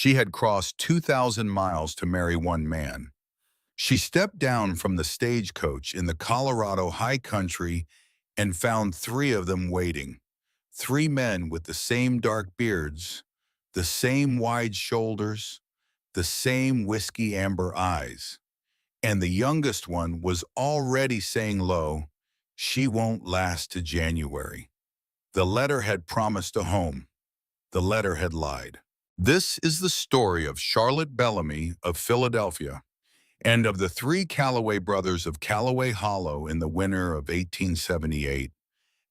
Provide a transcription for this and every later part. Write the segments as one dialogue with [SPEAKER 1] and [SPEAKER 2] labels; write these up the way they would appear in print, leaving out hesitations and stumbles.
[SPEAKER 1] She had crossed 2,000 miles to marry one man. She stepped down from the stagecoach in the Colorado high country and found three of them waiting. Three men with the same dark beards, the same wide shoulders, the same whiskey amber eyes. And the youngest one was already saying low, "She won't last to January." The letter had promised a home. The letter had lied. This is the story of Charlotte Bellamy of Philadelphia and of the three Calloway brothers of Calloway Hollow in the winter of 1878,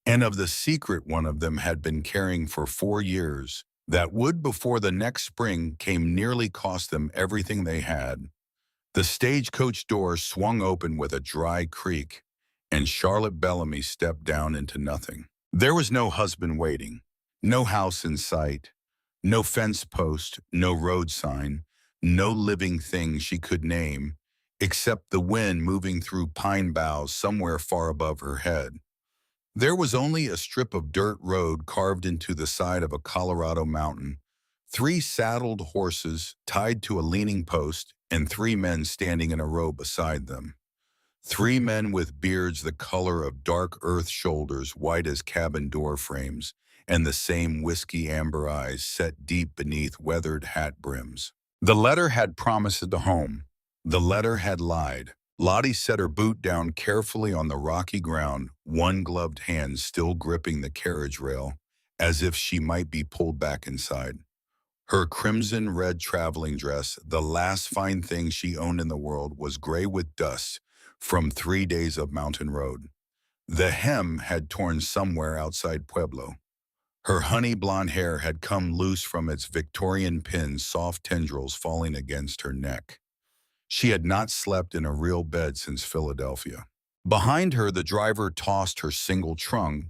[SPEAKER 1] and of the secret one of them had been carrying for 4 years that would, before the next spring came, nearly cost them everything they had. The stagecoach door swung open with a dry creak, and Charlotte Bellamy stepped down into nothing. There was no husband waiting, no house in sight, no fence post, no road sign, no living thing she could name, except the wind moving through pine boughs somewhere far above her head. There was only a strip of dirt road carved into the side of a Colorado mountain, three saddled horses tied to a leaning post, and three men standing in a row beside them. Three men with beards the color of dark earth, shoulders white as cabin door frames, and the same whiskey amber eyes set deep beneath weathered hat brims. The letter had promised a home. The letter had lied. Lottie set her boot down carefully on the rocky ground, one gloved hand still gripping the carriage rail, as if she might be pulled back inside. Her crimson-red traveling dress, the last fine thing she owned in the world, was gray with dust from 3 days of mountain road. The hem had torn somewhere outside Pueblo. Her honey blonde hair had come loose from its Victorian pins, soft tendrils falling against her neck. She had not slept in a real bed since Philadelphia. Behind her, the driver tossed her single trunk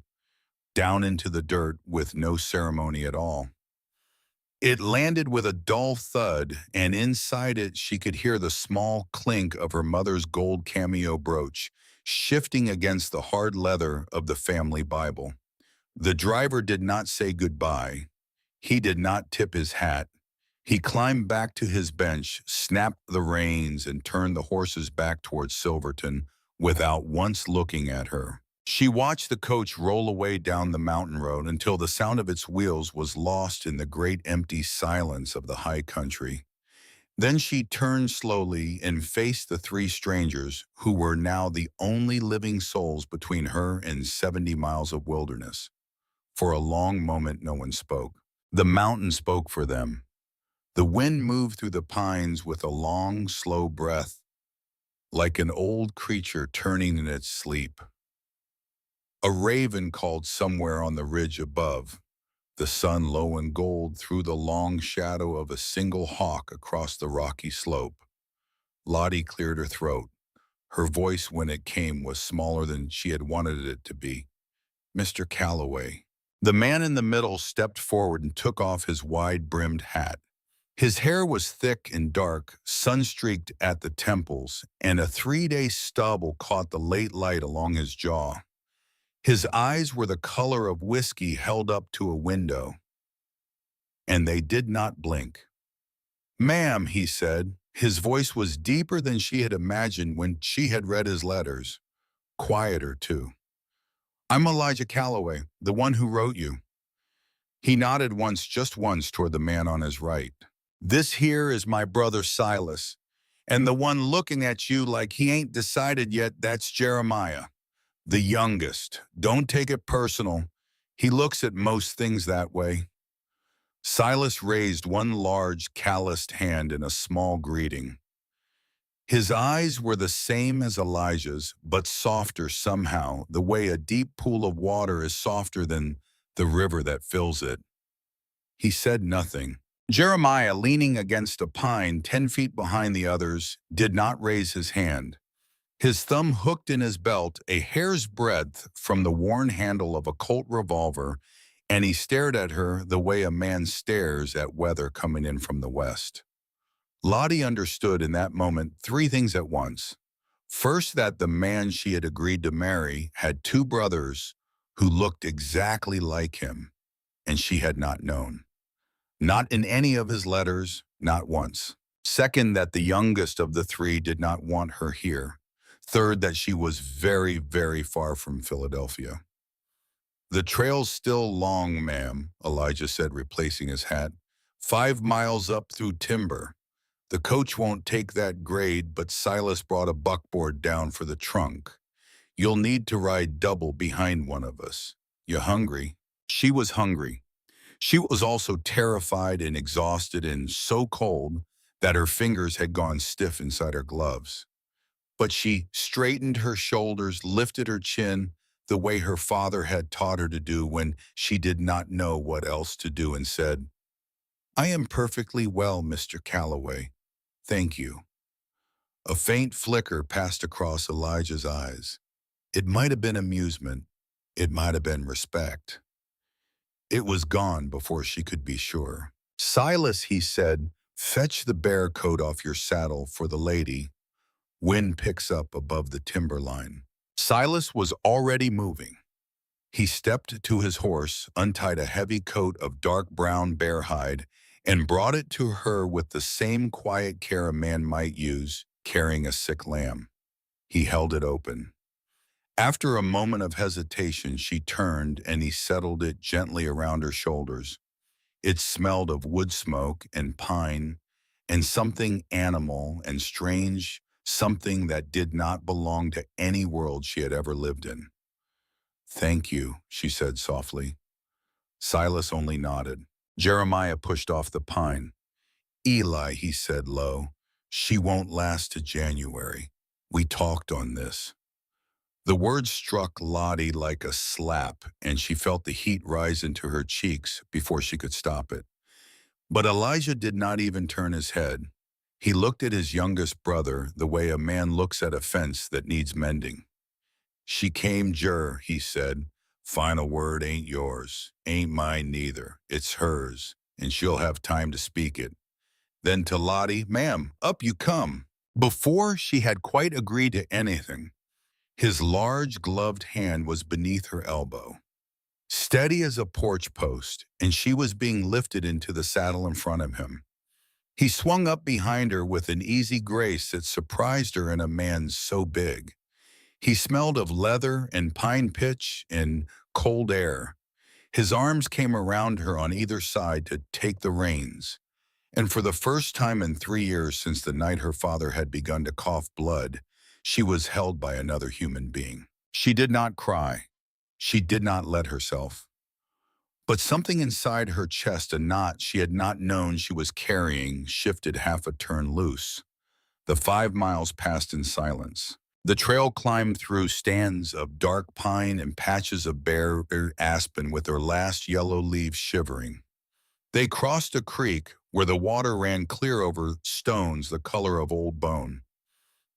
[SPEAKER 1] down into the dirt with no ceremony at all. It landed with a dull thud, and inside it she could hear the small clink of her mother's gold cameo brooch shifting against the hard leather of the family Bible. The driver did not say goodbye. He did not tip his hat. He climbed back to his bench, snapped the reins, and turned the horses back towards Silverton without once looking at her. She watched the coach roll away down the mountain road until the sound of its wheels was lost in the great empty silence of the high country. Then she turned slowly and faced the three strangers who were now the only living souls between her and 70 miles of wilderness. For a long moment no one spoke. The mountain spoke for them. The wind moved through the pines with a long, slow breath, like an old creature turning in its sleep. A raven called somewhere on the ridge above. The sun, low and gold, threw the long shadow of a single hawk across the rocky slope. Lottie cleared her throat. Her voice, when it came, was smaller than she had wanted it to be. "Mr. Calloway." The man in the middle stepped forward and took off his wide-brimmed hat. His hair was thick and dark, sun-streaked at the temples, and a 3-day stubble caught the late light along his jaw. His eyes were the color of whiskey held up to a window, and they did not blink. "Ma'am," he said. His voice was deeper than she had imagined when she had read his letters. Quieter, too. "I'm Elijah Calloway, the one who wrote you." He nodded once, just once, toward the man on his right. "This here is my brother Silas, and the one looking at you like he ain't decided yet, that's Jeremiah, the youngest. Don't take it personal. He looks at most things that way." Silas raised one large, calloused hand in a small greeting. His eyes were the same as Elijah's, but softer somehow, the way a deep pool of water is softer than the river that fills it. He said nothing. Jeremiah, leaning against a pine 10 feet behind the others, did not raise his hand. His thumb hooked in his belt a hair's breadth from the worn handle of a Colt revolver, and he stared at her the way a man stares at weather coming in from the west. Lottie understood in that moment 3 things at once. First, that the man she had agreed to marry had 2 brothers who looked exactly like him, and she had not known. Not in any of his letters, Not once. Second, that the youngest of the three did not want her here. Third, that she was very, very far from Philadelphia. The trail's still long, ma'am, Elijah said, replacing his hat. 5 miles up through timber. The coach won't take that grade, but Silas brought a buckboard down for the trunk. You'll need to ride double behind one of us. You hungry? She was hungry. She was also terrified and exhausted and so cold that her fingers had gone stiff inside her gloves. But she straightened her shoulders, lifted her chin the way her father had taught her to do when she did not know what else to do, and said, I am perfectly well, Mr. Calloway. Thank you. A faint flicker passed across Elijah's eyes. It might have been amusement. It might have been respect. It was gone before she could be sure. Silas, he said, fetch the bear coat off your saddle for the lady. Wind picks up above the timberline. Silas was already moving. He stepped to his horse, untied a heavy coat of dark brown bear hide, and brought it to her with the same quiet care a man might use carrying a sick lamb. He held it open. After a moment of hesitation, she turned and he settled it gently around her shoulders. It smelled of wood smoke and pine and something animal and strange, something that did not belong to any world she had ever lived in. Thank you, she said softly. Silas only nodded. Jeremiah pushed off the pine. Eli, he said low, she won't last to January. We talked on this. The words struck Lottie like a slap, and she felt the heat rise into her cheeks before she could stop it. But Elijah did not even turn his head. He looked at his youngest brother the way a man looks at a fence that needs mending. She came, Jur, he said. Final word ain't yours, ain't mine neither. It's hers, and she'll have time to speak it. Then to Lottie, ma'am, up you come. Before she had quite agreed to anything, his large gloved hand was beneath her elbow, steady as a porch post, and she was being lifted into the saddle in front of him. He swung up behind her with an easy grace that surprised her in a man so big. He smelled of leather and pine pitch and cold air. His arms came around her on either side to take the reins. And for the first time in 3 years since the night her father had begun to cough blood, she was held by another human being. She did not cry. She did not let herself. But something inside her chest, a knot she had not known she was carrying, shifted half a turn loose. The 5 miles passed in silence. The trail climbed through stands of dark pine and patches of bare aspen with their last yellow leaves shivering. They crossed a creek where the water ran clear over stones the color of old bone.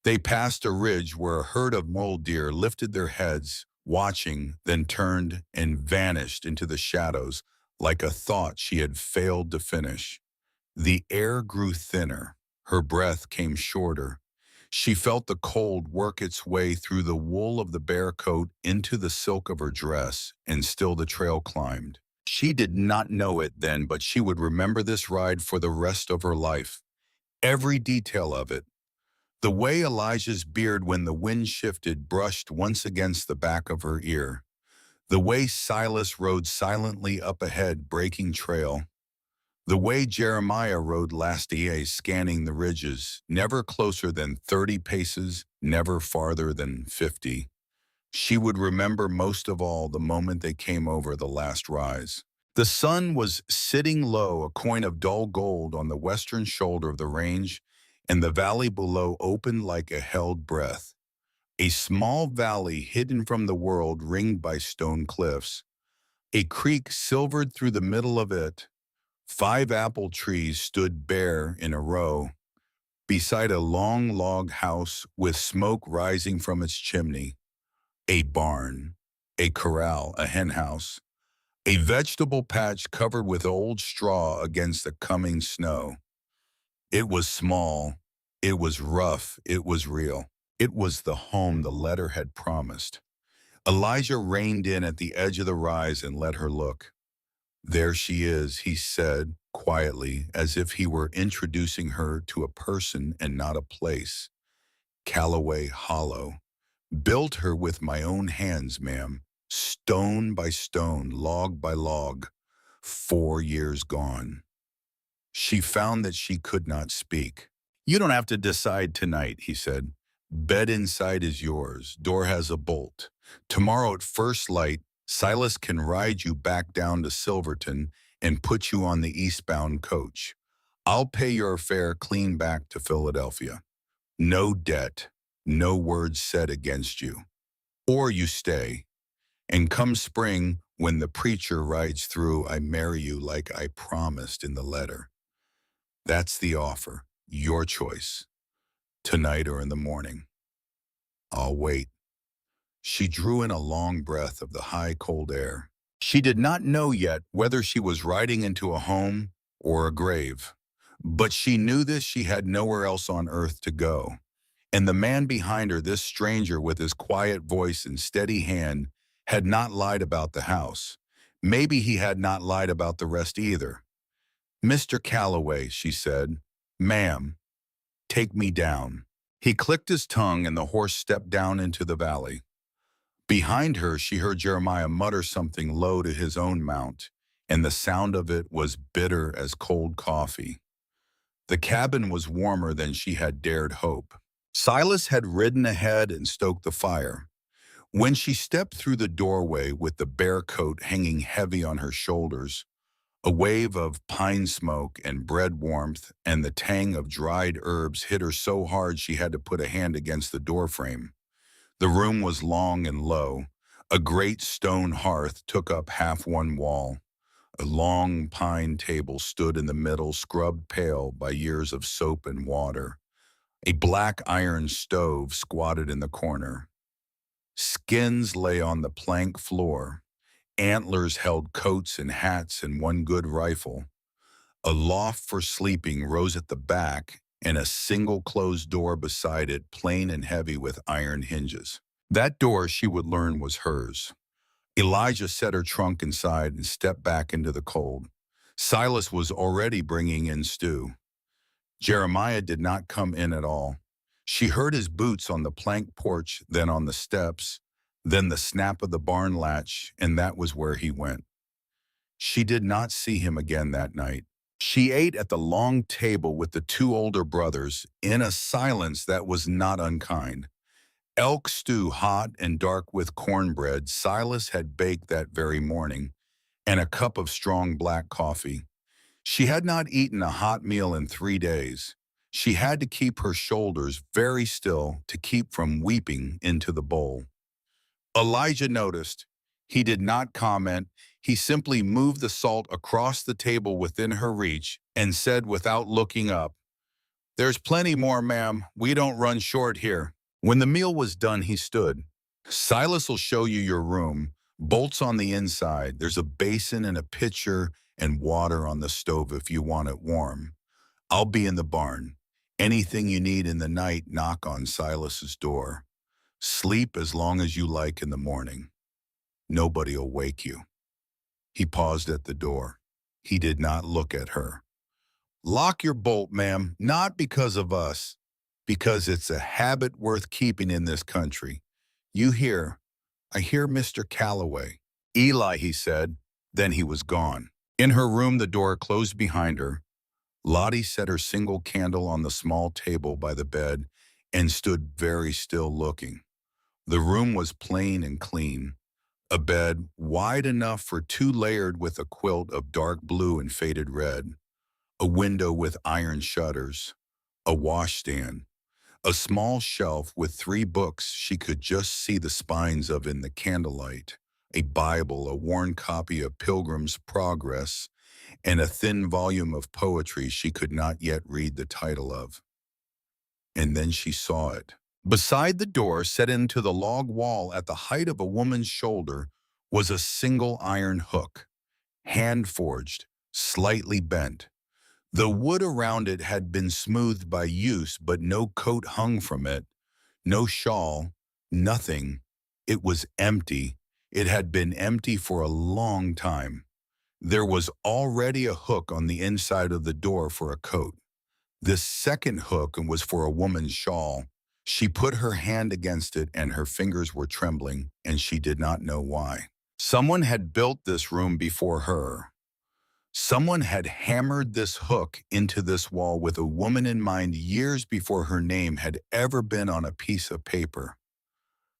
[SPEAKER 1] They passed a ridge where a herd of mule deer lifted their heads, watching, then turned and vanished into the shadows like a thought she had failed to finish. The air grew thinner. Her breath came shorter. She felt the cold work its way through the wool of the bear coat into the silk of her dress, and still the trail climbed. She did not know it then, but she would remember this ride for the rest of her life. Every detail of it. The way Elijah's beard, when the wind shifted, brushed once against the back of her ear. The way Silas rode silently up ahead, breaking trail. The way Jeremiah rode last day, scanning the ridges, never closer than 30 paces, never farther than 50. She would remember most of all the moment they came over the last rise. The sun was sitting low, a coin of dull gold on the western shoulder of the range, and the valley below opened like a held breath. A small valley hidden from the world, ringed by stone cliffs. A creek silvered through the middle of it. 5 apple trees stood bare in a row, beside a long log house with smoke rising from its chimney. A barn, a corral, a hen house, a vegetable patch covered with old straw against the coming snow. It was small, it was rough, it was real. It was the home the letter had promised. Elijah reined in at the edge of the rise and let her look. There she is, he said quietly, as if he were introducing her to a person and not a place. Callaway Hollow. Built her with my own hands, ma'am, stone by stone, log by log. 4 years gone. She found that she could not speak. You don't have to decide tonight, he said. Bed inside is yours. Door has a bolt. Tomorrow at first light, Silas can ride you back down to Silverton and put you on the eastbound coach. I'll pay your fare clean back to Philadelphia. No debt, no words said against you. Or you stay, and come spring, when the preacher rides through, I marry you like I promised in the letter. That's the offer. Your choice. Tonight or in the morning. I'll wait. She drew in a long breath of the high, cold air. She did not know yet whether she was riding into a home or a grave. But she knew this: she had nowhere else on earth to go. And the man behind her, this stranger with his quiet voice and steady hand, had not lied about the house. Maybe he had not lied about the rest either. Mr. Calloway, she said. Ma'am, take me down. He clicked his tongue and the horse stepped down into the valley. Behind her, she heard Jeremiah mutter something low to his own mount, and the sound of it was bitter as cold coffee. The cabin was warmer than she had dared hope. Silas had ridden ahead and stoked the fire. When she stepped through the doorway with the bear coat hanging heavy on her shoulders, a wave of pine smoke and bread warmth and the tang of dried herbs hit her so hard she had to put a hand against the doorframe. The room was long and low. A great stone hearth took up half one wall. A long pine table stood in the middle, scrubbed pale by years of soap and water. A black iron stove squatted in the corner. Skins lay on the plank floor. Antlers held coats and hats and one good rifle. A loft for sleeping rose at the back, and a single closed door beside it, plain and heavy with iron hinges. That door, she would learn, was hers. Elijah set her trunk inside and stepped back into the cold. Silas was already bringing in stew. Jeremiah did not come in at all. She heard his boots on the plank porch, then on the steps, then the snap of the barn latch, and that was where he went. She did not see him again that night. She ate at the long table with the two older brothers in a silence that was not unkind. Elk stew, hot and dark with cornbread, Silas had baked that very morning, and a cup of strong black coffee. She had not eaten a hot meal in 3 days. She had to keep her shoulders very still to keep from weeping into the bowl. Elijah noticed. He did not comment. He simply moved the salt across the table within her reach and said without looking up, "There's plenty more, ma'am. We don't run short here." When the meal was done, he stood. "Silas will show you your room. Bolts on the inside. There's a basin and a pitcher and water on the stove if you want it warm. I'll be in the barn. Anything you need in the night, knock on Silas's door. Sleep as long as you like in the morning. Nobody'll wake you." He paused at the door. He did not look at her. "Lock your bolt, ma'am, not because of us, because it's a habit worth keeping in this country. You hear? I hear Mr. Calloway." "Eli," he said. Then he was gone. In her room, the door closed behind her. Lottie set her single candle on the small table by the bed and stood very still looking. The room was plain and clean. A bed wide enough for two layered with a quilt of dark blue and faded red. A window with iron shutters. A washstand. A small shelf with 3 books she could just see the spines of in the candlelight. A Bible, a worn copy of Pilgrim's Progress, and a thin volume of poetry she could not yet read the title of. And then she saw it. Beside the door, set into the log wall at the height of a woman's shoulder, was a single iron hook, hand-forged, slightly bent. The wood around it had been smoothed by use, but no coat hung from it, no shawl, nothing. It was empty. It had been empty for a long time. There was already a hook on the inside of the door for a coat. This second hook was for a woman's shawl. She put her hand against it and her fingers were trembling, and she did not know why. Someone had built this room before her. Someone had hammered this hook into this wall with a woman in mind years before her name had ever been on a piece of paper.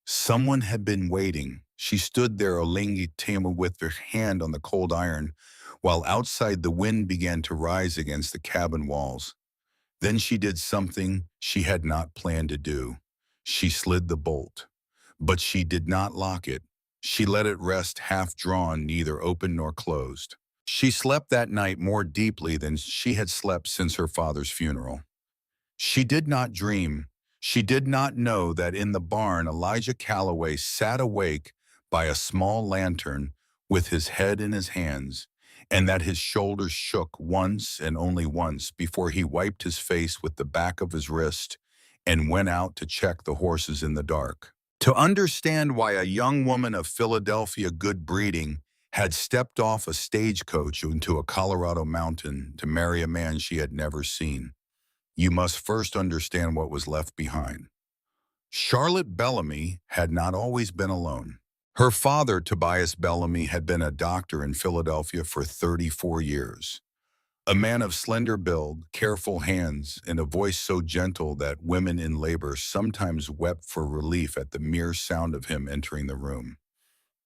[SPEAKER 1] Someone had been waiting. She stood there, Olengi Tama, with her hand on the cold iron, while outside the wind began to rise against the cabin walls. Then she did something she had not planned to do. She slid the bolt. But she did not lock it. She let it rest half-drawn, neither open nor closed. She slept that night more deeply than she had slept since her father's funeral. She did not dream. She did not know that in the barn Elijah Calloway sat awake by a small lantern with his head in his hands, and that his shoulders shook once and only once before he wiped his face with the back of his wrist and went out to check the horses in the dark. To understand why a young woman of Philadelphia good breeding had stepped off a stagecoach into a Colorado mountain to marry a man she had never seen, you must first understand what was left behind. Charlotte Bellamy had not always been alone. Her father, Tobias Bellamy, had been a doctor in Philadelphia for 34 years. A man of slender build, careful hands, and a voice so gentle that women in labor sometimes wept for relief at the mere sound of him entering the room.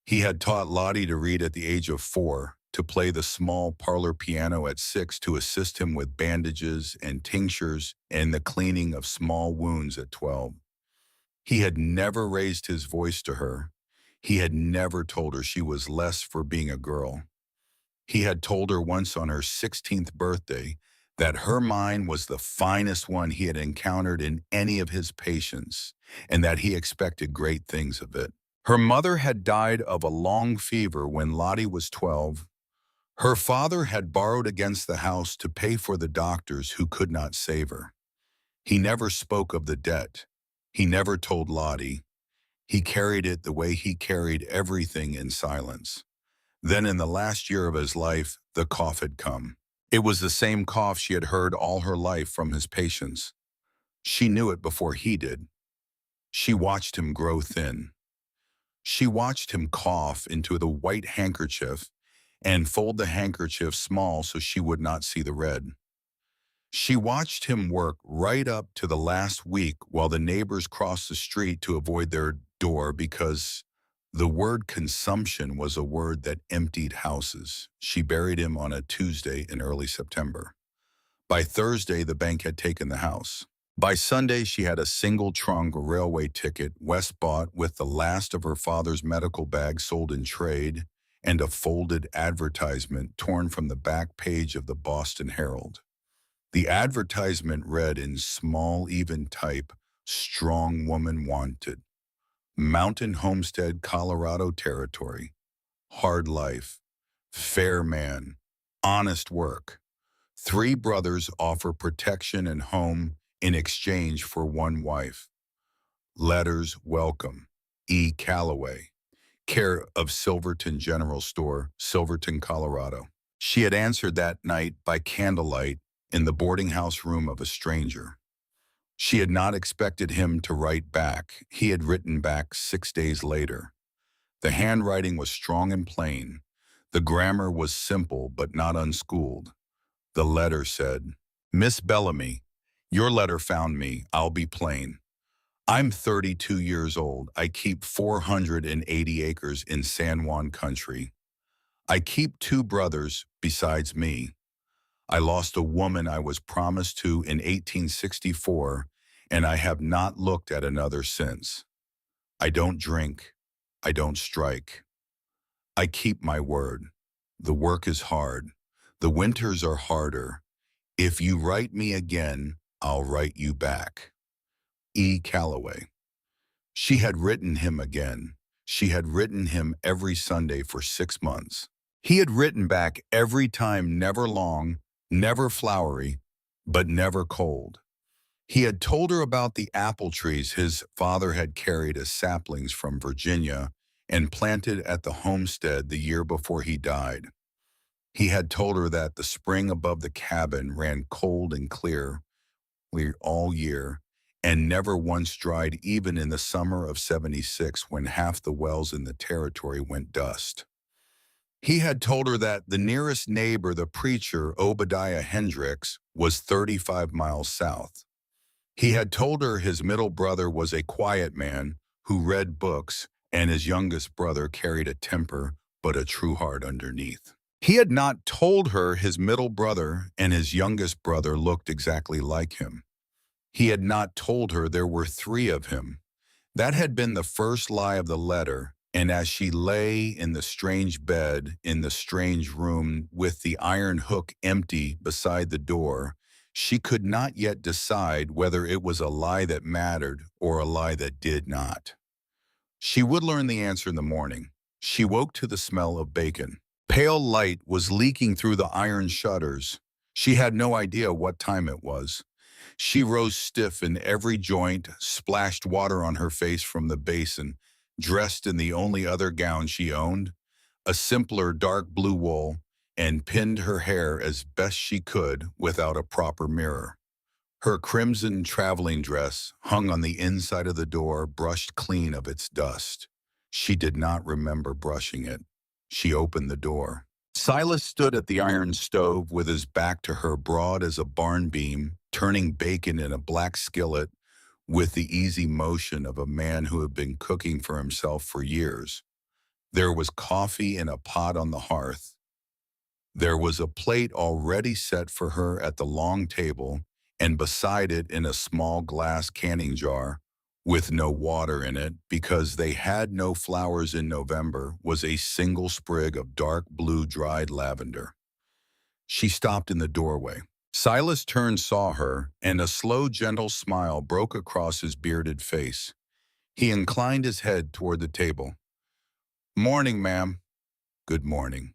[SPEAKER 1] He had taught Lottie to read at the age of 4, to play the small parlor piano at 6, to assist him with bandages and tinctures and the cleaning of small wounds at 12. He had never raised his voice to her. He had never told her she was less for being a girl. He had told her once on her 16th birthday that her mind was the finest one he had encountered in any of his patients, and that he expected great things of it. Her mother had died of a long fever when Lottie was 12. Her father had borrowed against the house to pay for the doctors who could not save her. He never spoke of the debt. He never told Lottie. He carried it the way he carried everything, in silence. Then in the last year of his life, the cough had come. It was the same cough she had heard all her life from his patients. She knew it before he did. She watched him grow thin. She watched him cough into the white handkerchief and fold the handkerchief small so she would not see the red. She watched him work right up to the last week while the neighbors crossed the street to avoid their door because the word consumption was a word that emptied houses. She buried him on a Tuesday in early September. By Thursday, the bank had taken the house. By Sunday, she had a single trunk railway ticket West bought with the last of her father's medical bags sold in trade and a folded advertisement torn from the back page of the Boston Herald. The advertisement read in small, even type, "Strong woman wanted. Mountain homestead, Colorado territory. Hard life. Fair man. Honest work. 3 brothers offer protection and home in exchange for 1 wife. Letters welcome. E. Calloway. Care of Silverton General Store, Silverton, Colorado." She had answered that night by candlelight in the boarding house room of a stranger. She had not expected him to write back. He had written back 6 days later. The handwriting was strong and plain. The grammar was simple but not unschooled. The letter said, "Miss Bellamy, your letter found me. I'll be plain. I'm 32 years old. I keep 480 acres in San Juan country. I keep 2 brothers besides me. I lost a woman I was promised to in 1864, and I have not looked at another since. I don't drink. I don't strike. I keep my word. The work is hard. The winters are harder. If you write me again, I'll write you back. E. Calloway." She had written him again. She had written him every Sunday for 6 months. He had written back every time, never long, never flowery, but never cold. He had told her about the apple trees his father had carried as saplings from Virginia and planted at the homestead the year before he died. He had told her that the spring above the cabin ran cold and clear all year and never once dried even in the summer of '76 when half the wells in the territory went dust. He had told her that the nearest neighbor, the preacher Obadiah Hendricks, was 35 miles south. He had told her his middle brother was a quiet man who read books and his youngest brother carried a temper but a true heart underneath. He had not told her his middle brother and his youngest brother looked exactly like him. He had not told her there were three of him. That had been the first lie of the letter, and as she lay in the strange bed in the strange room with the iron hook empty beside the door, she could not yet decide whether it was a lie that mattered or a lie that did not. She would learn the answer in the morning. She woke to the smell of bacon. Pale light was leaking through the iron shutters. She had no idea what time it was. She rose stiff in every joint, splashed water on her face from the basin, dressed in the only other gown she owned, a simpler dark blue wool, and pinned her hair as best she could without a proper mirror. Her crimson traveling dress hung on the inside of the door, brushed clean of its dust. She did not remember brushing it. She opened the door. Silas stood at the iron stove with his back to her, broad as a barn beam, turning bacon in a black skillet with the easy motion of a man who had been cooking for himself for years. There was coffee in a pot on the hearth. There was a plate already set for her at the long table, and beside it in a small glass canning jar, with no water in it because they had no flowers in November, was a single sprig of dark blue dried lavender. She stopped in the doorway. Silas turned, saw her, and a slow, gentle smile broke across his bearded face. He inclined his head toward the table. "Morning, ma'am." "Good morning."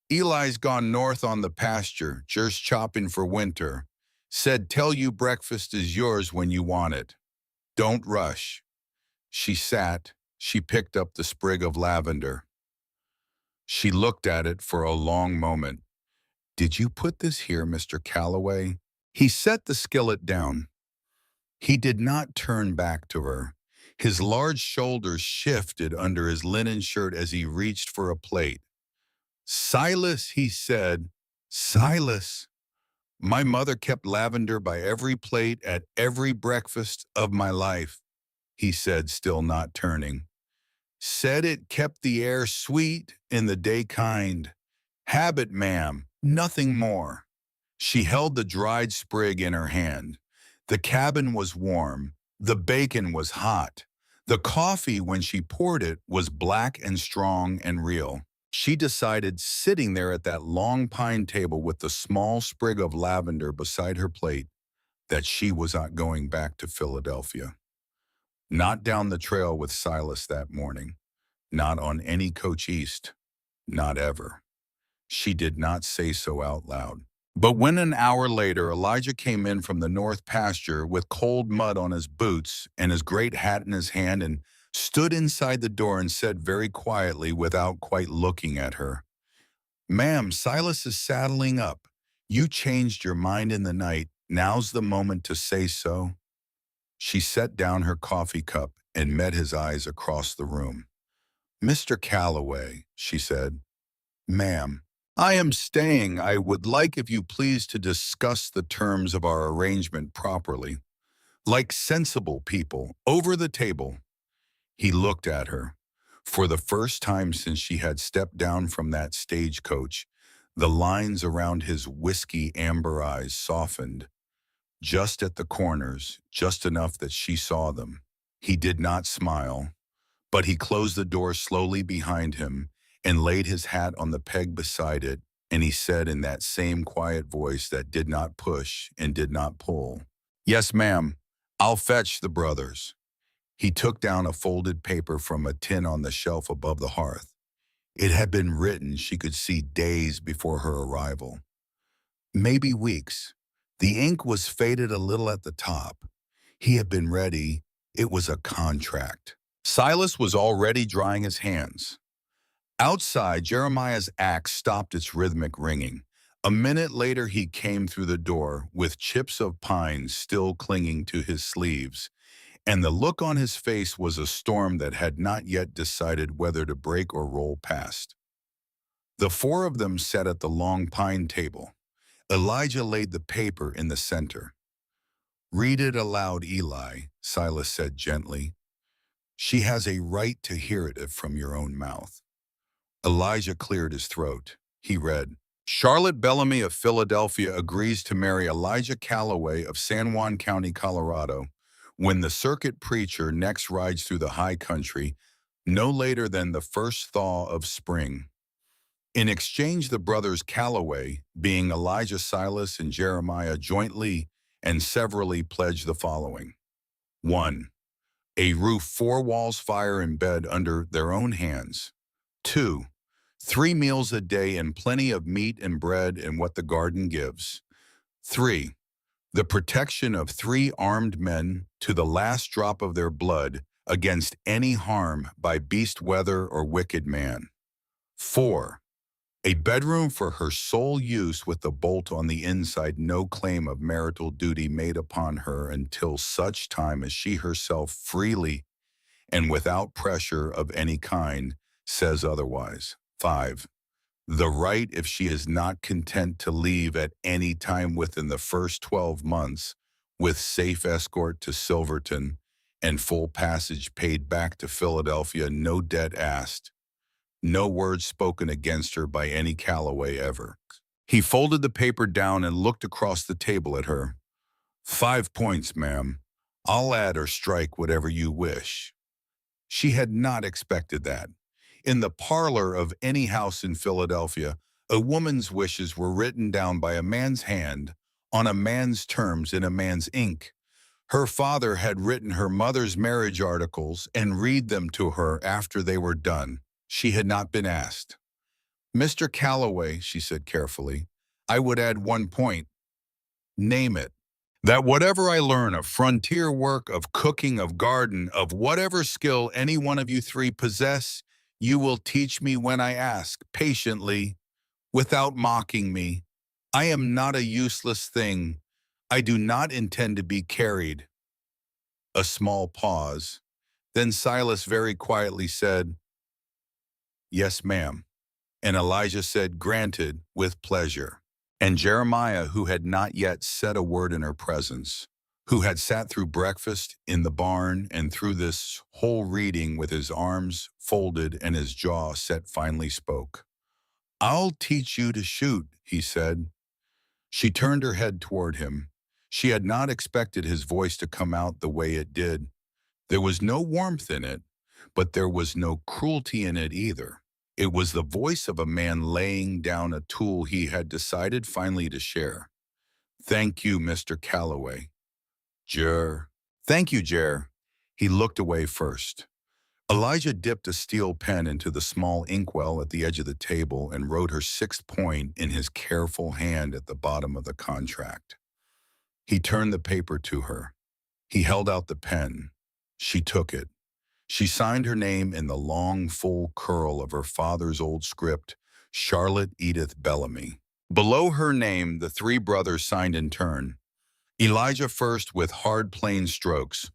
[SPEAKER 1] "Eli's gone north on the pasture, just chopping for winter. Said tell you breakfast is yours when you want it. Don't rush." She sat. She picked up the sprig of lavender. She looked at it for a long moment. "Did you put this here, Mr. Calloway?" He set the skillet down. He did not turn back to her. His large shoulders shifted under his linen shirt as he reached for a plate. "Silas," he said. "Silas. My mother kept lavender by every plate at every breakfast of my life," he said, still not turning. "Said it kept the air sweet and the day kind. Habit, ma'am, nothing more." She held the dried sprig in her hand. The cabin was warm. The bacon was hot. The coffee, when she poured it, was black and strong and real. She decided, sitting there at that long pine table with the small sprig of lavender beside her plate, that she was not going back to Philadelphia. Not down the trail with Silas that morning. Not on any coach east. Not ever. She did not say so out loud. But when an hour later Elijah came in from the north pasture with cold mud on his boots and his great hat in his hand and stood inside the door and said very quietly without quite looking at her, "Ma'am, Silas is saddling up. You changed your mind in the night. Now's the moment to say so." She set down her coffee cup and met his eyes across the room. "Mr. Calloway," she said. "Ma'am, I am staying. I would like, if you please, to discuss the terms of our arrangement properly, like sensible people, over the table." He looked at her. For the first time since she had stepped down from that stagecoach, the lines around his whiskey amber eyes softened, just at the corners, just enough that she saw them. He did not smile, but he closed the door slowly behind him and laid his hat on the peg beside it, and he said in that same quiet voice that did not push and did not pull, "Yes, ma'am, I'll fetch the brothers." He took down a folded paper from a tin on the shelf above the hearth. It had been written, she could see, days before her arrival. Maybe weeks. The ink was faded a little at the top. He had been ready. It was a contract. Silas was already drying his hands. Outside, Jeremiah's axe stopped its rhythmic ringing. A minute later, he came through the door with chips of pine still clinging to his sleeves, and the look on his face was a storm that had not yet decided whether to break or roll past. The four of them sat at the long pine table. Elijah laid the paper in the center. "Read it aloud, Eli," Silas said gently. "She has a right to hear it from your own mouth." Elijah cleared his throat. He read, "Charlotte Bellamy of Philadelphia agrees to marry Elijah Calloway of San Juan County, Colorado, when the circuit preacher next rides through the high country, no later than the first thaw of spring. In exchange, the brothers Calloway, being Elijah, Silas, and Jeremiah, jointly and severally pledge the following. 1. A roof, 4 walls, fire, and bed under their own hands. 2. 3 meals a day and plenty of meat and bread and what the garden gives. 3. The protection of 3 armed men to the last drop of their blood against any harm by beast, weather, or wicked man. 4. A bedroom for her sole use with the bolt on the inside, no claim of marital duty made upon her until such time as she herself freely and without pressure of any kind says otherwise. 5. The right, if she is not content to leave at any time within the first 12 months, with safe escort to Silverton and full passage paid back to Philadelphia, no debt asked, no words spoken against her by any Calloway ever." He folded the paper down and looked across the table at her. "5 points, ma'am. I'll add or strike whatever you wish." She had not expected that. In the parlor of any house in Philadelphia, a woman's wishes were written down by a man's hand, on a man's terms, in a man's ink. Her father had written her mother's marriage articles and read them to her after they were done. She had not been asked. "Mr. Calloway," she said carefully, "I would add 1 point. Name it. That whatever I learn of frontier work, of cooking, of garden, of whatever skill any one of you 3 possess, you will teach me when I ask, patiently, without mocking me. I am not a useless thing. I do not intend to be carried." A small pause. Then Silas very quietly said, "Yes, ma'am." And Elijah said, "Granted, with pleasure." And Jeremiah, who had not yet said a word in her presence, who had sat through breakfast in the barn and through this whole reading with his arms folded and his jaw set, finally spoke. "I'll teach you to shoot," he said. She turned her head toward him. She had not expected his voice to come out the way it did. There was no warmth in it, but there was no cruelty in it either. It was the voice of a man laying down a tool he had decided finally to share. "Thank you, Mr. Calloway." "Jer." "Thank you, Jer." He looked away first. Elijah dipped a steel pen into the small inkwell at the edge of the table and wrote her 6th point in his careful hand at the bottom of the contract. He turned the paper to her. He held out the pen. She took it. She signed her name in the long, full curl of her father's old script, Charlotte Edith Bellamy. Below her name, the 3 brothers signed in turn. Elijah first with hard, plain strokes.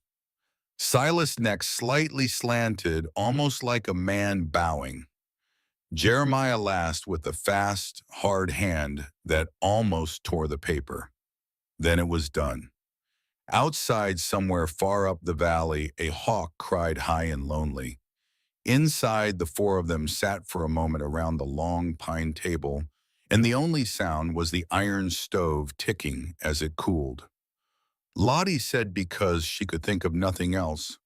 [SPEAKER 1] Silas next slightly slanted, almost like a man bowing. Jeremiah last with a fast, hard hand that almost tore the paper. Then it was done. Outside, somewhere far up the valley, a hawk cried high and lonely. Inside, the 4 of them sat for a moment around the long pine table, and the only sound was the iron stove ticking as it cooled. Lottie said, because she could think of nothing else,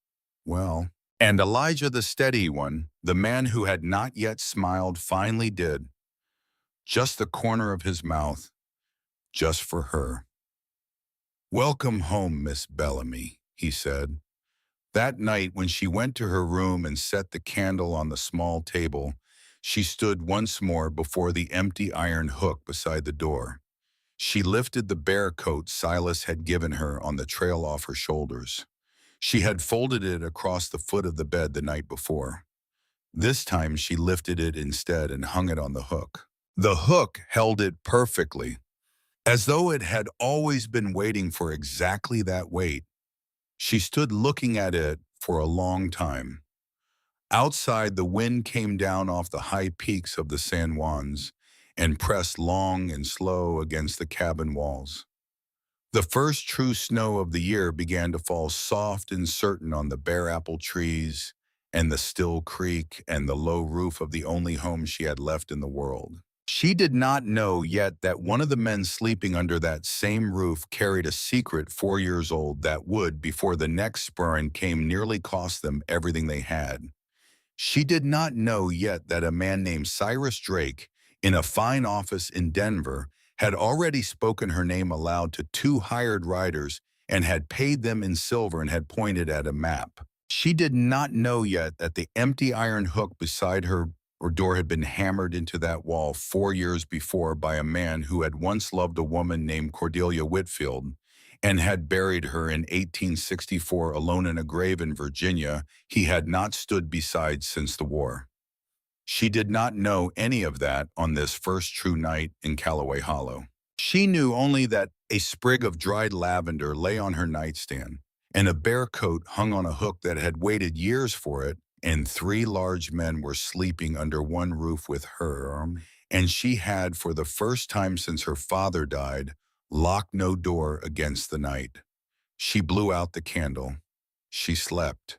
[SPEAKER 1] "Well." And Elijah, the steady one, the man who had not yet smiled, finally did. Just the corner of his mouth, just for her. "Welcome home, Miss Bellamy," he said. That night, when she went to her room and set the candle on the small table, she stood once more before the empty iron hook beside the door. She lifted the bear coat Silas had given her on the trail off her shoulders. She had folded it across the foot of the bed the night before. This time she lifted it instead and hung it on the hook. The hook held it perfectly, as though it had always been waiting for exactly that wait. She stood looking at it for a long time. Outside, the wind came down off the high peaks of the San Juans and pressed long and slow against the cabin walls. The first true snow of the year began to fall soft and certain on the bare apple trees and the still creek and the low roof of the only home she had left in the world. She did not know yet that one of the men sleeping under that same roof carried a secret 4 years old that would, before the next spring came, nearly cost them everything they had. She did not know yet that a man named Cyrus Drake, in a fine office in Denver, had already spoken her name aloud to two hired riders and had paid them in silver and had pointed at a map. She did not know yet that the empty iron hook beside her door had been hammered into that wall 4 years before by a man who had once loved a woman named Cordelia Whitfield and had buried her in 1864 alone in a grave in Virginia he had not stood beside since the war. She did not know any of that on this first true night in Callaway Hollow. She knew only that a sprig of dried lavender lay on her nightstand, and a bear coat hung on a hook that had waited years for it, and three large men were sleeping under one roof with her, and she had, for the first time since her father died, locked no door against the night. She blew out the candle. She slept,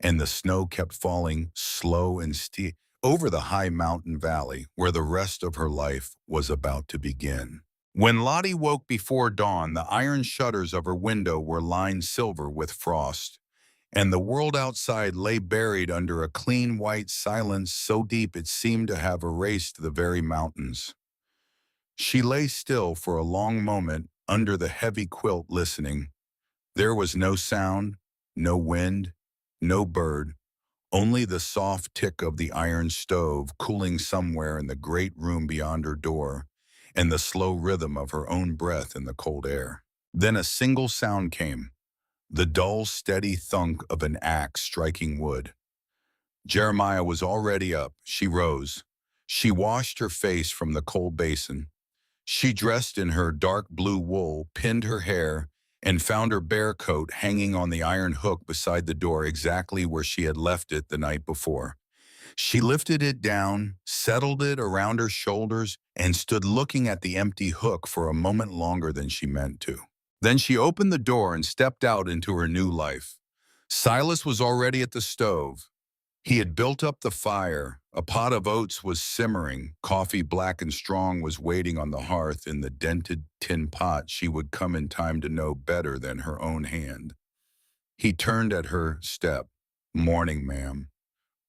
[SPEAKER 1] and the snow kept falling slow and steep over the high mountain valley where the rest of her life was about to begin. When Lottie woke before dawn, the iron shutters of her window were lined silver with frost, and the world outside lay buried under a clean white silence so deep it seemed to have erased the very mountains. She lay still for a long moment under the heavy quilt listening. There was no sound, no wind, no bird, only the soft tick of the iron stove cooling somewhere in the great room beyond her door, and the slow rhythm of her own breath in the cold air. Then a single sound came, the dull, steady thunk of an axe striking wood. Jeremiah was already up. She rose. She washed her face from the cold basin. She dressed in her dark blue wool, pinned her hair, and found her bear coat hanging on the iron hook beside the door exactly where she had left it the night before. She lifted it down, settled it around her shoulders, and stood looking at the empty hook for a moment longer than she meant to. Then she opened the door and stepped out into her new life. Silas was already at the stove. He had built up the fire. A pot of oats was simmering. Coffee, black and strong, was waiting on the hearth in the dented tin pot she would come in time to know better than her own hand. He turned at her step. "Morning, ma'am."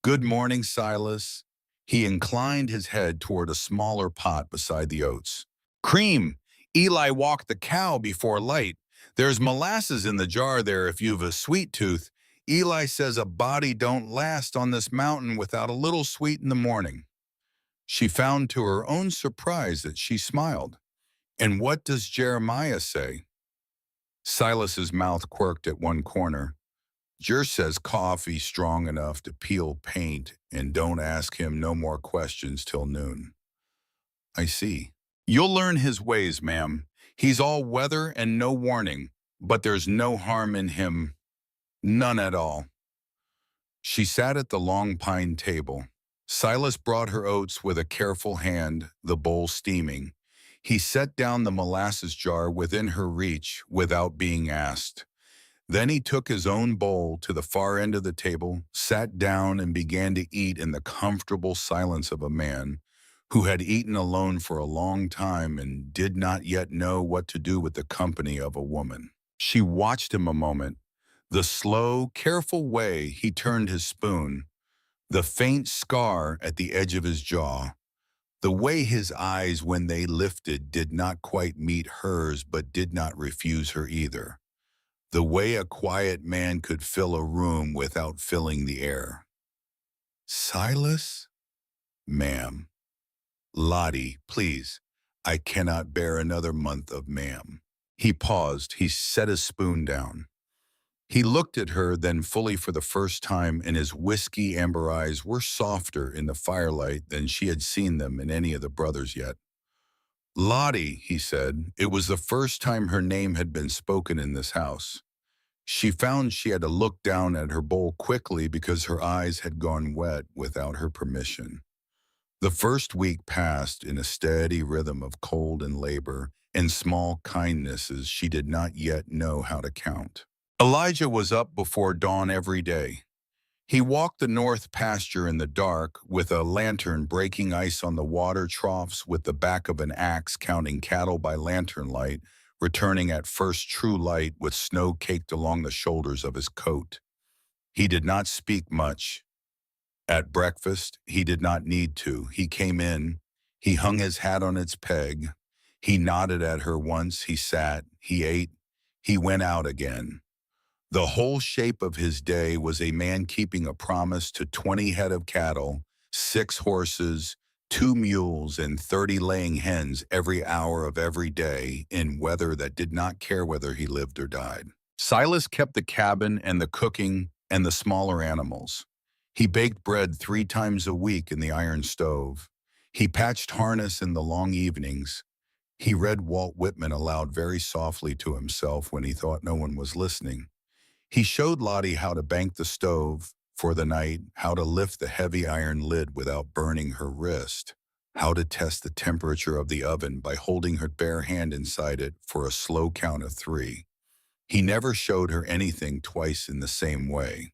[SPEAKER 1] "Good morning, Silas." He inclined his head toward a smaller pot beside the oats. "Cream. Eli walked the cow before light. There's molasses in the jar there if you've a sweet tooth. Eli says a body don't last on this mountain without a little sweet in the morning." She found to her own surprise that she smiled. "And what does Jeremiah say?" Silas's mouth quirked at one corner. "Jer says coffee strong enough to peel paint, and don't ask him no more questions till noon." "I see." "You'll learn his ways, ma'am. He's all weather and no warning, but there's no harm in him. None at all." She sat at the long pine table. Silas brought her oats with a careful hand, the bowl steaming. He set down the molasses jar within her reach without being asked. Then he took his own bowl to the far end of the table, sat down, and began to eat in the comfortable silence of a man who had eaten alone for a long time and did not yet know what to do with the company of a woman. She watched him a moment, the slow, careful way he turned his spoon, the faint scar at the edge of his jaw, the way his eyes, when they lifted, did not quite meet hers but did not refuse her either, the way a quiet man could fill a room without filling the air. "Silas?" "Ma'am." "Lottie, please. I cannot bear another month of ma'am." He paused. He set his spoon down. He looked at her then fully for the first time, and his whiskey amber eyes were softer in the firelight than she had seen them in any of the brothers yet. Lottie, he said. It was the first time her name had been spoken in this house. She found she had to look down at her bowl quickly because her eyes had gone wet without her permission. The first week passed in a steady rhythm of cold and labor and small kindnesses she did not yet know how to count. Elijah was up before dawn every day. He walked the north pasture in the dark with a lantern breaking ice on the water troughs with the back of an axe counting cattle by lantern light, returning at first true light with snow caked along the shoulders of his coat. He did not speak much. At breakfast, he did not need to. He came in. He hung his hat on its peg. He nodded at her once. He sat. He ate. He went out again. The whole shape of his day was a man keeping a promise to 20 head of cattle, 6 horses, 2 mules, and 30 laying hens every hour of every day in weather that did not care whether he lived or died. Silas kept the cabin and the cooking and the smaller animals. He baked bread 3 times a week in the iron stove. He patched harness in the long evenings. He read Walt Whitman aloud very softly to himself when he thought no one was listening. He showed Lottie how to bank the stove for the night, how to lift the heavy iron lid without burning her wrist, how to test the temperature of the oven by holding her bare hand inside it for a slow count of 3. He never showed her anything twice in the same way.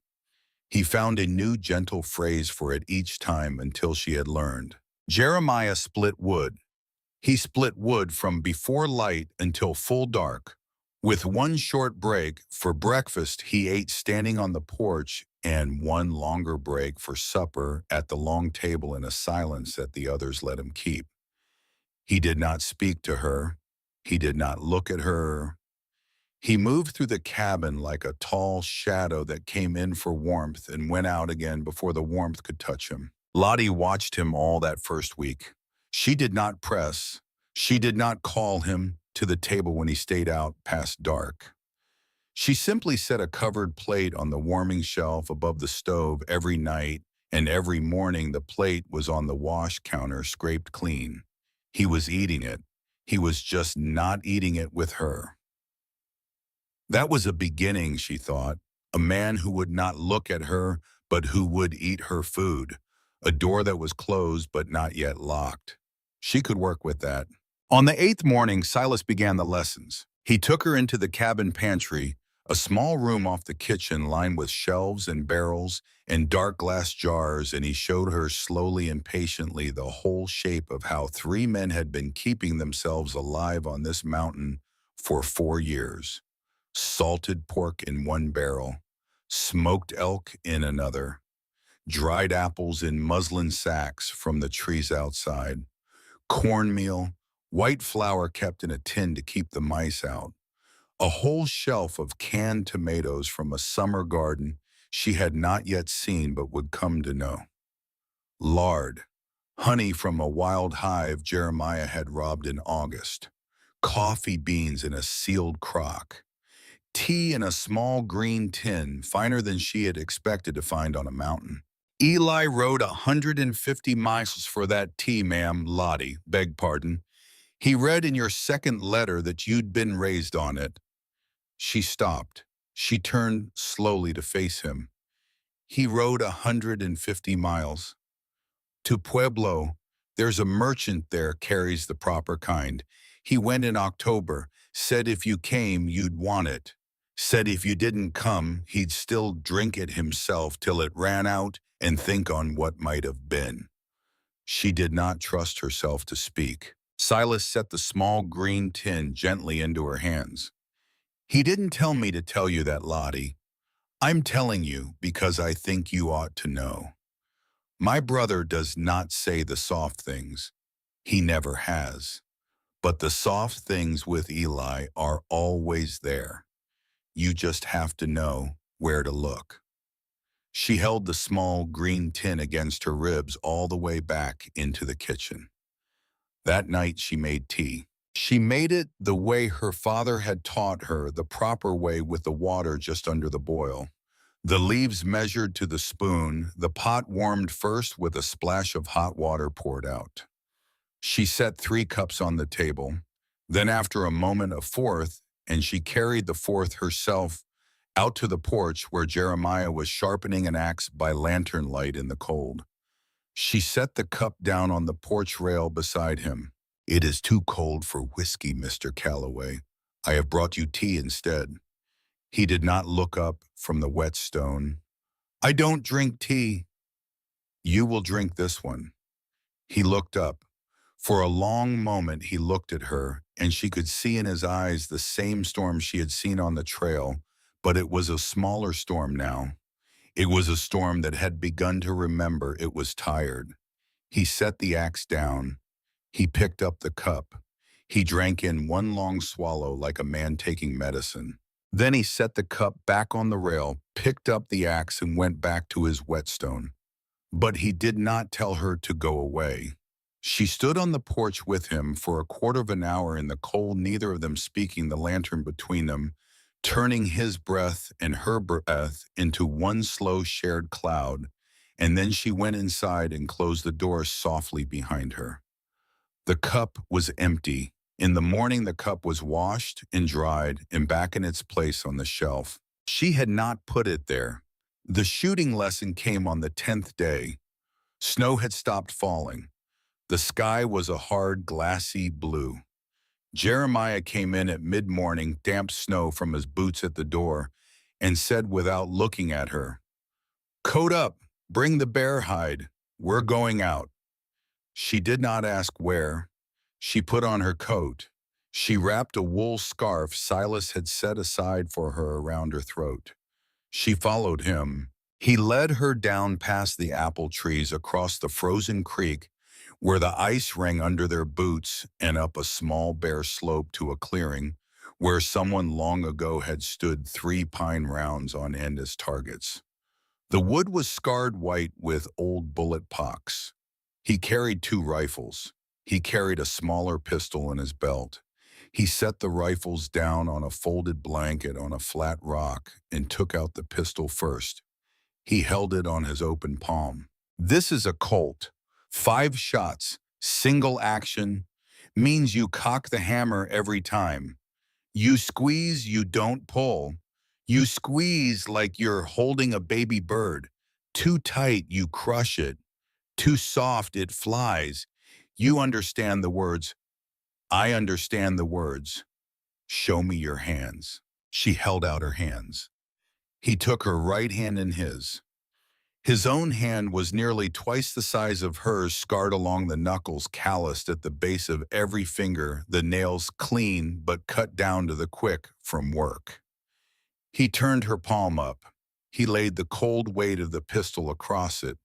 [SPEAKER 1] He found a new gentle phrase for it each time until she had learned. Jeremiah split wood. He split wood from before light until full dark. With one short break for breakfast, he ate standing on the porch, and one longer break for supper at the long table in a silence that the others let him keep. He did not speak to her. He did not look at her. He moved through the cabin like a tall shadow that came in for warmth and went out again before the warmth could touch him. Lottie watched him all that first week. She did not press. She did not call him to the table when he stayed out past dark. She simply set a covered plate on the warming shelf above the stove every night, and every morning the plate was on the wash counter scraped clean. He was eating it. He was just not eating it with her. That was a beginning, she thought. A man who would not look at her, but who would eat her food. A door that was closed but not yet locked. She could work with that. On the 8th morning, Silas began the lessons. He took her into the cabin pantry, a small room off the kitchen lined with shelves and barrels and dark glass jars, and he showed her slowly and patiently the whole shape of how 3 men had been keeping themselves alive on this mountain for 4 years. Salted pork in one barrel, smoked elk in another, dried apples in muslin sacks from the trees outside, cornmeal, white flour kept in a tin to keep the mice out, a whole shelf of canned tomatoes from a summer garden she had not yet seen but would come to know, lard, honey from a wild hive Jeremiah had robbed in August, coffee beans in a sealed crock, tea in a small green tin, finer than she had expected to find on a mountain. Eli rode 150 miles for that tea, ma'am. Lottie, beg pardon. He read in your second letter that you'd been raised on it. She stopped. She turned slowly to face him. He rode 150 miles. To Pueblo. There's a merchant there carries the proper kind. He went in October. Said if you came, you'd want it. Said if you didn't come, he'd still drink it himself till it ran out and think on what might have been. She did not trust herself to speak. Silas set the small green tin gently into her hands. He didn't tell me to tell you that, Lottie. I'm telling you because I think you ought to know. My brother does not say the soft things. He never has. But the soft things with Eli are always there. You just have to know where to look. She held the small green tin against her ribs all the way back into the kitchen. That night she made tea. She made it the way her father had taught her, the proper way, with the water just under the boil. The leaves measured to the spoon, the pot warmed first with a splash of hot water poured out. She set 3 cups on the table, then after a moment a fourth, and she carried the fourth herself out to the porch where Jeremiah was sharpening an axe by lantern light in the cold. She set the cup down on the porch rail beside him. "It is too cold for whiskey, Mr. Calloway. I have brought you tea instead." He did not look up from the whetstone. "I don't drink tea." "You will drink this one." He looked up. For a long moment he looked at her, and she could see in his eyes the same storm she had seen on the trail, but it was a smaller storm now. It was a storm that had begun to remember it was tired. He set the axe down. He picked up the cup. He drank in one long swallow like a man taking medicine. Then he set the cup back on the rail, picked up the axe, and went back to his whetstone. But he did not tell her to go away. She stood on the porch with him for a quarter of an hour in the cold, neither of them speaking, the lantern between them, turning his breath and her breath into one slow shared cloud, and then she went inside and closed the door softly behind her. The cup was empty. In the morning the cup was washed and dried and back in its place on the shelf. She had not put it there. The shooting lesson came on the 10th day. Snow had stopped falling. The sky was a hard, glassy blue. Jeremiah came in at mid-morning, damp snow from his boots at the door, and said without looking at her, "Coat up, bring the bear hide. We're going out." She did not ask where. She put on her coat. She wrapped a wool scarf Silas had set aside for her around her throat. She followed him. He led her down past the apple trees across the frozen creek where the ice rang under their boots and up a small bare slope to a clearing where someone long ago had stood 3 pine rounds on end as targets. The wood was scarred white with old bullet pocks. He carried 2 rifles. He carried a smaller pistol in his belt. He set the rifles down on a folded blanket on a flat rock and took out the pistol first. He held it on his open palm. "This is a Colt. 5 shots, single action, means you cock the hammer every time. You squeeze, you don't pull. You squeeze like you're holding a baby bird. Too tight, you crush it. Too soft, it flies. You understand the words. I understand the words. Show me your hands." She held out her hands. He took her right hand in his. His own hand was nearly twice the size of hers, scarred along the knuckles, calloused at the base of every finger, the nails clean but cut down to the quick from work. He turned her palm up. He laid the cold weight of the pistol across it.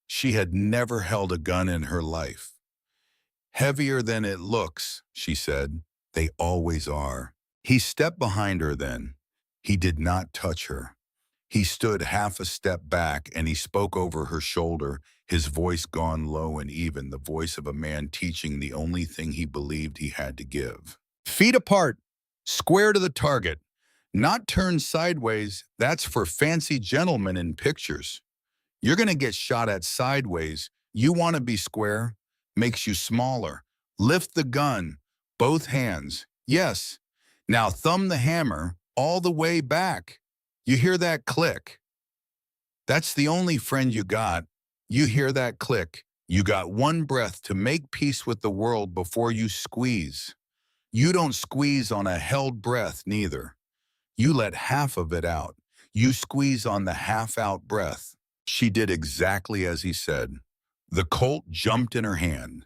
[SPEAKER 1] She had never held a gun in her life. "Heavier than it looks," she said. "They always are." He stepped behind her then. He did not touch her. He stood half a step back and he spoke over her shoulder, his voice gone low and even, the voice of a man teaching the only thing he believed he had to give. "Feet apart, square to the target. Not turned sideways, that's for fancy gentlemen in pictures. You're going to get shot at sideways. You want to be square. Makes you smaller. Lift the gun, both hands. Yes. Now thumb the hammer all the way back. You hear that click? That's the only friend you got. You hear that click. You got one breath to make peace with the world before you squeeze. You don't squeeze on a held breath neither. You let half of it out. You squeeze on the half-out breath." She did exactly as he said. The Colt jumped in her hand.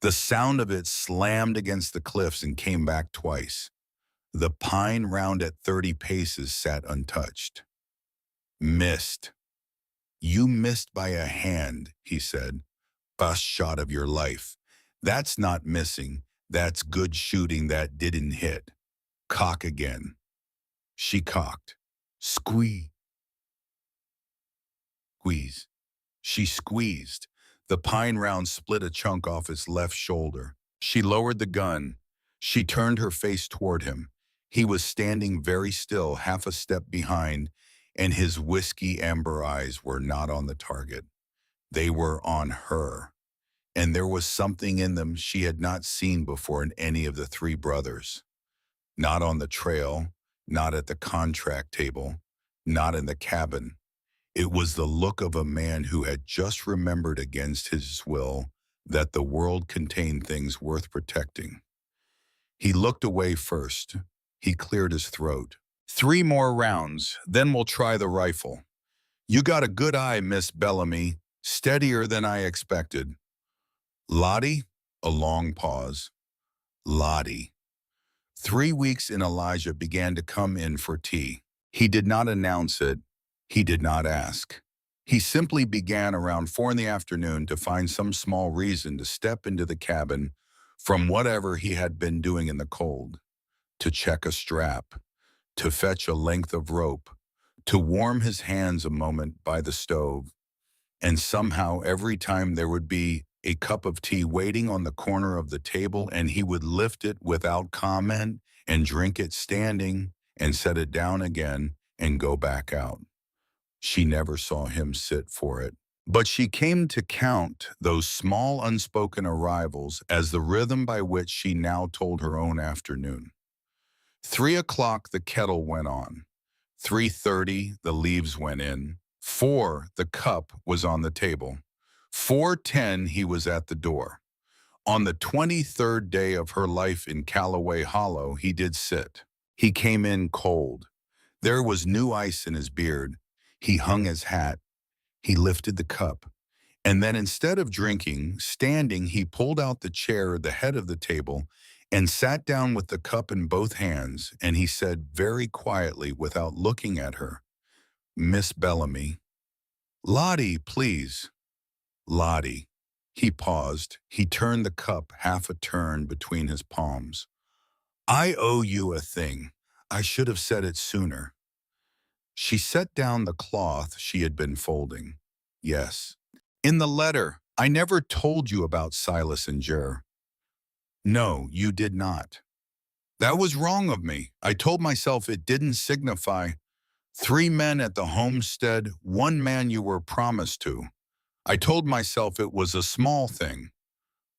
[SPEAKER 1] The sound of it slammed against the cliffs and came back twice. The pine round at 30 paces sat untouched. "Missed. You missed by a hand," he said. "Best shot of your life. That's not missing. That's good shooting that didn't hit. Cock again." She cocked. Squeeze. Squeeze. She squeezed. The pine round split a chunk off his left shoulder. She lowered the gun. She turned her face toward him. He was standing very still, half a step behind, and his whiskey amber eyes were not on the target. They were on her, and there was something in them she had not seen before in any of the three brothers. Not on the trail, not at the contract table, not in the cabin. It was the look of a man who had just remembered against his will that the world contained things worth protecting. He looked away first. He cleared his throat. 3 more rounds, then we'll try the rifle. You got a good eye, Miss Bellamy. Steadier than I expected. Lottie? A long pause. Lottie. 3 weeks in Elijah began to come in for tea. He did not announce it. He did not ask. He simply began around 4 in the afternoon to find some small reason to step into the cabin from whatever he had been doing in the cold, to check a strap, to fetch a length of rope, to warm his hands a moment by the stove. And somehow every time there would be a cup of tea waiting on the corner of the table, and he would lift it without comment and drink it standing and set it down again and go back out. She never saw him sit for it. But she came to count those small unspoken arrivals as the rhythm by which she now told her own afternoon. 3 o'clock the kettle went on. 3:30 the leaves went in. 4 the cup was on the table. 4:10 he was at the door. On the 23rd day of her life in Callaway Hollow, he did sit. He came in cold. There was new ice in his beard. He hung his hat. He lifted the cup. And then instead of drinking, standing, he pulled out the chair at the head of the table and sat down with the cup in both hands, and he said very quietly, without looking at her, "Miss Bellamy." "Lottie, please." "Lottie." He paused. He turned the cup half a turn between his palms. "I owe you a thing. I should have said it sooner." She set down the cloth she had been folding. "Yes. In the letter, I never told you about Silas and Jer." "No, you did not." "That was wrong of me. I told myself it didn't signify. 3 men at the homestead, 1 man you were promised to. I told myself it was a small thing.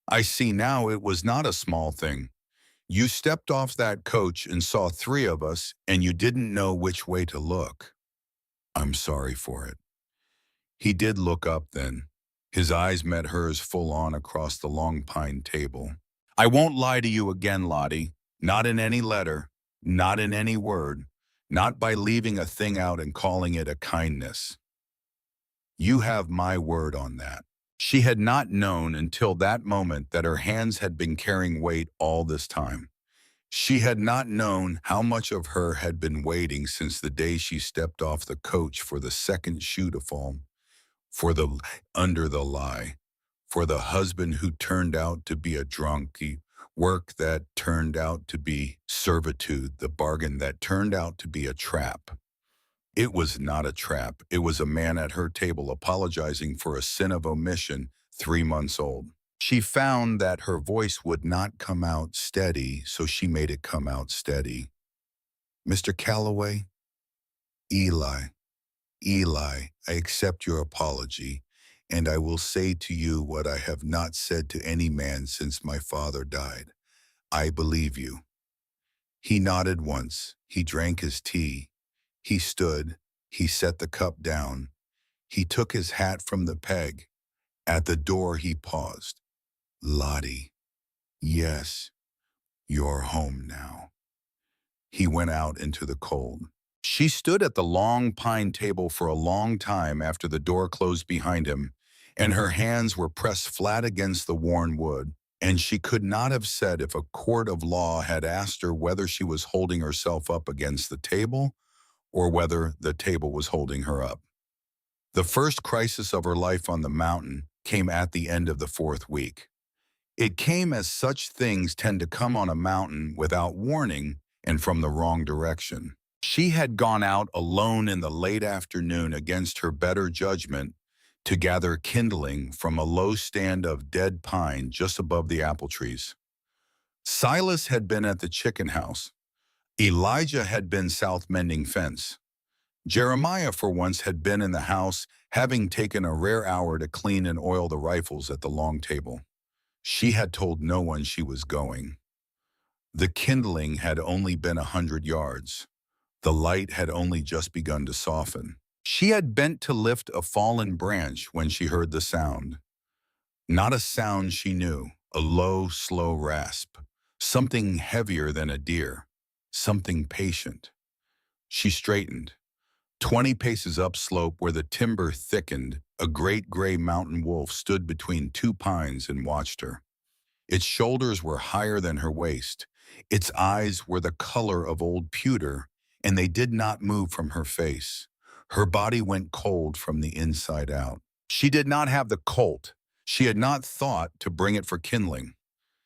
[SPEAKER 1] I see now it was not a small thing. You stepped off that coach and saw 3 of us, and you didn't know which way to look. I'm sorry for it." He did look up then. His eyes met hers full on across the long pine table. "I won't lie to you again, Lottie. Not in any letter, not in any word, not by leaving a thing out and calling it a kindness. You have my word on that." She had not known until that moment that her hands had been carrying weight all this time. She had not known how much of her had been waiting since the day she stepped off the coach for the second shoe to fall, for the under the lie, for the husband who turned out to be a drunkie, work that turned out to be servitude, the bargain that turned out to be a trap. It was not a trap. It was a man at her table apologizing for a sin of omission 3 months old. She found that her voice would not come out steady, so she made it come out steady. "Mr. Calloway, Eli, Eli, I accept your apology, and I will say to you what I have not said to any man since my father died. I believe you." He nodded once. He drank his tea. He stood. He set the cup down. He took his hat from the peg. At the door he paused. "Lottie, yes, you're home now." He went out into the cold. She stood at the long pine table for a long time after the door closed behind him, and her hands were pressed flat against the worn wood, and she could not have said if a court of law had asked her whether she was holding herself up against the table or whether the table was holding her up. The first crisis of her life on the mountain came at the end of the 4th week. It came as such things tend to come on a mountain without warning and from the wrong direction. She had gone out alone in the late afternoon against her better judgment to gather kindling from a low stand of dead pine just above the apple trees. Silas had been at the chicken house. Elijah had been south mending fence. Jeremiah, for once, had been in the house, having taken a rare hour to clean and oil the rifles at the long table. She had told no one she was going. The kindling had only been 100 yards. The light had only just begun to soften. She had bent to lift a fallen branch when she heard the sound. Not a sound she knew, a low, slow rasp. Something heavier than a deer. Something patient. She straightened. 20 paces upslope where the timber thickened, a great gray mountain wolf stood between two pines and watched her. Its shoulders were higher than her waist. Its eyes were the color of old pewter, and they did not move from her face. Her body went cold from the inside out. She did not have the Colt. She had not thought to bring it for kindling.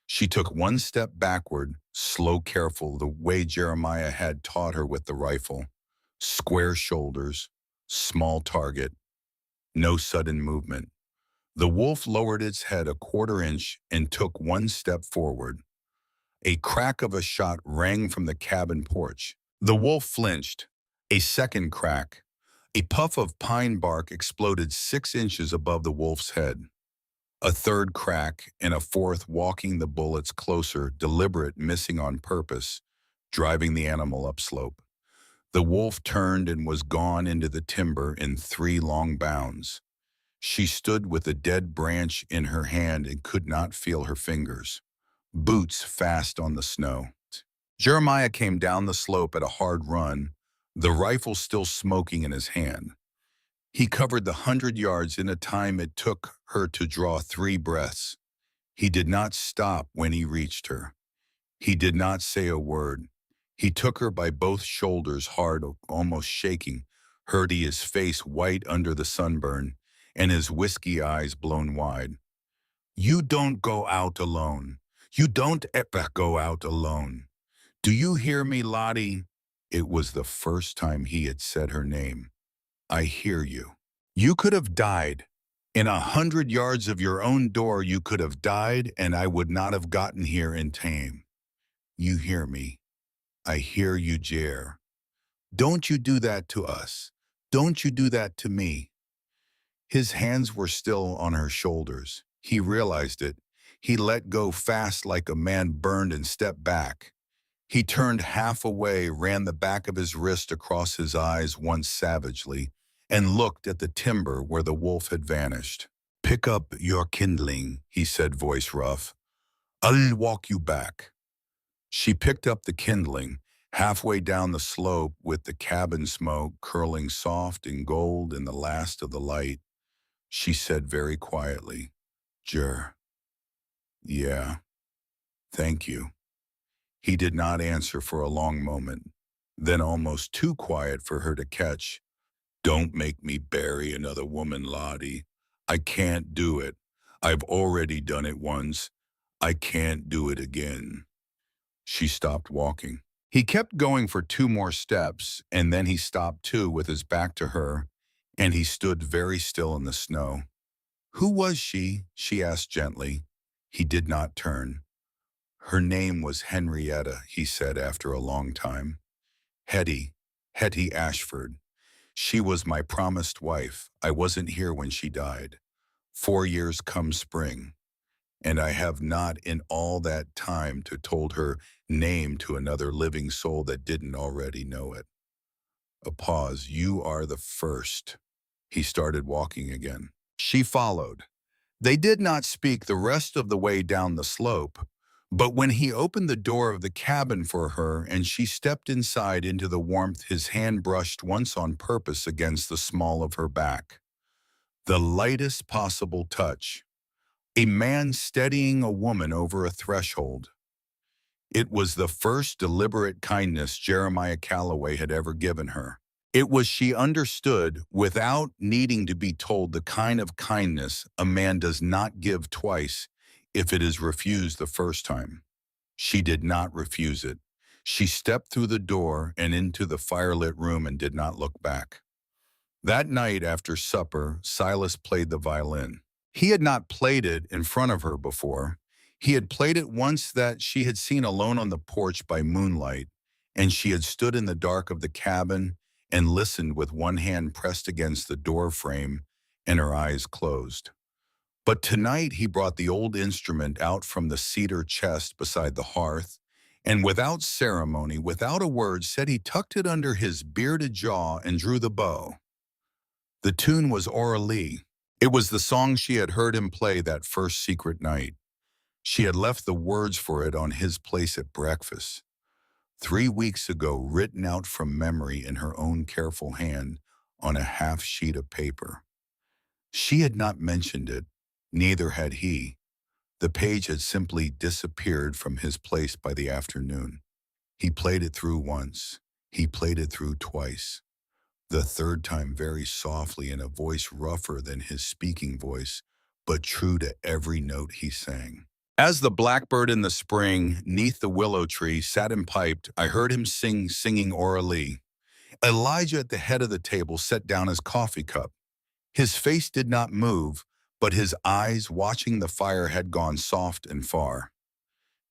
[SPEAKER 1] She took one step backward, slow, careful, the way Jeremiah had taught her with the rifle. Square shoulders, small target, no sudden movement. The wolf lowered its head a quarter-inch and took one step forward. A crack of a shot rang from the cabin porch. The wolf flinched. A second crack. A puff of pine bark exploded 6 inches above the wolf's head. A third crack, and a fourth walking the bullets closer, deliberate, missing on purpose, driving the animal upslope. The wolf turned and was gone into the timber in 3 long bounds. She stood with a dead branch in her hand and could not feel her fingers. Boots fast on the snow. Jeremiah came down the slope at a hard run, the rifle still smoking in his hand. He covered the 100 yards in a time it took her to draw 3 breaths. He did not stop when he reached her. He did not say a word. He took her by both shoulders hard, almost shaking, his face white under the sunburn, and his whiskey eyes blown wide. "You don't go out alone. You don't ever go out alone. Do you hear me, Lottie?" It was the first time he had said her name. "I hear you. You could have died. In 100 yards of your own door you could have died, and I would not have gotten here in time. You hear me. I hear you, Jer. Don't you do that to us. Don't you do that to me." His hands were still on her shoulders. He realized it. He let go fast like a man burned and stepped back. He turned half away, ran the back of his wrist across his eyes once savagely, and looked at the timber where the wolf had vanished. "Pick up your kindling," he said, voice rough. "I'll walk you back." She picked up the kindling, halfway down the slope with the cabin smoke curling soft and gold in the last of the light. She said very quietly, "Jer, yeah, thank you." He did not answer for a long moment, then almost too quiet for her to catch. "Don't make me bury another woman, Lottie. I can't do it. I've already done it once. I can't do it again." She stopped walking. He kept going for 2 more steps, and then he stopped too with his back to her, and he stood very still in the snow. "Who was she?" she asked gently. He did not turn. "Her name was Henrietta," he said after a long time. Hetty Ashford. She was my promised wife. I wasn't here when she died. 4 years come spring. And I have not in all that time to told her name to another living soul that didn't already know it." A pause. "You are the first." He started walking again. She followed. They did not speak the rest of the way down the slope, but when he opened the door of the cabin for her and she stepped inside into the warmth, his hand brushed once on purpose against the small of her back. The lightest possible touch. A man steadying a woman over a threshold. It was the first deliberate kindness Jeremiah Calloway had ever given her. It was, she understood, without needing to be told, the kind of kindness a man does not give twice if it is refused the first time. She did not refuse it. She stepped through the door and into the firelit room and did not look back. That night after supper, Silas played the violin. He had not played it in front of her before. He had played it once that she had seen alone on the porch by moonlight, and she had stood in the dark of the cabin and listened with one hand pressed against the door frame and her eyes closed. But tonight he brought the old instrument out from the cedar chest beside the hearth, and without ceremony, without a word said, he tucked it under his bearded jaw and drew the bow. The tune was Lee. It was the song she had heard him play that first secret night. She had left the words for it on his place at breakfast, 3 weeks ago, written out from memory in her own careful hand on a half sheet of paper. She had not mentioned it, neither had he. The page had simply disappeared from his place by the afternoon. He played it through once. He played it through twice. The third time very softly in a voice rougher than his speaking voice, but true to every note he sang. As the blackbird in the spring, 'neath the willow tree, sat and piped, I heard him singing Lee. Elijah at the head of the table set down his coffee cup. His face did not move, but his eyes, watching the fire, had gone soft and far.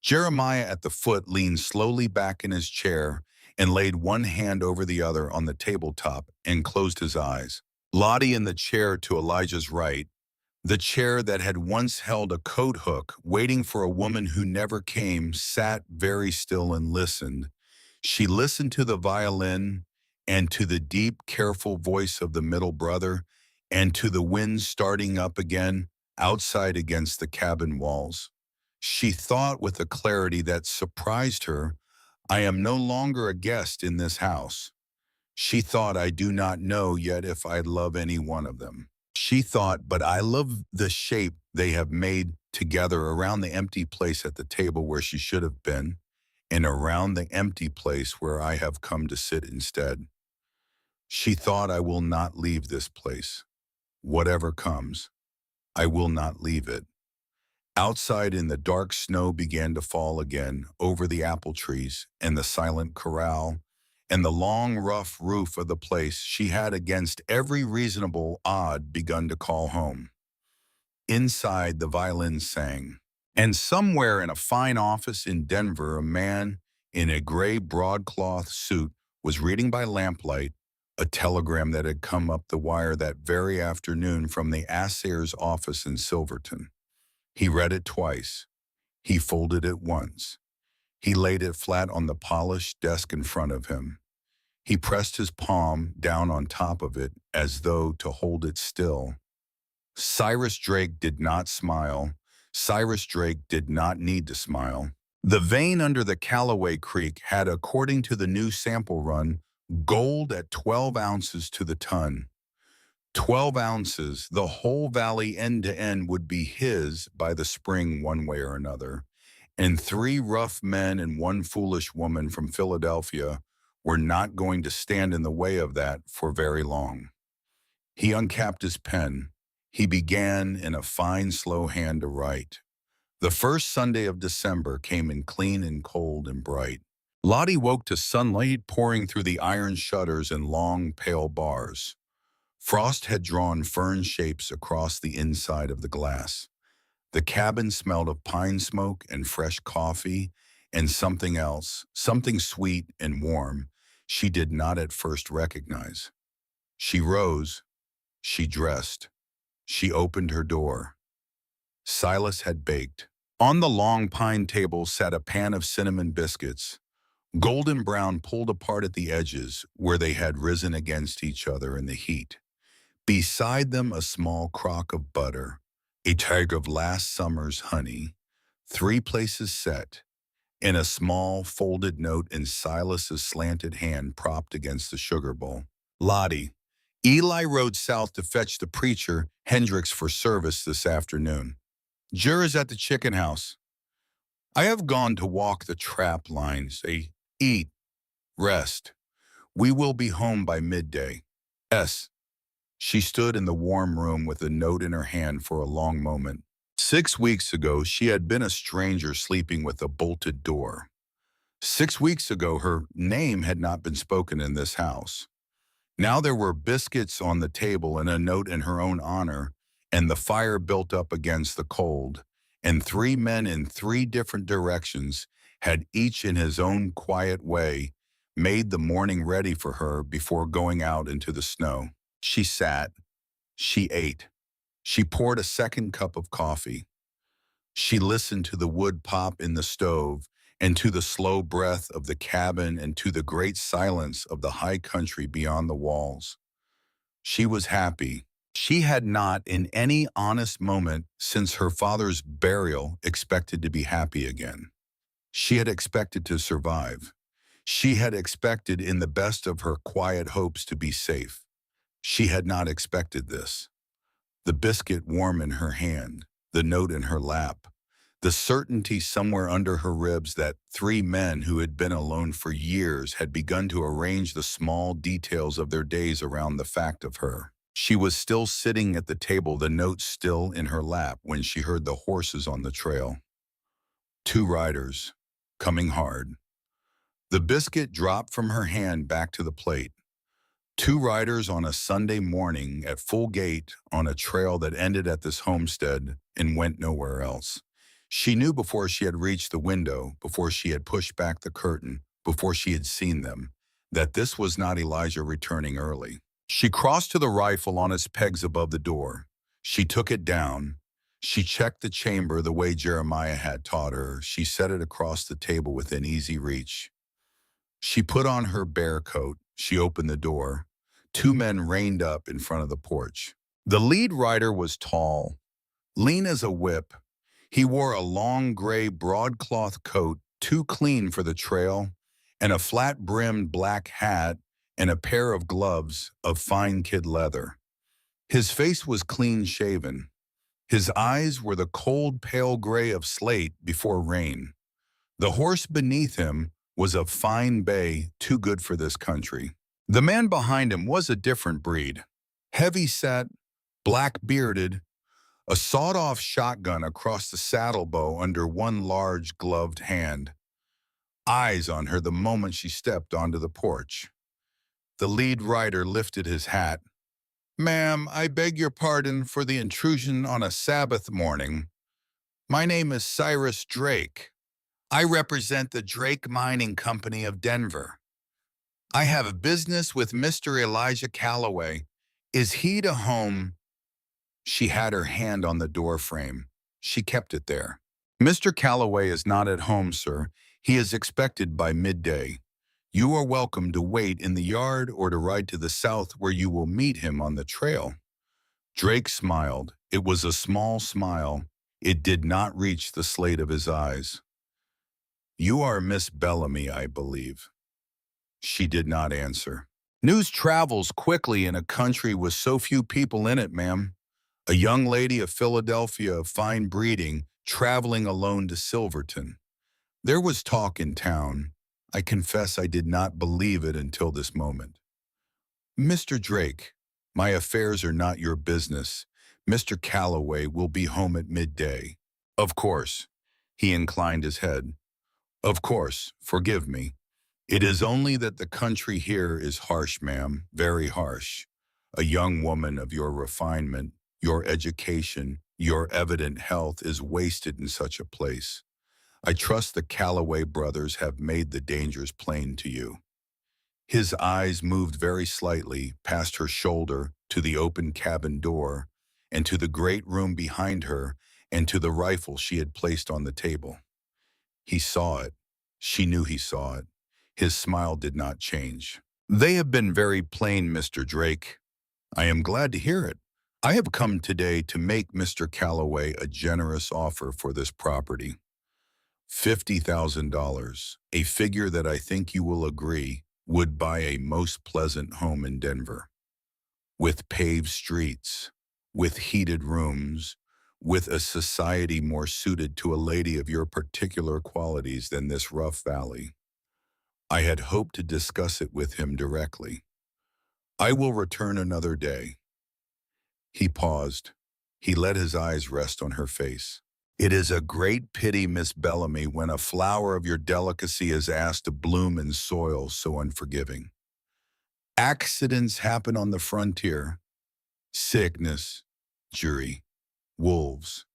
[SPEAKER 1] Jeremiah at the foot leaned slowly back in his chair and laid one hand over the other on the tabletop and closed his eyes. Lottie in the chair to Elijah's right, the chair that had once held a coat hook, waiting for a woman who never came, sat very still and listened. She listened to the violin and to the deep, careful voice of the middle brother and to the wind starting up again outside against the cabin walls. She thought with a clarity that surprised her, I am no longer a guest in this house. She thought, I do not know yet if I love any one of them. She thought, but I love the shape they have made together around the empty place at the table where she should have been, and around the empty place where I have come to sit instead. She thought, I will not leave this place. Whatever comes, I will not leave it. Outside in the dark, snow began to fall again over the apple trees and the silent corral and the long, rough roof of the place she had against every reasonable odd begun to call home. Inside, the violins sang. And somewhere in a fine office in Denver, a man in a gray broadcloth suit was reading by lamplight a telegram that had come up the wire that very afternoon from the assayer's office in Silverton. He read it twice. He folded it once. He laid it flat on the polished desk in front of him. He pressed his palm down on top of it as though to hold it still. Cyrus Drake did not smile. Cyrus Drake did not need to smile. The vein under the Callaway Creek had, according to the new sample run, gold at 12 ounces to the ton. 12 ounces, the whole valley end to end would be his by the spring one way or another. And 3 rough men and 1 foolish woman from Philadelphia were not going to stand in the way of that for very long. He uncapped his pen. He began in a fine, slow hand to write. The first Sunday of December came in clean and cold and bright. Lottie woke to sunlight pouring through the iron shutters in long, pale bars. Frost had drawn fern shapes across the inside of the glass. The cabin smelled of pine smoke and fresh coffee and something else, something sweet and warm she did not at first recognize. She rose. She dressed. She opened her door. Silas had baked. On the long pine table sat a pan of cinnamon biscuits, golden brown, pulled apart at the edges where they had risen against each other in the heat. Beside them a small crock of butter, a tag of last summer's honey, 3 places set, and a small folded note in Silas's slanted hand propped against the sugar bowl. Lottie, Eli rode south to fetch the preacher, Hendricks, for service this afternoon. Jurors at the chicken house. I have gone to walk the trap lines. Eat, rest. We will be home by midday. S. She stood in the warm room with a note in her hand for a long moment. 6 weeks ago, she had been a stranger sleeping with a bolted door. 6 weeks ago, her name had not been spoken in this house. Now there were biscuits on the table and a note in her own honor, and the fire built up against the cold, and three men in three different directions had each in his own quiet way made the morning ready for her before going out into the snow. She sat, she ate, she poured a second cup of coffee. She listened to the wood pop in the stove and to the slow breath of the cabin and to the great silence of the high country beyond the walls. She was happy. She had not, in any honest moment since her father's burial, expected to be happy again. She had expected to survive. She had expected in the best of her quiet hopes to be safe. She had not expected this. The biscuit warm in her hand, the note in her lap, the certainty somewhere under her ribs that three men who had been alone for years had begun to arrange the small details of their days around the fact of her. She was still sitting at the table, the note still in her lap, when she heard the horses on the trail. Two riders, coming hard. The biscuit dropped from her hand back to the plate. Two riders on a Sunday morning at full gait on a trail that ended at this homestead and went nowhere else. She knew before she had reached the window, before she had pushed back the curtain, before she had seen them, that this was not Elijah returning early. She crossed to the rifle on its pegs above the door. She took it down. She checked the chamber the way Jeremiah had taught her. She set it across the table within easy reach. She put on her bear coat. She opened the door. Two men reined up in front of the porch. The lead rider was tall, lean as a whip. He wore a long gray broadcloth coat, too clean for the trail, and a flat-brimmed black hat and a pair of gloves of fine kid leather. His face was clean-shaven. His eyes were the cold, pale gray of slate before rain. The horse beneath him was of fine bay, too good for this country. The man behind him was a different breed. Heavy-set, black-bearded, a sawed-off shotgun across the saddle bow under one large gloved hand. Eyes on her the moment she stepped onto the porch. The lead rider lifted his hat. "Ma'am, I beg your pardon for the intrusion on a Sabbath morning. My name is Cyrus Drake. I represent the Drake Mining Company of Denver. I have a business with Mr. Elijah Calloway. Is he to home?" She had her hand on the door frame. She kept it there. "Mr. Calloway is not at home, sir. He is expected by midday. You are welcome to wait in the yard or to ride to the south where you will meet him on the trail." Drake smiled. It was a small smile. It did not reach the slate of his eyes. "You are Miss Bellamy, I believe." She did not answer. "News travels quickly in a country with so few people in it, ma'am. A young lady of Philadelphia of fine breeding traveling alone to Silverton. There was talk in town. I confess I did not believe it until this moment. Mr. Drake, my affairs are not your business. Mr. Calloway will be home at midday." "Of course." He inclined his head. "Of course, forgive me. It is only that the country here is harsh, ma'am, very harsh. A young woman of your refinement, your education, your evident health is wasted in such a place. I trust the Calloway brothers have made the dangers plain to you." His eyes moved very slightly past her shoulder to the open cabin door and to the great room behind her and to the rifle she had placed on the table. He saw it. She knew he saw it. His smile did not change. "They have been very plain, Mr. Drake. I am glad to hear it. I have come today to make Mr. Calloway a generous offer for this property. $50,000, a figure that I think you will agree would buy a most pleasant home in Denver, with paved streets, with heated rooms, with a society more suited to a lady of your particular qualities than this rough valley. I had hoped to discuss it with him directly. I will return another day." He paused. He let his eyes rest on her face. "It is a great pity, Miss Bellamy, when a flower of your delicacy is asked to bloom in soil so unforgiving. Accidents happen on the frontier. Sickness, jury, wolves,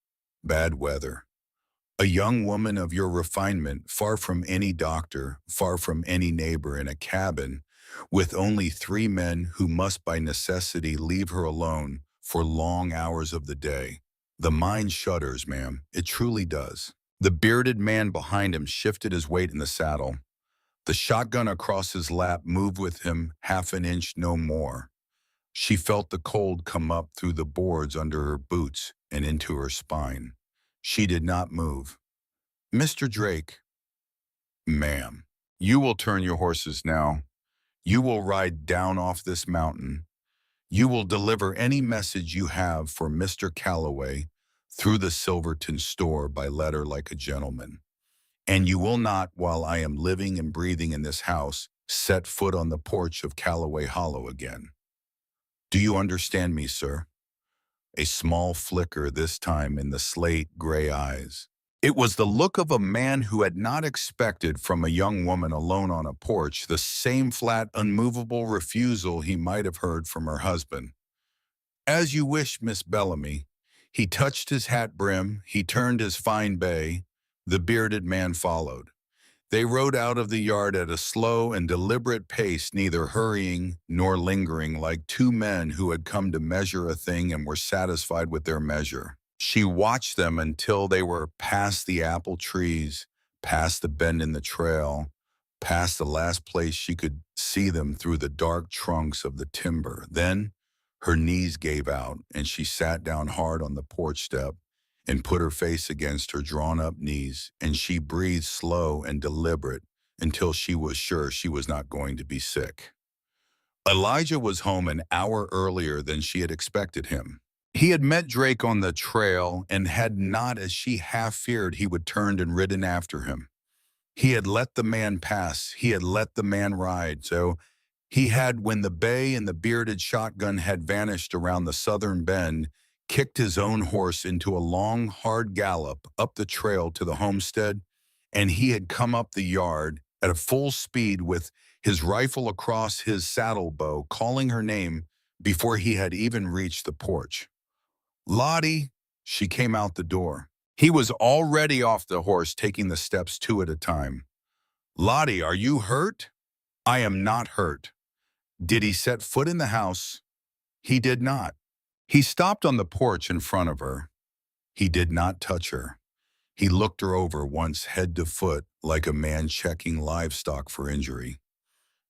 [SPEAKER 1] bad weather. A young woman of your refinement, far from any doctor, far from any neighbor, in a cabin, with only three men who must by necessity leave her alone for long hours of the day. The mind shudders, ma'am. It truly does. The bearded man behind him shifted his weight in the saddle. The shotgun across his lap moved with him half an inch, no more. She felt the cold come up through the boards under her boots and into her spine. She did not move. Mr. Drake, ma'am, you will turn your horses now. You will ride down off this mountain. You will deliver any message you have for Mr. Calloway through the Silverton store by letter like a gentleman. And you will not, while I am living and breathing in this house, set foot on the porch of Calloway Hollow again. Do you understand me, sir? A small flicker this time in the slate gray eyes. It was the look of a man who had not expected from a young woman alone on a porch the same flat, unmovable refusal he might have heard from her husband. As you wish, Miss Bellamy. He touched his hat brim, he turned his fine bay. The bearded man followed. They rode out of the yard at a slow and deliberate pace, neither hurrying nor lingering, like two men who had come to measure a thing and were satisfied with their measure. She watched them until they were past the apple trees, past the bend in the trail, past the last place she could see them through the dark trunks of the timber. Then her knees gave out, and she sat down hard on the porch step and put her face against her drawn-up knees, and she breathed slow and deliberate until she was sure she was not going to be sick. Elijah was home an hour earlier than she had expected him. He had met Drake on the trail and had not, as she half feared, he would turned and ridden after him. He had let the man pass. He had let the man ride. So he had, when the bay and the bearded shotgun had vanished around the southern bend, kicked his own horse into a long, hard gallop up the trail to the homestead, and he had come up the yard at a full speed with his rifle across his saddle bow, calling her name before he had even reached the porch. Lottie, she came out the door. He was already off the horse, taking the steps two at a time. Lottie, are you hurt? I am not hurt. Did he set foot in the house? He did not. He stopped on the porch in front of her. He did not touch her. He looked her over once head to foot like a man checking livestock for injury.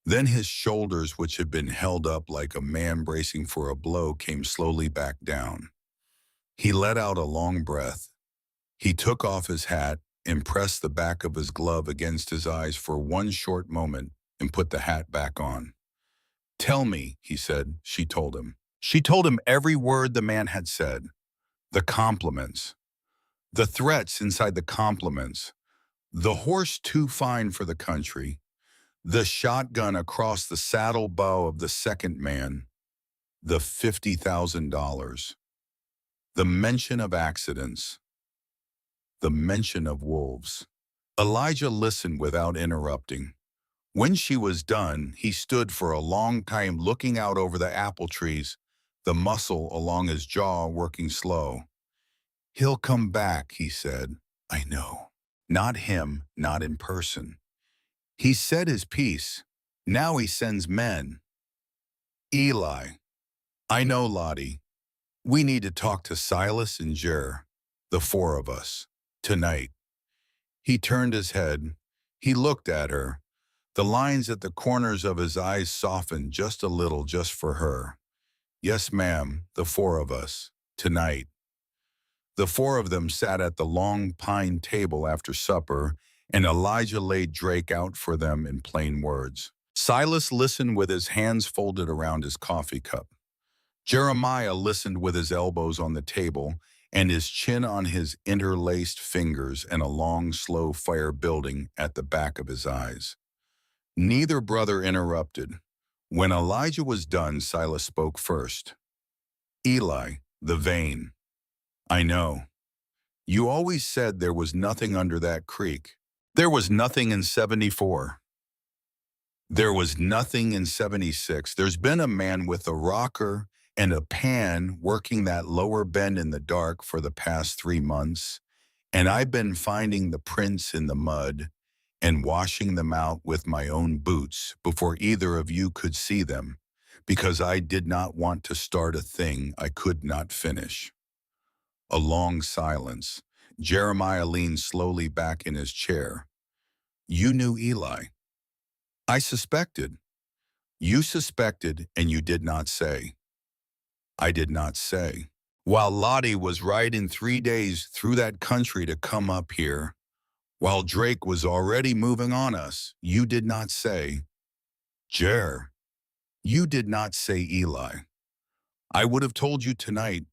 [SPEAKER 1] Then his shoulders, which had been held up like a man bracing for a blow, came slowly back down. He let out a long breath. He took off his hat and pressed the back of his glove against his eyes for one short moment and put the hat back on. Tell me, he said. She told him. She told him every word the man had said. The compliments. The threats inside the compliments. The horse too fine for the country. The shotgun across the saddle bow of the second man. The $50,000. The mention of accidents. The mention of wolves. Elijah listened without interrupting. When she was done, he stood for a long time looking out over the apple trees, the muscle along his jaw working slow. He'll come back, he said. I know. Not him, not in person. He said his piece. Now he sends men. Eli. I know, Lottie. We need to talk to Silas and Jer, the four of us, tonight. He turned his head. He looked at her. The lines at the corners of his eyes softened just a little, just for her. Yes, ma'am, the four of us, tonight. The four of them sat at the long pine table after supper, and Elijah laid Drake out for them in plain words. Silas listened with his hands folded around his coffee cup. Jeremiah listened with his elbows on the table and his chin on his interlaced fingers and a long, slow fire building at the back of his eyes. Neither brother interrupted. When Elijah was done, Silas spoke first. Eli, the vein. I know. You always said there was nothing under that creek. There was nothing in 74. There was nothing in 76. There's been a man with a rocker and a pan working that lower bend in the dark for the past 3 months, And I've been finding the prints in the mud and washing them out with my own boots before either of you could see them, because I did not want to start a thing I could not finish. A long silence. Jeremiah leaned slowly back in his chair. You knew Eli. I suspected. You suspected and you did not say. I did not say. While Lottie was riding 3 days through that country to come up here, while Drake was already moving on us, you did not say. Jer, you did not say Eli. I would have told you tonight.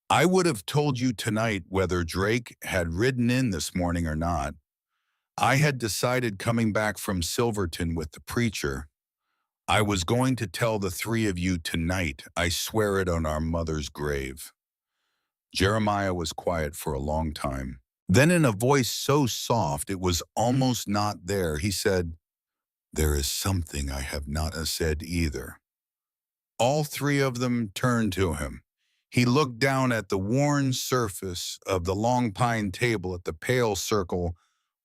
[SPEAKER 1] I would have told you tonight whether Drake had ridden in this morning or not. I had decided coming back from Silverton with the preacher. I was going to tell the three of you tonight. I swear it on our mother's grave. Jeremiah was quiet for a long time. Then in a voice so soft it was almost not there, he said, there is something I have not said either. All three of them turned to him. He looked down at the worn surface of the long pine table at the pale circle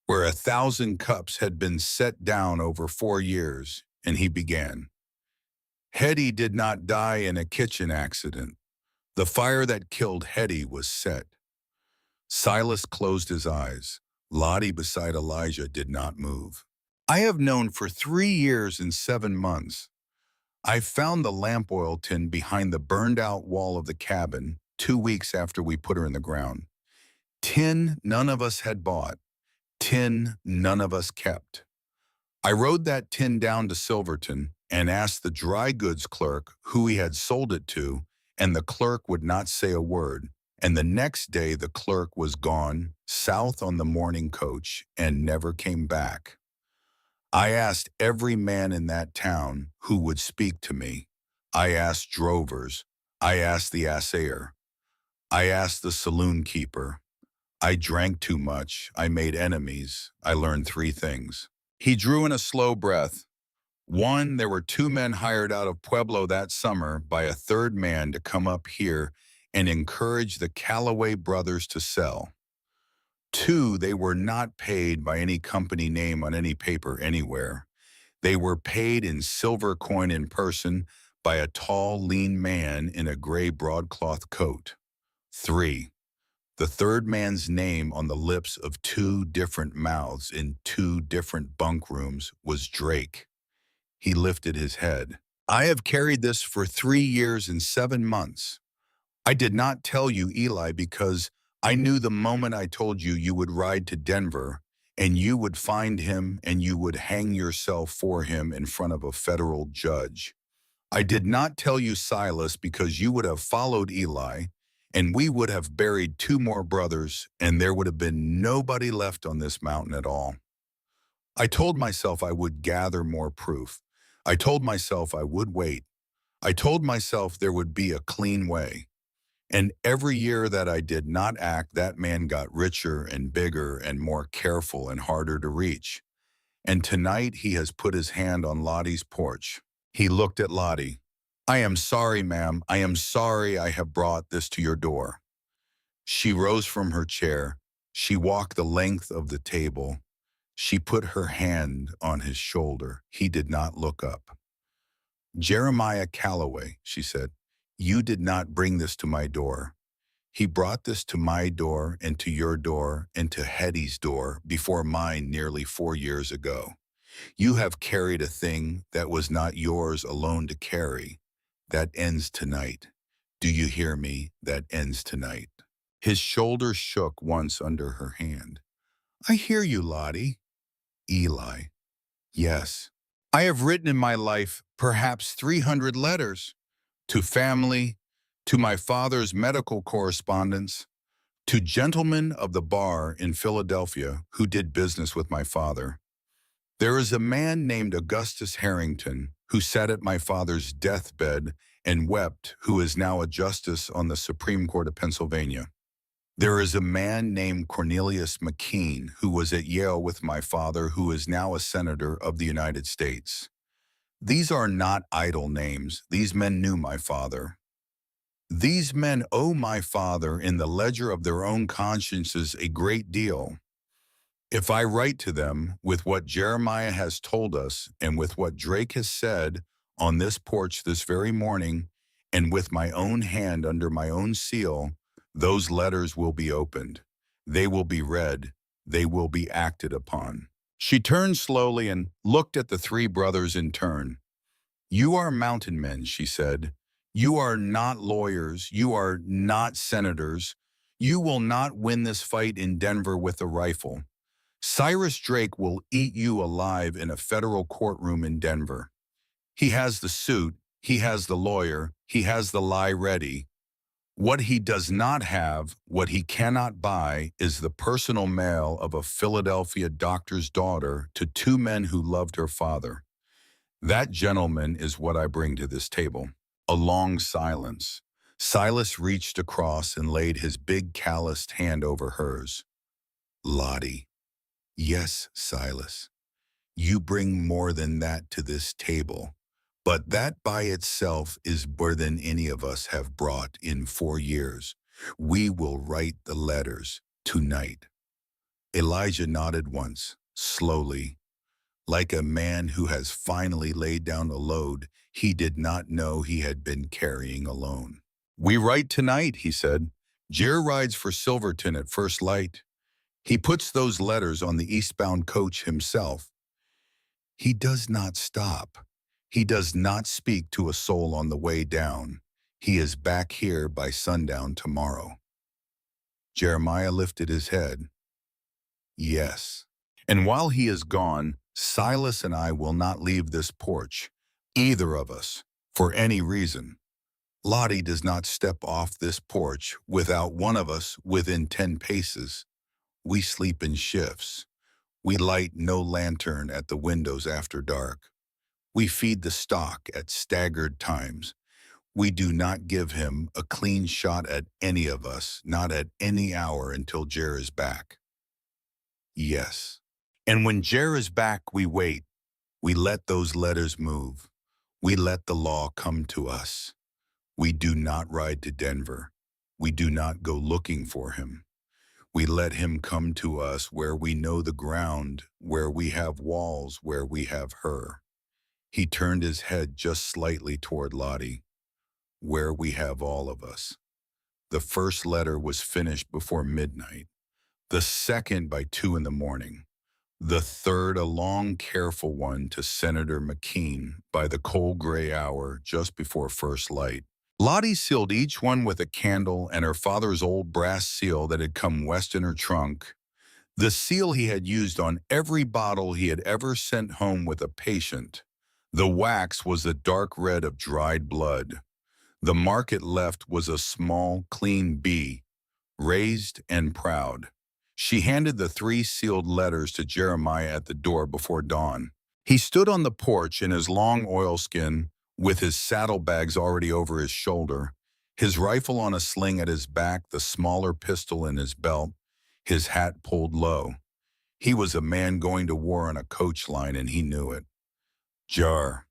[SPEAKER 1] where 1,000 cups had been set down over 4 years, and he began. Hetty did not die in a kitchen accident. The fire that killed Hetty was set. Silas closed his eyes. Lottie beside Elijah did not move. I have known for 3 years and 7 months. I found the lamp oil tin behind the burned-out wall of the cabin 2 weeks after we put her in the ground. Tin none of us had bought. Tin none of us kept. I rode that tin down to Silverton and asked the dry goods clerk who he had sold it to, and the clerk would not say a word. And the next day the clerk was gone south on the morning coach and never came back. I asked every man in that town who would speak to me. I asked drovers. I asked the assayer. I asked the saloon keeper. I drank too much. I made enemies. I learned 3 things. He drew in a slow breath. 1, there were 2 men hired out of Pueblo that summer by a 3rd man to come up here and encourage the Calloway brothers to sell. 2, they were not paid by any company name on any paper anywhere. They were paid in silver coin in person by a tall, lean man in a gray broadcloth coat. 3, the 3rd man's name on the lips of 2 different mouths in 2 different bunk rooms was Drake. He lifted his head. I have carried this for 3 years and 7 months. I did not tell you, Eli, because I knew the moment I told you you would ride to Denver and you would find him and you would hang yourself for him in front of a federal judge. I did not tell you, Silas, because you would have followed Eli and we would have buried 2 more brothers and there would have been nobody left on this mountain at all. I told myself I would gather more proof. I told myself I would wait. I told myself there would be a clean way. And every year that I did not act, that man got richer and bigger and more careful and harder to reach. And tonight he has put his hand on Lottie's porch. He looked at Lottie. I am sorry, ma'am. I am sorry I have brought this to your door. She rose from her chair. She walked the length of the table. She put her hand on his shoulder. He did not look up. Jeremiah Calloway, she said, you did not bring this to my door. He brought this to my door and to your door and to Hetty's door before mine nearly 4 years ago. You have carried a thing that was not yours alone to carry. That ends tonight. Do you hear me? That ends tonight. His shoulders shook once under her hand. I hear you, Lottie. Eli. Yes. I have written in my life perhaps 300 letters. To family, to my father's medical correspondence, to gentlemen of the bar in Philadelphia who did business with my father. There is a man named Augustus Harrington who sat at my father's deathbed and wept, who is now a justice on the Supreme Court of Pennsylvania. There is a man named Cornelius McKean who was at Yale with my father, who is now a senator of the United States. These are not idle names. These men knew my father. These men owe my father in the ledger of their own consciences a great deal. If I write to them with what Jeremiah has told us and with what Drake has said on this porch this very morning, and with my own hand under my own seal, those letters will be opened. They will be read. They will be acted upon. She turned slowly and looked at the three brothers in turn. You are mountain men, she said. You are not lawyers. You are not senators. You will not win this fight in Denver with a rifle. Cyrus Drake will eat you alive in a federal courtroom in Denver. He has the suit, he has the lawyer, he has the lie ready. What he does not have, what he cannot buy, is the personal mail of a Philadelphia doctor's daughter to two men who loved her father. That gentleman is what I bring to this table. A long silence. Silas reached across and laid his big calloused hand over hers. Lottie. Yes, Silas. You bring more than that to this table. But that by itself is more than any of us have brought in 4 years. We will write the letters tonight. Elijah nodded once, slowly, like a man who has finally laid down a load he did not know he had been carrying alone. We write tonight, he said. Jer rides for Silverton at first light. He puts those letters on the eastbound coach himself. He does not stop. He does not speak to a soul on the way down. He is back here by sundown tomorrow. Jeremiah lifted his head. Yes. And while he is gone, Silas and I will not leave this porch, either of us, for any reason. Lottie does not step off this porch without one of us within 10 paces. We sleep in shifts. We light no lantern at the windows after dark. We feed the stock at staggered times. We do not give him a clean shot at any of us, not at any hour until Jer is back. Yes. And when Jer is back, we wait. We let those letters move. We let the law come to us. We do not ride to Denver. We do not go looking for him. We let him come to us where we know the ground, where we have walls, where we have her. He turned his head just slightly toward Lottie, where we have all of us. The first letter was finished before midnight, the second by 2 in the morning, the third a long, careful one to Senator McKean by the cold gray hour just before first light. Lottie sealed each one with a candle and her father's old brass seal that had come west in her trunk, the seal he had used on every bottle he had ever sent home with a patient. The wax was the dark red of dried blood. The mark it left was a small, clean B, raised and proud. She handed the 3 sealed letters to Jeremiah at the door before dawn. He stood on the porch in his long oilskin, with his saddlebags already over his shoulder, his rifle on a sling at his back, the smaller pistol in his belt, his hat pulled low. He was a man going to war on a coach line, and he knew it. Jar,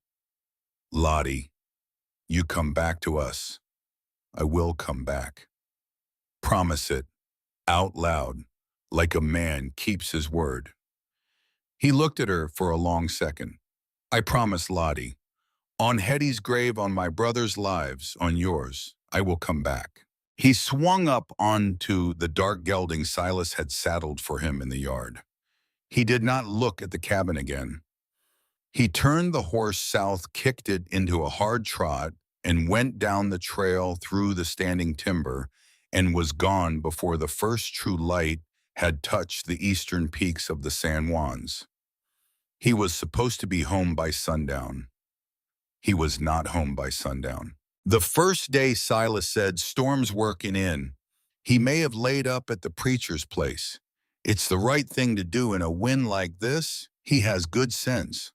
[SPEAKER 1] Lottie, you come back to us. I will come back. Promise it, out loud, like a man keeps his word. He looked at her for a long second. I promise, Lottie. On Hetty's grave, on my brother's lives, on yours, I will come back. He swung up onto the dark gelding Silas had saddled for him in the yard. He did not look at the cabin again. He turned the horse south, kicked it into a hard trot, and went down the trail through the standing timber, and was gone before the first true light had touched the eastern peaks of the San Juans. He was supposed to be home by sundown. He was not home by sundown. The first day, Silas said, storm's working in. He may have laid up at the preacher's place. It's the right thing to do in a wind like this. He has good sense.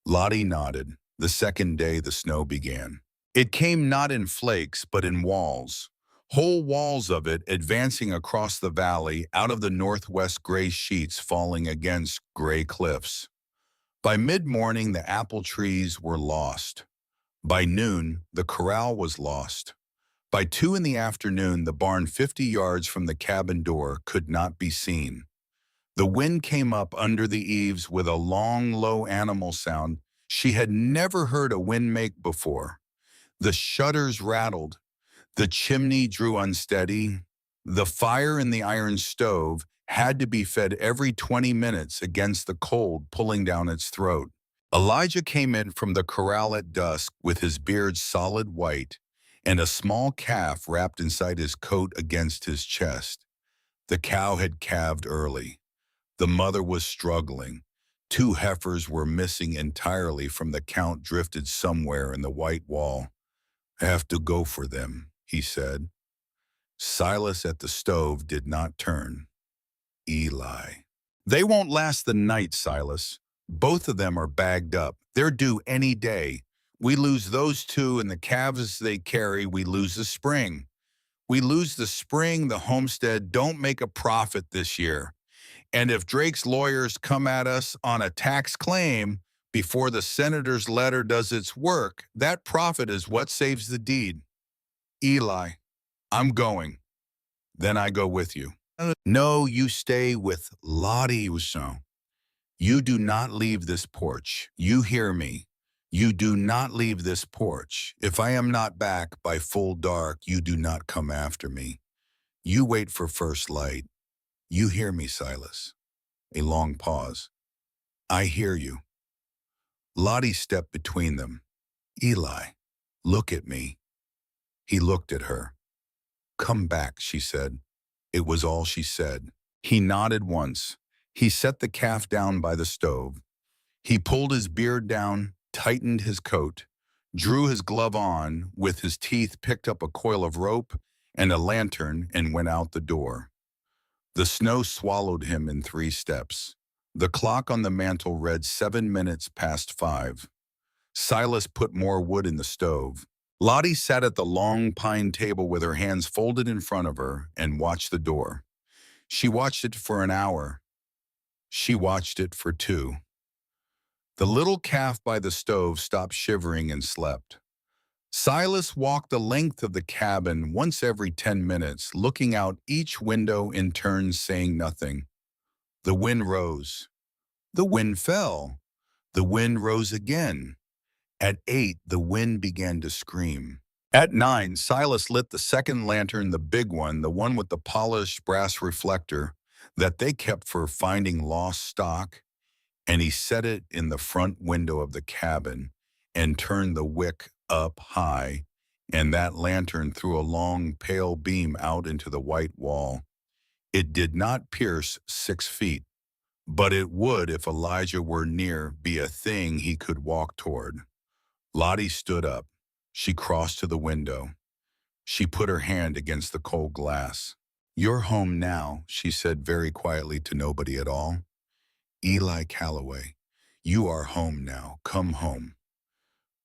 [SPEAKER 1] Lottie nodded. The second day, the snow began. It came not in flakes, but in walls. Whole walls of it advancing across the valley out of the northwest gray sheets falling against gray cliffs. By mid-morning, the apple trees were lost. By noon, the corral was lost. By 2 in the afternoon, the barn 50 yards from the cabin door could not be seen. The wind came up under the eaves with a long, low animal sound she had never heard a wind make before. The shutters rattled. The chimney drew unsteady. The fire in the iron stove had to be fed every 20 minutes against the cold pulling down its throat. Elijah came in from the corral at dusk with his beard solid white and a small calf wrapped inside his coat against his chest. The cow had calved early. The mother was struggling. 2 heifers were missing entirely from the count drifted somewhere in the white wall. "I have to go for them," he said. Silas at the stove did not turn. "Eli." "They won't last the night, Silas. Both of them are bagged up. They're due any day. We lose those 2 and the calves they carry, we lose the spring. We lose the spring, the homestead don't make a profit this year. And if Drake's lawyers come at us on a tax claim before the senator's letter does its work, that profit is what saves the deed. Eli, I'm going. Then I go with you." "No, you stay with Lottie Uso. You do not leave this porch. You hear me. You do not leave this porch. If I am not back by full dark, you do not come after me. You wait for first light. You hear me, Silas." A long pause. "I hear you." Lottie stepped between them. "Eli, look at me." He looked at her. "Come back," she said. It was all she said. He nodded once. He set the calf down by the stove. He pulled his beard down, tightened his coat, drew his glove on, with his teeth picked up a coil of rope and a lantern and went out the door. The snow swallowed him in 3 steps. The clock on the mantel read 7 minutes past 5. Silas put more wood in the stove. Lottie sat at the long pine table with her hands folded in front of her and watched the door. She watched it for an hour. She watched it for 2. The little calf by the stove stopped shivering and slept. Silas walked the length of the cabin once every 10 minutes, looking out each window in turn, saying nothing. The wind rose. The wind fell. The wind rose again. At 8, the wind began to scream. At 9, Silas lit the second lantern, the big one, the one with the polished brass reflector that they kept for finding lost stock, and he set it in the front window of the cabin and turned the wick up high, and that lantern threw a long, pale beam out into the white wall. It did not pierce 6 feet, but it would, if Elijah were near, be a thing he could walk toward. Lottie stood up. She crossed to the window. She put her hand against the cold glass. "You're home now," she said very quietly to nobody at all. "Eli Calloway, you are home now. Come home."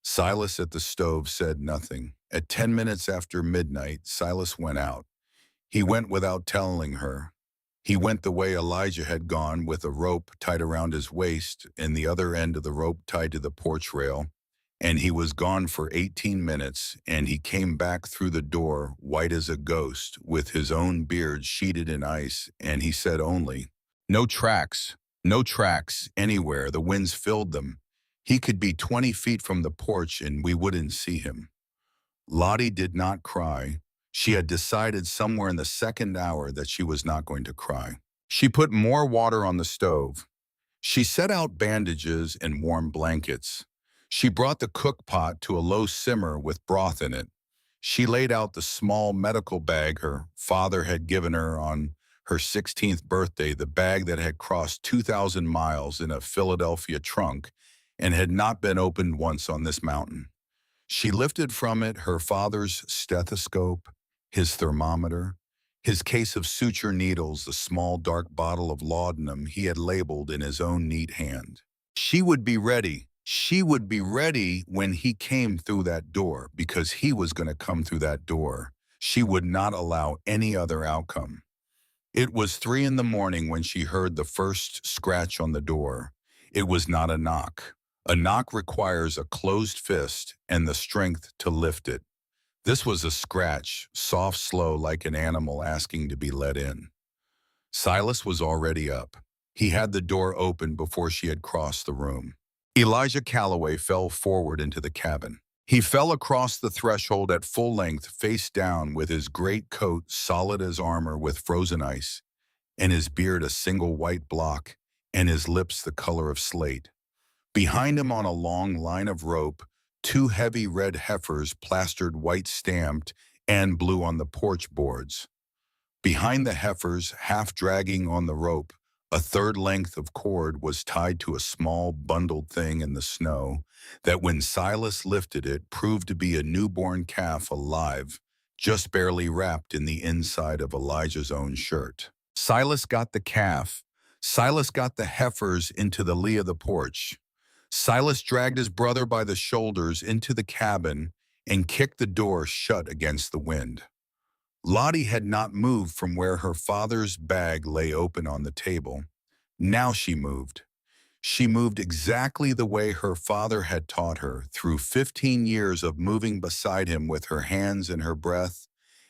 [SPEAKER 1] Silas at the stove said nothing. At 10 minutes after midnight, Silas went out. He went without telling her. He went the way Elijah had gone, with a rope tied around his waist and the other end of the rope tied to the porch rail. And he was gone for 18 minutes, and he came back through the door, white as a ghost, with his own beard sheeted in ice, and he said only, "No tracks, no tracks, anywhere. The winds filled them. He could be 20 feet from the porch, and we wouldn't see him." Lottie did not cry. She had decided somewhere in the second hour that she was not going to cry. She put more water on the stove. She set out bandages and warm blankets. She brought the cook pot to a low simmer with broth in it. She laid out the small medical bag her father had given her on her 16th birthday, the bag that had crossed 2,000 miles in a Philadelphia trunk and had not been opened once on this mountain. She lifted from it her father's stethoscope, his thermometer, his case of suture needles, the small dark bottle of laudanum he had labeled in his own neat hand. She would be ready. She would be ready when he came through that door, because he was going to come through that door. She would not allow any other outcome. It was 3 in the morning when she heard the first scratch on the door. It was not a knock. A knock requires a closed fist and the strength to lift it. This was a scratch, soft, slow, like an animal asking to be let in. Silas was already up. He had the door open before she had crossed the room. Elijah Calloway fell forward into the cabin. He fell across the threshold at full length, face down, with his great coat solid as armor with frozen ice, and his beard a single white block, and his lips the color of slate. Behind him on a long line of rope, two heavy red heifers plastered white stamped and blue on the porch boards. Behind the heifers, half dragging on the rope, a third length of cord was tied to a small bundled thing in the snow that when Silas lifted it proved to be a newborn calf alive, just barely wrapped in the inside of Elijah's own shirt. Silas got the calf. Silas got the heifers into the lee of the porch. Silas dragged his brother by the shoulders into the cabin and kicked the door shut against the wind. Lottie had not moved from where her father's bag lay open on the table. Now she moved. She moved exactly the way her father had taught her through 15 years of moving beside him with her hands and her breath,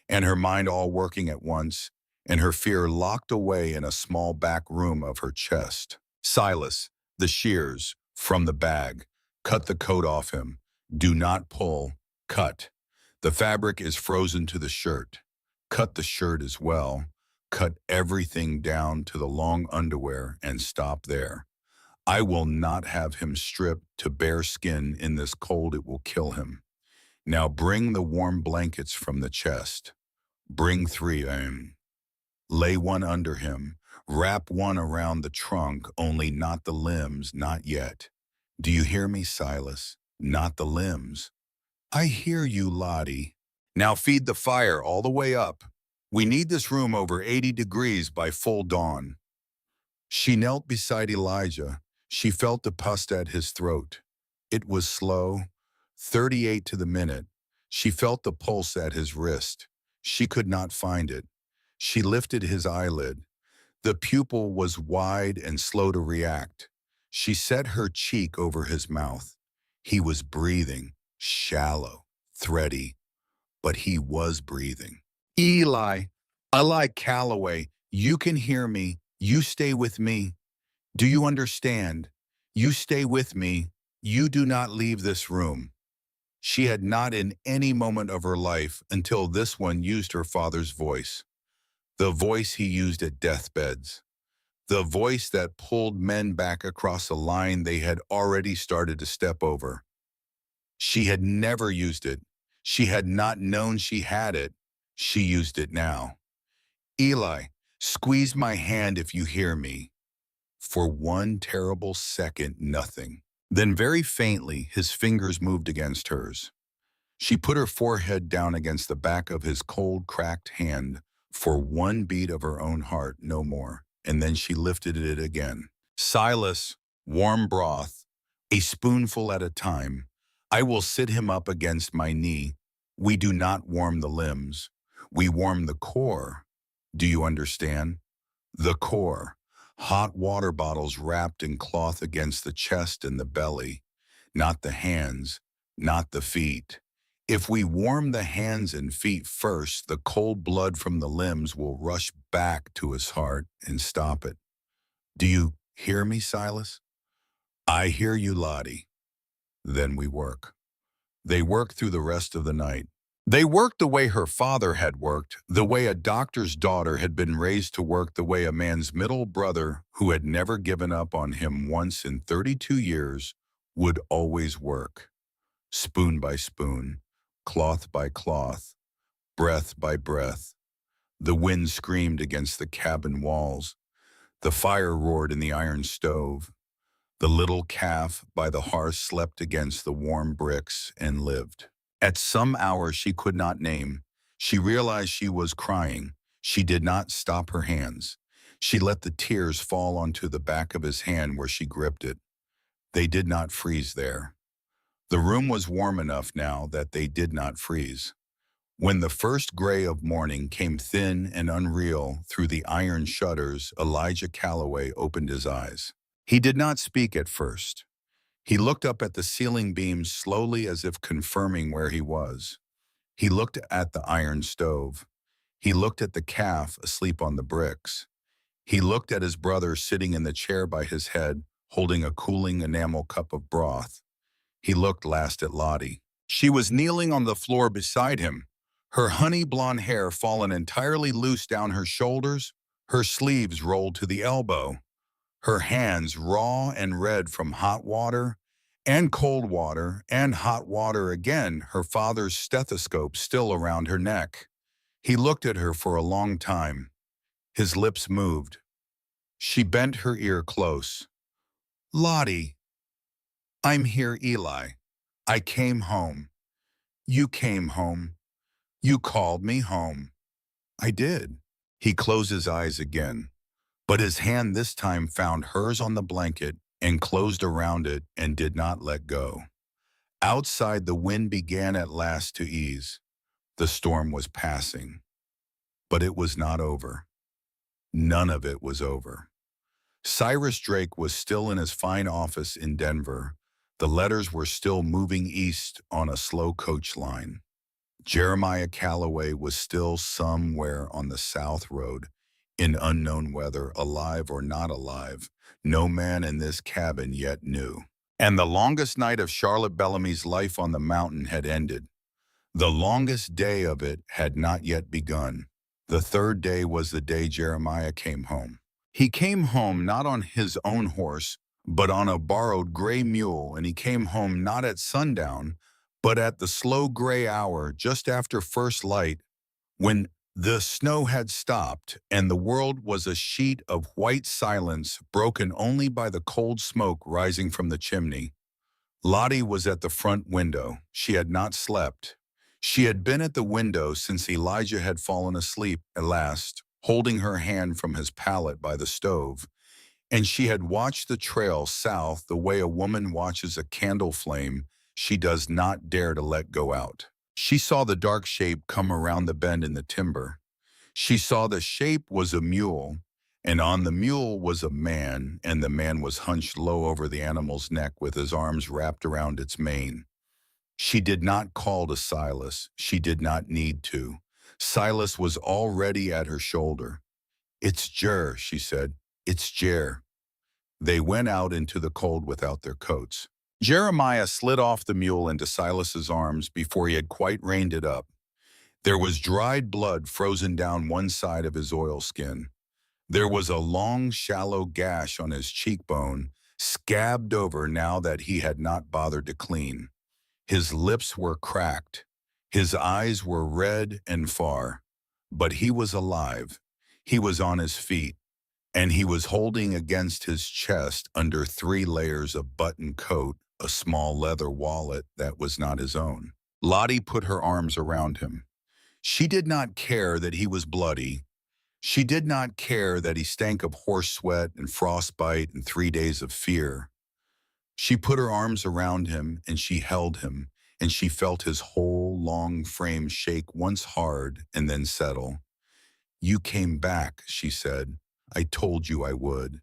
[SPEAKER 1] and her mind all working at once, and her fear locked away in a small back room of her chest. Silas, the shears, from the bag. Cut the coat off him. Do not pull. Cut. The fabric is frozen to the shirt. Cut the shirt as well. Cut everything down to the long underwear and stop there. I will not have him stripped to bare skin in this cold. It will kill him. Now bring the warm blankets from the chest. Bring 3 in. Lay one under him. Wrap one around the trunk, only not the limbs, not yet. Do you hear me, Silas? Not the limbs. I hear you, Lottie. Now feed the fire all the way up. We need this room over 80 degrees by full dawn. She knelt beside Elijah. She felt the pus at his throat. It was slow, 38 to the minute. She felt the pulse at his wrist. She could not find it. She lifted his eyelid. The pupil was wide and slow to react. She set her cheek over his mouth. He was breathing, shallow, thready, but he was breathing. Eli Calloway, you can hear me. You stay with me. Do you understand? You stay with me. You do not leave this room. She had not in any moment of her life until this one used her father's voice, the voice he used at deathbeds, the voice that pulled men back across a line they had already started to step over. She had never used it. She had not known she had it. She used it now. Eli, squeeze my hand if you hear me. For one terrible second, nothing. Then very faintly, his fingers moved against hers. She put her forehead down against the back of his cold, cracked hand for one beat of her own heart, no more, and then she lifted it again. Silas, warm broth, a spoonful at a time. I will sit him up against my knee. We do not warm the limbs. We warm the core. Do you understand? The core. Hot water bottles wrapped in cloth against the chest and the belly. Not the hands, not the feet. If we warm the hands and feet first, the cold blood from the limbs will rush back to his heart and stop it. Do you hear me, Silas? I hear you, Lottie. Then we work. They work through the rest of the night. They worked the way her father had worked, the way a doctor's daughter had been raised to work, the way a man's middle brother, who had never given up on him once in 32 years, would always work. Spoon by spoon, cloth by cloth, breath by breath. The wind screamed against the cabin walls. The fire roared in the iron stove. The little calf by the hearth slept against the warm bricks and lived. At some hour she could not name, she realized she was crying. She did not stop her hands. She let the tears fall onto the back of his hand where she gripped it. They did not freeze there. The room was warm enough now that they did not freeze. When the first gray of morning came thin and unreal through the iron shutters, Elijah Calloway opened his eyes. He did not speak at first. He looked up at the ceiling beams slowly as if confirming where he was. He looked at the iron stove. He looked at the calf asleep on the bricks. He looked at his brother sitting in the chair by his head, holding a cooling enamel cup of broth. He looked last at Lottie. She was kneeling on the floor beside him, her honey blonde hair fallen entirely loose down her shoulders, her sleeves rolled to the elbow, her hands raw and red from hot water and cold water and hot water again, her father's stethoscope still around her neck. He looked at her for a long time. His lips moved. She bent her ear close. Lottie, I'm here, Eli. I came home. You came home. You called me home. I did. He closed his eyes again, but his hand this time found hers on the blanket and closed around it and did not let go. Outside, the wind began at last to ease. The storm was passing, but it was not over. None of it was over. Cyrus Drake was still in his fine office in Denver. The letters were still moving east on a slow coach line. Jeremiah Calloway was still somewhere on the South Road, in unknown weather, alive or not alive. No man in this cabin yet knew. And the longest night of Charlotte Bellamy's life on the mountain had ended. The longest day of it had not yet begun. The third day was the day Jeremiah came home. He came home not on his own horse, but on a borrowed gray mule, and he came home not at sundown, but at the slow gray hour just after first light, when the snow had stopped and the world was a sheet of white silence broken only by the cold smoke rising from the chimney. Lottie was at the front window. She had not slept. She had been at the window since Elijah had fallen asleep at last, holding her hand from his pallet by the stove, and she had watched the trail south the way a woman watches a candle flame she does not dare to let go out. She saw the dark shape come around the bend in the timber. She saw the shape was a mule, and on the mule was a man, and the man was hunched low over the animal's neck with his arms wrapped around its mane. She did not call to Silas. She did not need to. Silas was already at her shoulder. It's Jer, she said. It's Jer. They went out into the cold without their coats. Jeremiah slid off the mule into Silas's arms before he had quite reined it up. There was dried blood frozen down one side of his oilskin. There was a long, shallow gash on his cheekbone, scabbed over now that he had not bothered to clean. His lips were cracked. His eyes were red and far. But he was alive. He was on his feet, and he was holding against his chest under 3 layers of button coat a small leather wallet that was not his own. Lottie put her arms around him. She did not care that he was bloody. She did not care that he stank of horse sweat and frostbite and 3 days of fear. She put her arms around him and she held him, and she felt his whole long frame shake once hard and then settle. You came back, she said. I told you I would.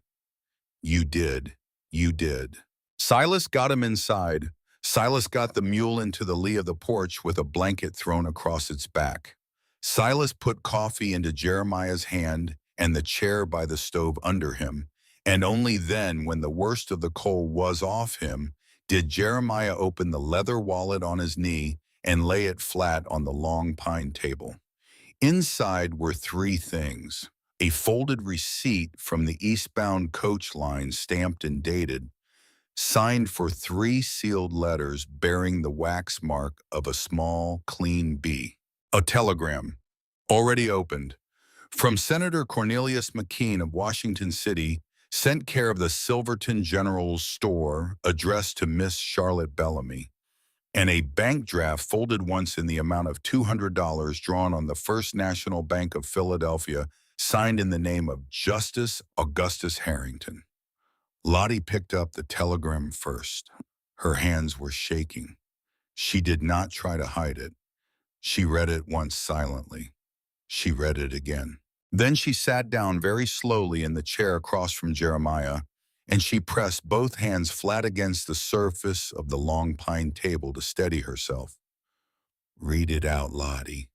[SPEAKER 1] You did. You did. Silas got him inside. Silas got the mule into the lee of the porch with a blanket thrown across its back. Silas put coffee into Jeremiah's hand and the chair by the stove under him, and only then, when the worst of the cold was off him, did Jeremiah open the leather wallet on his knee and lay it flat on the long pine table. Inside were 3 things: a folded receipt from the eastbound coach line stamped and dated, signed for 3 sealed letters bearing the wax mark of a small, clean B. A telegram, already opened, from Senator Cornelius McKean of Washington City, sent care of the Silverton General's Store, addressed to Miss Charlotte Bellamy, and a bank draft folded once in the amount of $200 drawn on the First National Bank of Philadelphia, signed in the name of Justice Augustus Harrington. Lottie picked up the telegram first. Her hands were shaking. She did not try to hide it. She read it once silently. She read it again. Then she sat down very slowly in the chair across from Jeremiah, and she pressed both hands flat against the surface of the long pine table to steady herself. Read it out, Lottie.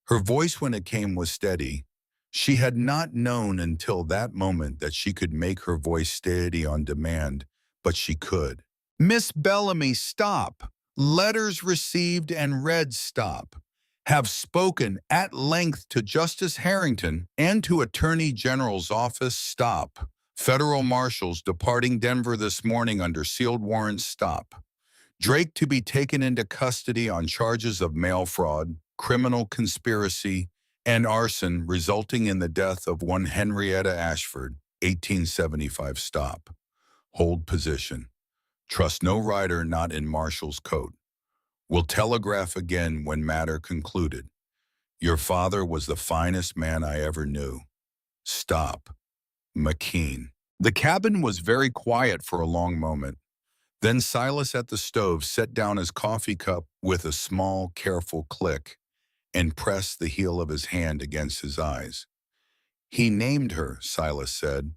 [SPEAKER 1] Her voice when it came was steady. She had not known until that moment that she could make her voice steady on demand, but she could. Miss Bellamy, stop. Letters received and read, stop. Have spoken at length to Justice Harrington and to Attorney General's office, stop. Federal marshals departing Denver this morning under sealed warrants, stop. Drake to be taken into custody on charges of mail fraud, criminal conspiracy, and arson resulting in the death of one Henrietta Ashford, 1875, stop. Hold position. Trust no rider not in marshal's coat. Will telegraph again when matter concluded. Your father was the finest man I ever knew. Stop. McKean. The cabin was very quiet for a long moment. Then Silas at the stove set down his coffee cup with a small, careful click and pressed the heel of his hand against his eyes. He named her, Silas said.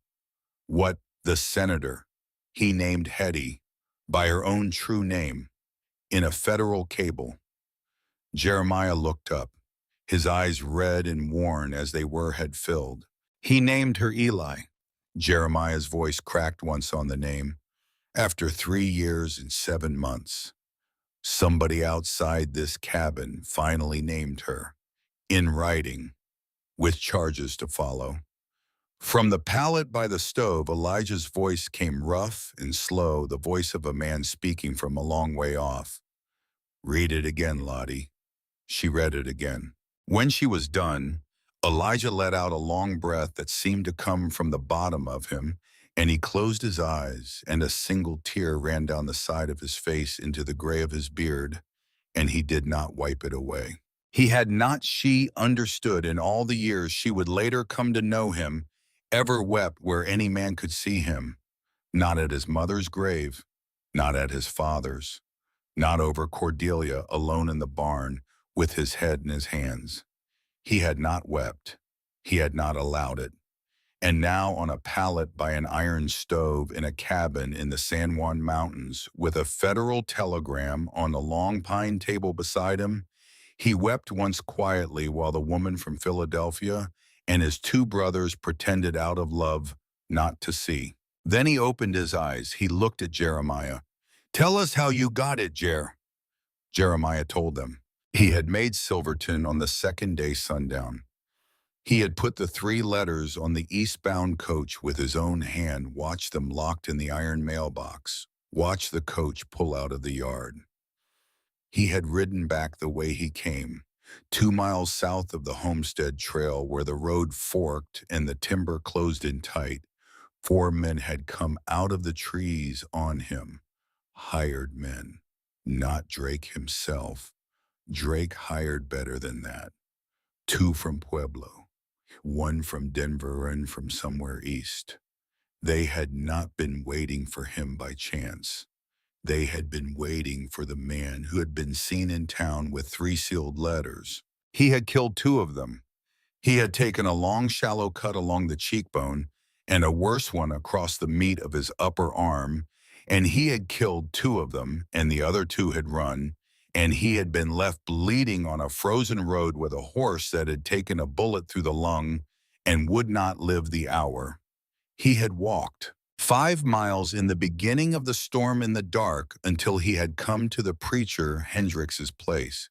[SPEAKER 1] What, the senator? He named Hetty, by her own true name, in a federal cable. Jeremiah looked up, his eyes red and worn as they had filled. He named her Eli. Jeremiah's voice cracked once on the name. After 3 years and 7 months, somebody outside this cabin finally named her, in writing, with charges to follow. From the pallet by the stove, Elijah's voice came rough and slow, the voice of a man speaking from a long way off. Read it again, Lottie. She read it again. When she was done, Elijah let out a long breath that seemed to come from the bottom of him, and he closed his eyes, and a single tear ran down the side of his face into the gray of his beard, and he did not wipe it away. He had not, she understood, in all the years she would later come to know him, ever wept where any man could see him, not at his mother's grave, not at his father's, not over Cordelia alone in the barn with his head in his hands. He had not wept. He had not allowed it. And now on a pallet by an iron stove in a cabin in the San Juan Mountains with a federal telegram on a long pine table beside him, he wept once quietly while the woman from Philadelphia and his 2 brothers pretended out of love not to see. Then he opened his eyes. He looked at Jeremiah. Tell us how you got it, Jeremiah told them. He had made Silverton on the 2nd day sundown. He had put the 3 letters on the eastbound coach with his own hand, watched them locked in the iron mailbox, watched the coach pull out of the yard. He had ridden back the way he came, 2 miles south of the Homestead Trail where the road forked and the timber closed in tight. 4 men had come out of the trees on him, hired men, not Drake himself. Drake hired better than that. 2 from Pueblo, 1 from Denver and from somewhere east. They had not been waiting for him by chance. They had been waiting for the man who had been seen in town with 3 sealed letters. He had killed 2 of them. He had taken a long, shallow cut along the cheekbone and a worse one across the meat of his upper arm, and he had killed 2 of them, and the other 2 had run, and he had been left bleeding on a frozen road with a horse that had taken a bullet through the lung and would not live the hour. He had walked 5 miles in the beginning of the storm in the dark until he had come to the preacher Hendrix's place.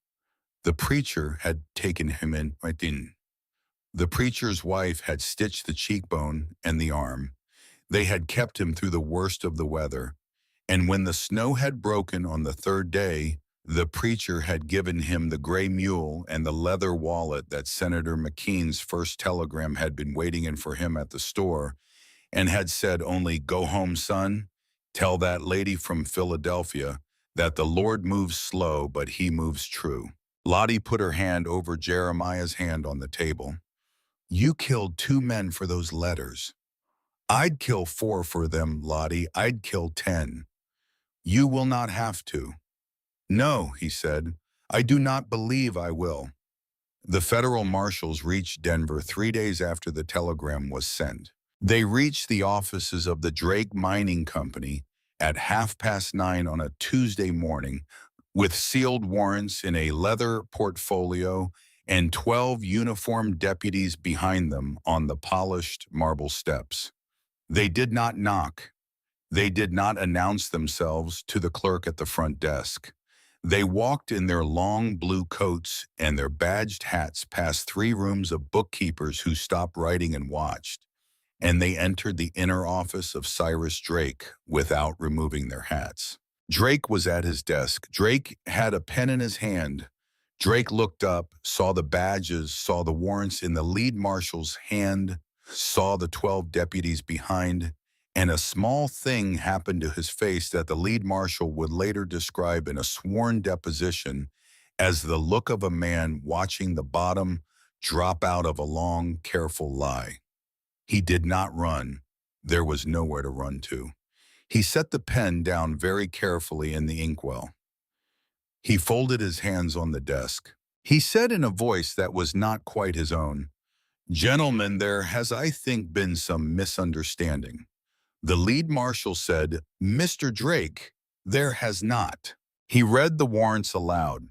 [SPEAKER 1] The preacher had taken him in. The preacher's wife had stitched the cheekbone and the arm. They had kept him through the worst of the weather, and when the snow had broken on the 3rd day, the preacher had given him the gray mule and the leather wallet that Senator McKean's first telegram had been waiting in for him at the store, and had said only, "Go home, son. Tell that lady from Philadelphia that the Lord moves slow, but he moves true." Lottie put her hand over Jeremiah's hand on the table. You killed 2 men for those letters. I'd kill 4 for them, Lottie. I'd kill 10. You will not have to. No, he said. I do not believe I will. The federal marshals reached Denver 3 days after the telegram was sent. They reached the offices of the Drake Mining Company at 9:30 on a Tuesday morning, with sealed warrants in a leather portfolio and 12 uniformed deputies behind them on the polished marble steps. They did not knock. They did not announce themselves to the clerk at the front desk. They walked in their long blue coats and their badged hats past 3 rooms of bookkeepers who stopped writing and watched, and they entered the inner office of Cyrus Drake without removing their hats. Drake was at his desk. Drake had a pen in his hand. Drake looked up, saw the badges, saw the warrants in the lead marshal's hand, saw the 12 deputies behind, and a small thing happened to his face that the lead marshal would later describe in a sworn deposition as the look of a man watching the bottom drop out of a long, careful lie. He did not run. There was nowhere to run to. He set the pen down very carefully in the inkwell. He folded his hands on the desk. He said in a voice that was not quite his own, "Gentlemen, there has, I think, been some misunderstanding." The lead marshal said, "Mr. Drake, there has not." He read the warrants aloud.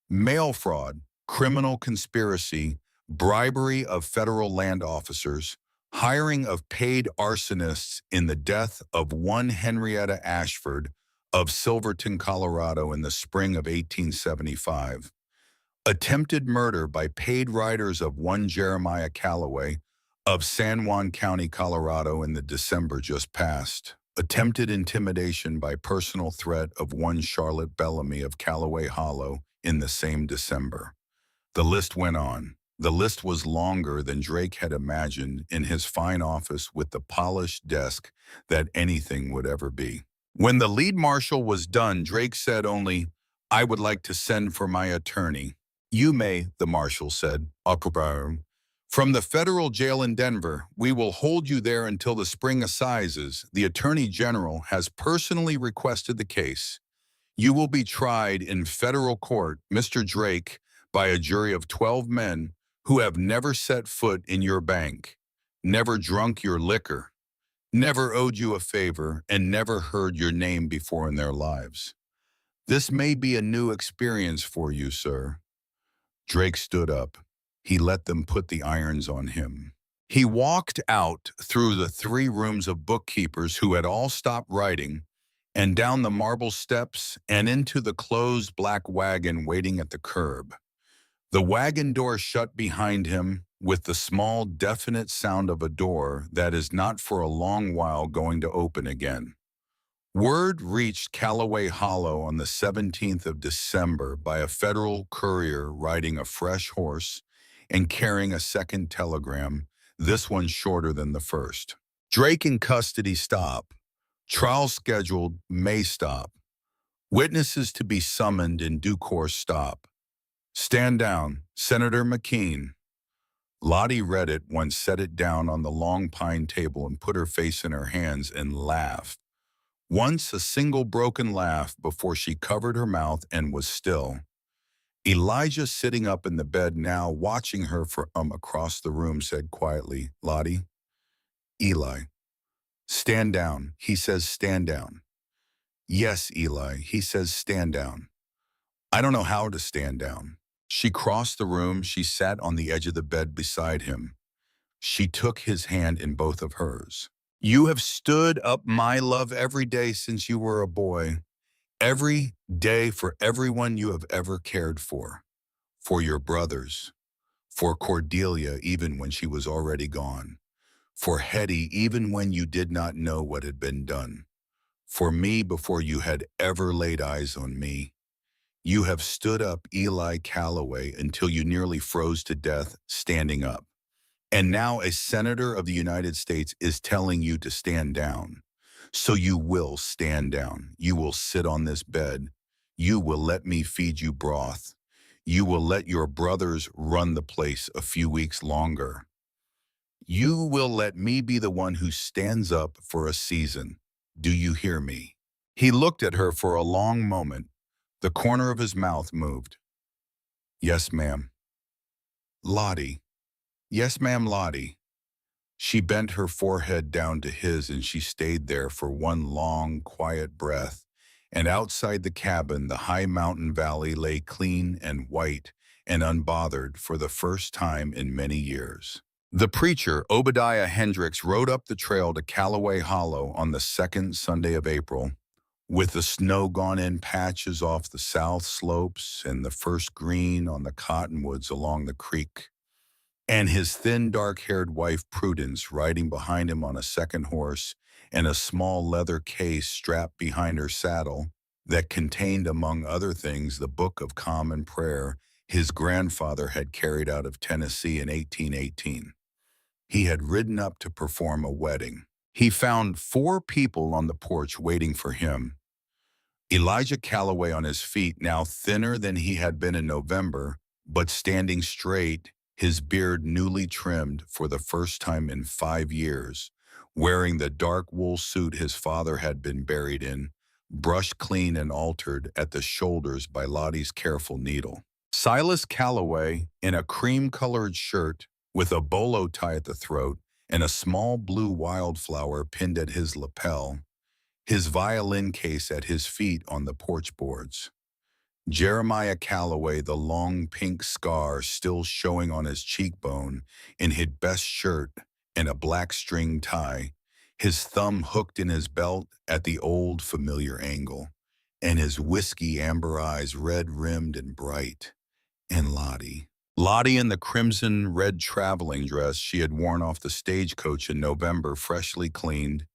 [SPEAKER 1] Mail fraud, criminal conspiracy, bribery of federal land officers, hiring of paid arsonists in the death of one Henrietta Ashford of Silverton, Colorado in the spring of 1875, attempted murder by paid riders of one Jeremiah Calloway of San Juan County, Colorado in the December just past, attempted intimidation by personal threat of one Charlotte Bellamy of Callaway Hollow in the same December. The list went on. The list was longer than Drake had imagined in his fine office with the polished desk that anything would ever be. When the lead marshal was done, Drake said only, "I would like to send for my attorney." "You may," the marshal said. "From the federal jail in Denver, we will hold you there until the spring assizes. The attorney general has personally requested the case. You will be tried in federal court, Mr. Drake, by a jury of 12 men who have never set foot in your bank, never drunk your liquor, never owed you a favor, and never heard your name before in their lives. This may be a new experience for you, sir." Drake stood up. He let them put the irons on him. He walked out through the 3 rooms of bookkeepers who had all stopped writing, and down the marble steps and into the closed black wagon waiting at the curb. The wagon door shut behind him with the small, definite sound of a door that is not for a long while going to open again. Word reached Callaway Hollow on the 17th of December by a federal courier riding a fresh horse and carrying a second telegram, this one shorter than the first. Drake in custody stop. Trial scheduled May stop. Witnesses to be summoned in due course stop. Stand down, Senator McKean. Lottie read it, once set it down on the long pine table and put her face in her hands and laughed. Once a single broken laugh before she covered her mouth and was still. Elijah, sitting up in the bed now, watching her from across the room, said quietly, "Lottie." "Eli." "Stand down." He says, "Stand down." "Yes, Eli." He says, "Stand down." "I don't know how to stand down." She crossed the room. She sat on the edge of the bed beside him. She took his hand in both of hers. "You have stood up, my love, every day since you were a boy. Every day for everyone you have ever cared for your brothers, for Cordelia even when she was already gone, for Hetty even when you did not know what had been done, for me before you had ever laid eyes on me. You have stood up, Eli Calloway, until you nearly froze to death standing up. And now a senator of the United States is telling you to stand down. So you will stand down. You will sit on this bed. You will let me feed you broth. You will let your brothers run the place a few weeks longer. You will let me be the one who stands up for a season. Do you hear me?" He looked at her for a long moment. The corner of his mouth moved. "Yes, ma'am." "Lottie." "Yes, ma'am, Lottie." She bent her forehead down to his and she stayed there for one long, quiet breath, And outside the cabin, the high mountain valley lay clean and white and unbothered for the first time in many years. The preacher, Obadiah Hendricks, rode up the trail to Callaway Hollow on the second Sunday of April, with the snow gone in patches off the south slopes and the first green on the cottonwoods along the creek, and his thin, dark-haired wife, Prudence, riding behind him on a second horse and a small leather case strapped behind her saddle that contained, among other things, the Book of Common Prayer his grandfather had carried out of Tennessee in 1818. He had ridden up to perform a wedding. He found 4 people on the porch waiting for him. Elijah Calloway on his feet, now thinner than he had been in November, but standing straight, his beard newly trimmed for the first time in 5 years, wearing the dark wool suit his father had been buried in, brushed clean and altered at the shoulders by Lottie's careful needle. Silas Calloway, in a cream-colored shirt with a bolo tie at the throat and a small blue wildflower pinned at his lapel, his violin case at his feet on the porch boards. Jeremiah Calloway, the long pink scar still showing on his cheekbone, in his best shirt and a black string tie, his thumb hooked in his belt at the old familiar angle, and his whiskey amber eyes red-rimmed and bright. And Lottie. Lottie in the crimson red traveling dress she had worn off the stagecoach in November, freshly cleaned,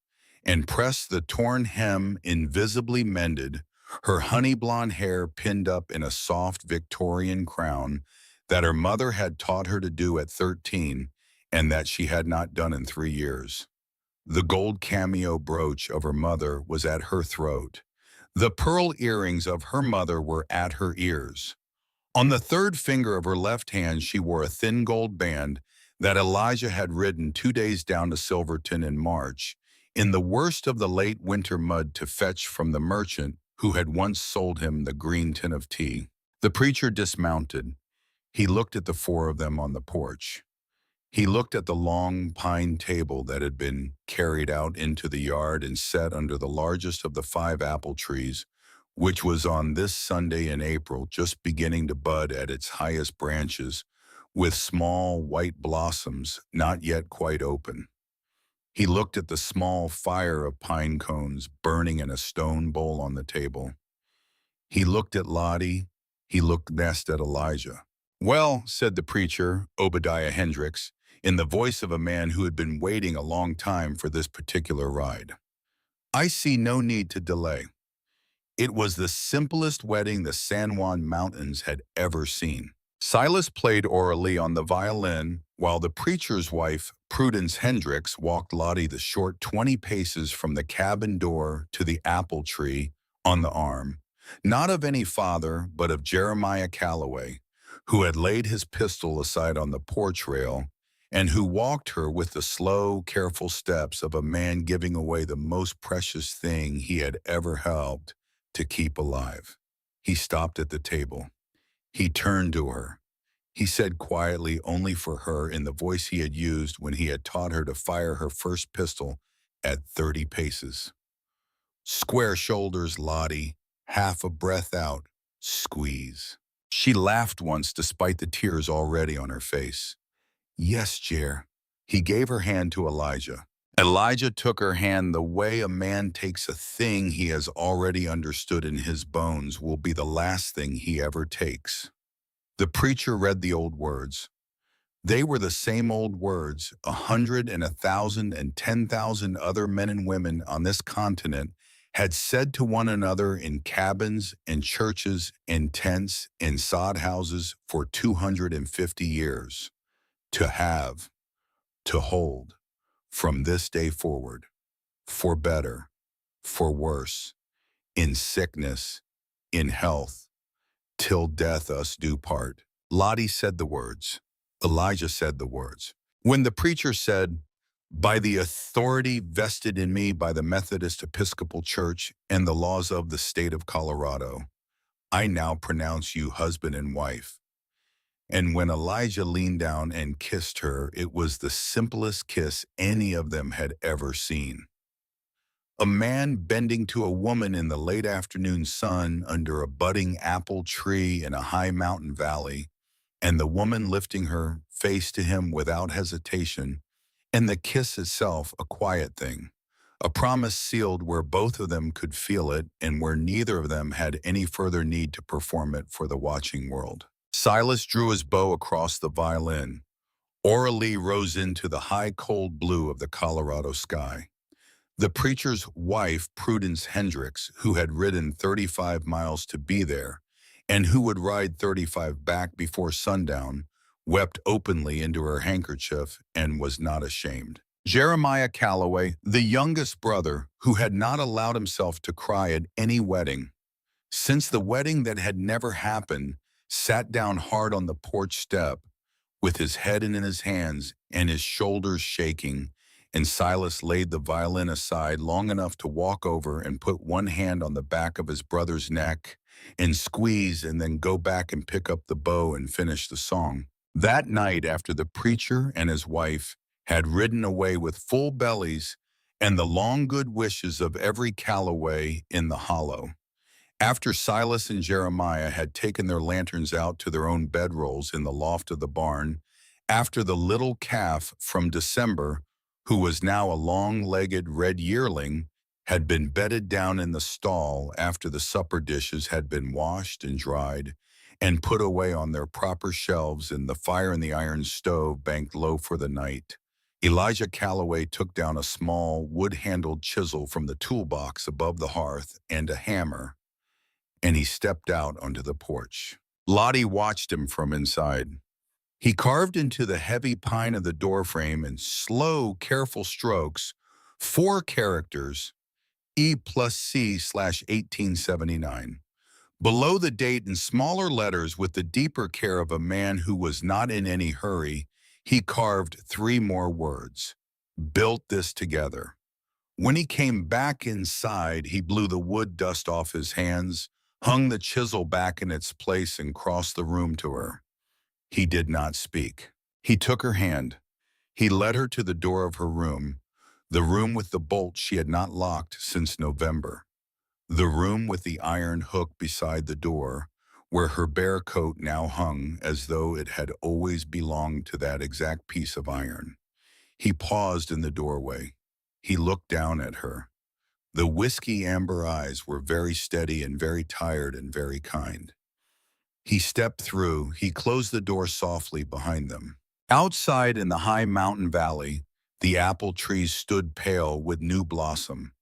[SPEAKER 1] and pressed the torn hem invisibly mended, her honey blonde hair pinned up in a soft Victorian crown that her mother had taught her to do at 13 and that she had not done in 3 years. The gold cameo brooch of her mother was at her throat. The pearl earrings of her mother were at her ears. On the third finger of her left hand she wore a thin gold band that Elijah had ridden 2 days down to Silverton in March, in the worst of the late winter mud, to fetch from the merchant who had once sold him the green tin of tea. The preacher dismounted. He looked at the 4 of them on the porch. He looked at the long pine table that had been carried out into the yard and set under the largest of the 5 apple trees, which was on this Sunday in April just beginning to bud at its highest branches, with small white blossoms not yet quite open. He looked at the small fire of pine cones burning in a stone bowl on the table. He looked at Lottie. He looked next at Elijah. "Well," said the preacher, Obadiah Hendricks, in the voice of a man who had been waiting a long time for this particular ride, "I see no need to delay." It was the simplest wedding the San Juan Mountains had ever seen. Silas played orally on the violin, while the preacher's wife, Prudence Hendricks, walked Lottie the short 20 paces from the cabin door to the apple tree on the arm, not of any father, but of Jeremiah Calloway, who had laid his pistol aside on the porch rail, and who walked her with the slow, careful steps of a man giving away the most precious thing he had ever helped to keep alive. He stopped at the table. He turned to her. He said quietly, only for her, in the voice he had used when he had taught her to fire her first pistol at 30 paces. "Square shoulders, Lottie. Half a breath out. Squeeze." She laughed once despite the tears already on her face. "Yes, Jer." He gave her hand to Elijah. Elijah took her hand the way a man takes a thing he has already understood in his bones will be the last thing he ever takes. The preacher read the old words. They were the same old words 100 and 1,000 and 10,000 other men and women on this continent had said to one another in cabins and churches and tents and sod houses for 250 years. To have, to hold, from this day forward, for better, for worse, in sickness, in health, till death us do part. Lottie said the words. Elijah said the words. When the preacher said, "By the authority vested in me by the Methodist Episcopal Church and the laws of the state of Colorado, I now pronounce you husband and wife." And when Elijah leaned down and kissed her, it was the simplest kiss any of them had ever seen. A man bending to a woman in the late afternoon sun under a budding apple tree in a high mountain valley, and the woman lifting her face to him without hesitation, and the kiss itself a quiet thing, a promise sealed where both of them could feel it and where neither of them had any further need to perform it for the watching world. Silas drew his bow across the violin. Aura Lee rose into the high cold blue of the Colorado sky. The preacher's wife, Prudence Hendricks, who had ridden 35 miles to be there, and who would ride 35 back before sundown, wept openly into her handkerchief and was not ashamed. Jeremiah Calloway, the youngest brother, who had not allowed himself to cry at any wedding, since the wedding that had never happened, sat down hard on the porch step, with his head in his hands and his shoulders shaking, and Silas laid the violin aside long enough to walk over and put one hand on the back of his brother's neck and squeeze and then go back and pick up the bow and finish the song. That night, after the preacher and his wife had ridden away with full bellies and the long good wishes of every Calloway in the hollow, after Silas and Jeremiah had taken their lanterns out to their own bedrolls in the loft of the barn, after the little calf from December, who was now a long-legged red yearling, had been bedded down in the stall after the supper dishes had been washed and dried and put away on their proper shelves and the fire in the iron stove banked low for the night, Elijah Calloway took down a small wood-handled chisel from the toolbox above the hearth and a hammer, and he stepped out onto the porch. Lottie watched him from inside. He carved into the heavy pine of the doorframe in slow, careful strokes 4 characters, E+C/1879. Below the date in smaller letters with the deeper care of a man who was not in any hurry, he carved 3 more words. Built this together. When he came back inside, he blew the wood dust off his hands, hung the chisel back in its place, and crossed the room to her. He did not speak. He took her hand. He led her to the door of her room, the room with the bolt she had not locked since November, the room with the iron hook beside the door, where her bare coat now hung as though it had always belonged to that exact piece of iron. He paused in the doorway. He looked down at her. The whiskey amber eyes were very steady and very tired and very kind. He stepped through. He closed the door softly behind them. Outside in the high mountain valley, the apple trees stood pale with new blossom.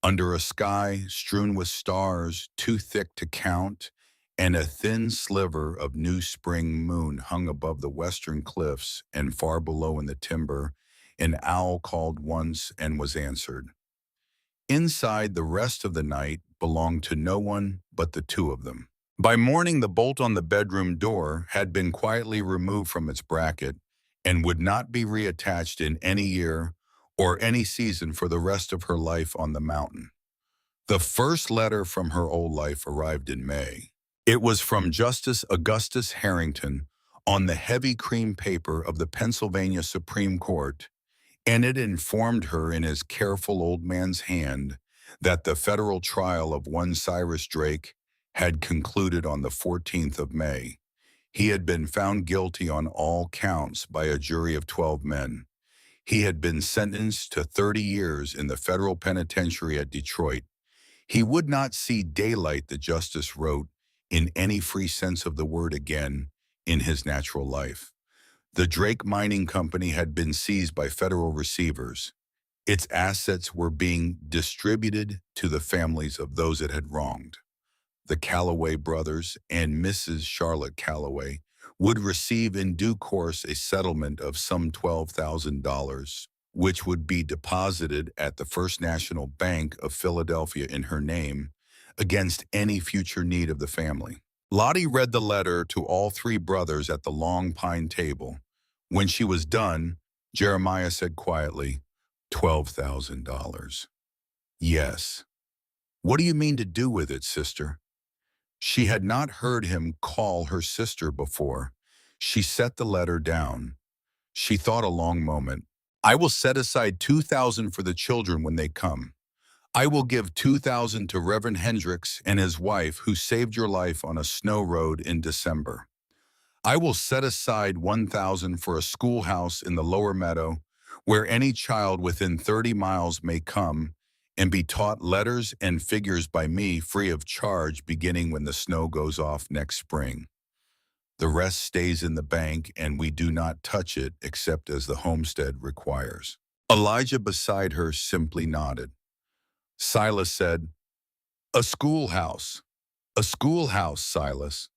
[SPEAKER 1] Under a sky strewn with stars too thick to count, and a thin sliver of new spring moon hung above the western cliffs, and far below in the timber, an owl called once and was answered. Inside, the rest of the night belonged to no one but the 2 of them. By morning, the bolt on the bedroom door had been quietly removed from its bracket and would not be reattached in any year or any season for the rest of her life on the mountain. The first letter from her old life arrived in May. It was from Justice Augustus Harrington on the heavy cream paper of the Pennsylvania Supreme Court, and it informed her in his careful old man's hand that the federal trial of one Cyrus Drake had concluded on the 14th of May. He had been found guilty on all counts by a jury of 12 men. He had been sentenced to 30 years in the federal penitentiary at Detroit. He would not see daylight, the justice wrote, in any free sense of the word again in his natural life. The Drake Mining Company had been seized by federal receivers. Its assets were being distributed to the families of those it had wronged. The Calloway brothers and Mrs. Charlotte Calloway would receive in due course a settlement of some $12,000, which would be deposited at the First National Bank of Philadelphia in her name against any future need of the family. Lottie read the letter to all 3 brothers at the long pine table. When she was done, Jeremiah said quietly, $12,000. Yes. What do you mean to do with it, sister? She had not heard him call her sister before. She set the letter down. She thought a long moment. I will set aside $2,000 for the children when they come. I will give 2,000 to Reverend Hendricks and his wife who saved your life on a snow road in December. I will set aside 1,000 for a schoolhouse in the lower meadow where any child within 30 miles may come and be taught letters and figures by me free of charge beginning when the snow goes off next spring. The rest stays in the bank and we do not touch it except as the homestead requires. Elijah beside her simply nodded. Silas said, "A schoolhouse. A schoolhouse, Silas.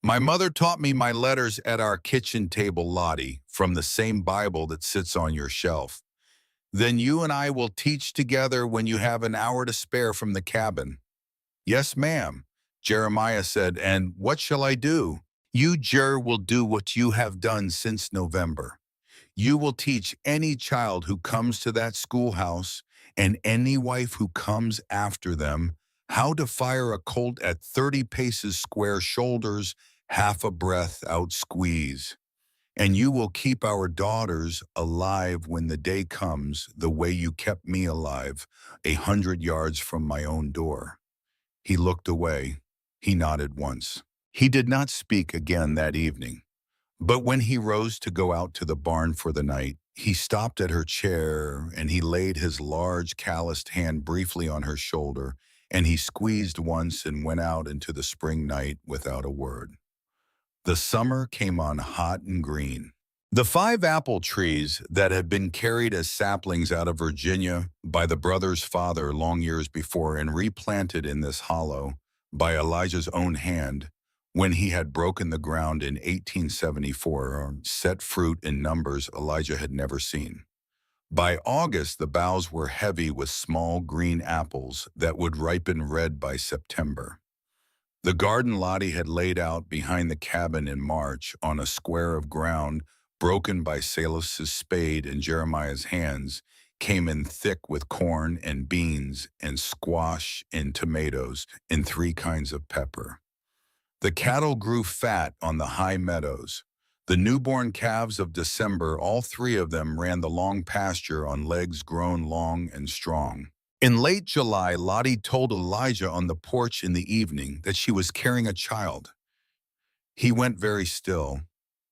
[SPEAKER 1] My mother taught me my letters at our kitchen table, Lottie, from the same Bible that sits on your shelf. Then you and I will teach together when you have an hour to spare from the cabin." "Yes, ma'am," Jeremiah said, "and what shall I do?" "You, Jer, will do what you have done since November. You will teach any child who comes to that schoolhouse and any wife who comes after them how to fire a colt at 30 paces square shoulders, half a breath out squeeze. And you will keep our daughters alive when the day comes the way you kept me alive 100 yards from my own door." He looked away. He nodded once. He did not speak again that evening. But when he rose to go out to the barn for the night, he stopped at her chair and he laid his large calloused hand briefly on her shoulder and he squeezed once and went out into the spring night without a word. The summer came on hot and green. The 5 apple trees that had been carried as saplings out of Virginia by the brother's father long years before and replanted in this hollow by Elijah's own hand when he had broken the ground in 1874, set fruit in numbers Elijah had never seen. By August, the boughs were heavy with small green apples that would ripen red by September. The garden Lottie had laid out behind the cabin in March on a square of ground broken by Silas's spade and Jeremiah's hands came in thick with corn and beans and squash and tomatoes and 3 kinds of pepper. The cattle grew fat on the high meadows. The newborn calves of December, all 3 of them ran the long pasture on legs grown long and strong. In late July, Lottie told Elijah on the porch in the evening that she was carrying a child. He went very still.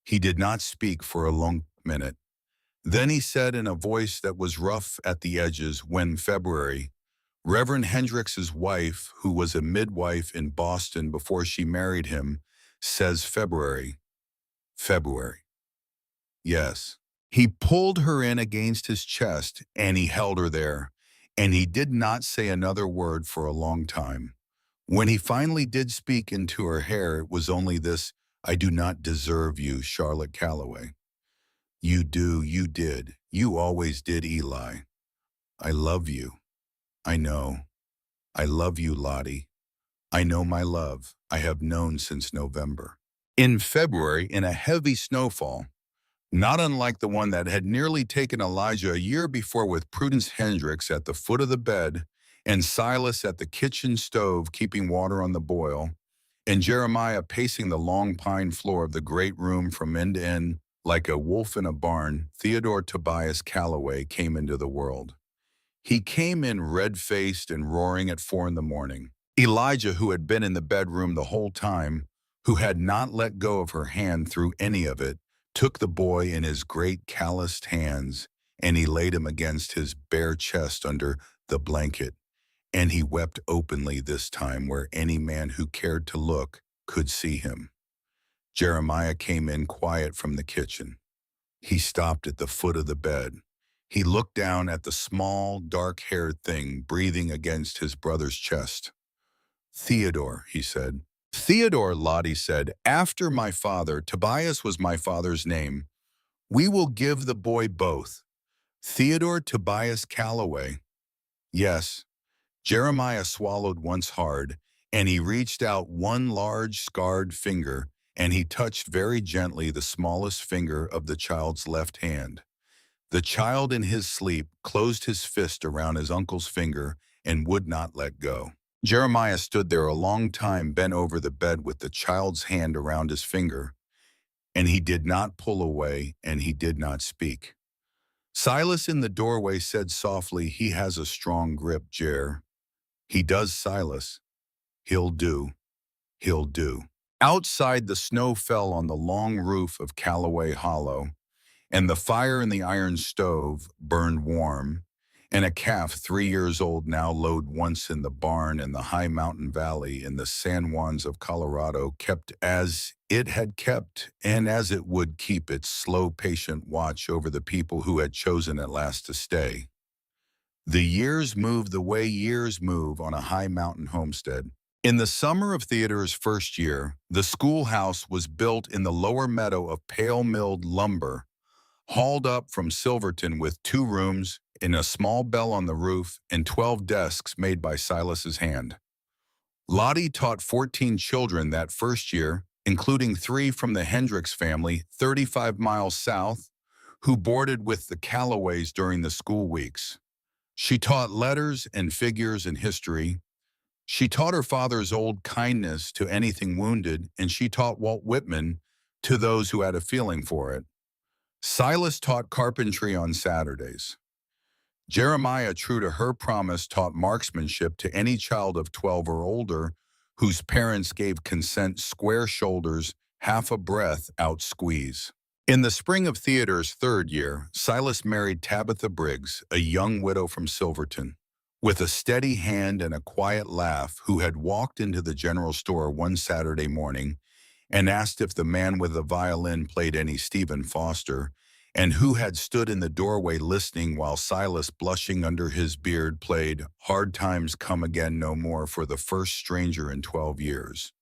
[SPEAKER 1] He did not speak for a long minute. Then he said in a voice that was rough at the edges, "When February, Reverend Hendricks's wife, who was a midwife in Boston before she married him, says February. February. Yes." He pulled her in against his chest, and he held her there, and he did not say another word for a long time. When he finally did speak into her hair, it was only this, "I do not deserve you, Charlotte Calloway." "You do, you did. You always did, Eli. I love you. I know. I love you, Lottie. I know my love. I have known since November." In February, in a heavy snowfall, not unlike the one that had nearly taken Elijah a year before with Prudence Hendricks at the foot of the bed, and Silas at the kitchen stove keeping water on the boil, and Jeremiah pacing the long pine floor of the great room from end to end like a wolf in a barn, Theodore Tobias Calloway came into the world. He came in red-faced and roaring at 4 in the morning. Elijah, who had been in the bedroom the whole time, who had not let go of her hand through any of it, took the boy in his great calloused hands, and he laid him against his bare chest under the blanket, and he wept openly this time where any man who cared to look could see him. Jeremiah came in quiet from the kitchen. He stopped at the foot of the bed. He looked down at the small, dark-haired thing breathing against his brother's chest. "Theodore," he said. "Theodore," Lottie said, "after my father, Tobias was my father's name. We will give the boy both. Theodore Tobias Calloway." "Yes." Jeremiah swallowed once hard, and he reached out one large, scarred finger, and he touched very gently the smallest finger of the child's left hand. The child in his sleep closed his fist around his uncle's finger and would not let go. Jeremiah stood there a long time bent over the bed with the child's hand around his finger, and he did not pull away and he did not speak. Silas in the doorway said softly, "He has a strong grip, Jer. He does, Silas. He'll do. He'll do." Outside, the snow fell on the long roof of Callaway Hollow, and the fire in the iron stove burned warm, and a calf 3 years old now lowed once in the barn in the high mountain valley in the San Juans of Colorado kept as it had kept and as it would keep its slow, patient watch over the people who had chosen at last to stay. The years moved the way years move on a high mountain homestead. In the summer of Theodore's first year, the schoolhouse was built in the lower meadow of pale milled lumber, hauled up from Silverton with 2 rooms and a small bell on the roof and 12 desks made by Silas's hand. Lottie taught 14 children that first year, including 3 from the Hendricks family 35 miles south, who boarded with the Callaways during the school weeks. She taught letters and figures and history. She taught her father's old kindness to anything wounded, and she taught Walt Whitman to those who had a feeling for it. Silas taught carpentry on Saturdays. Jeremiah, true to her promise, taught marksmanship to any child of 12 or older whose parents gave consent square shoulders, half a breath out squeeze. In the spring of Theodore's third year, Silas married Tabitha Briggs, a young widow from Silverton, with a steady hand and a quiet laugh, who had walked into the general store one Saturday morning and asked if the man with the violin played any Stephen Foster, and who had stood in the doorway listening while Silas, blushing under his beard, played "Hard Times Come Again No More" for the first stranger in 12 years.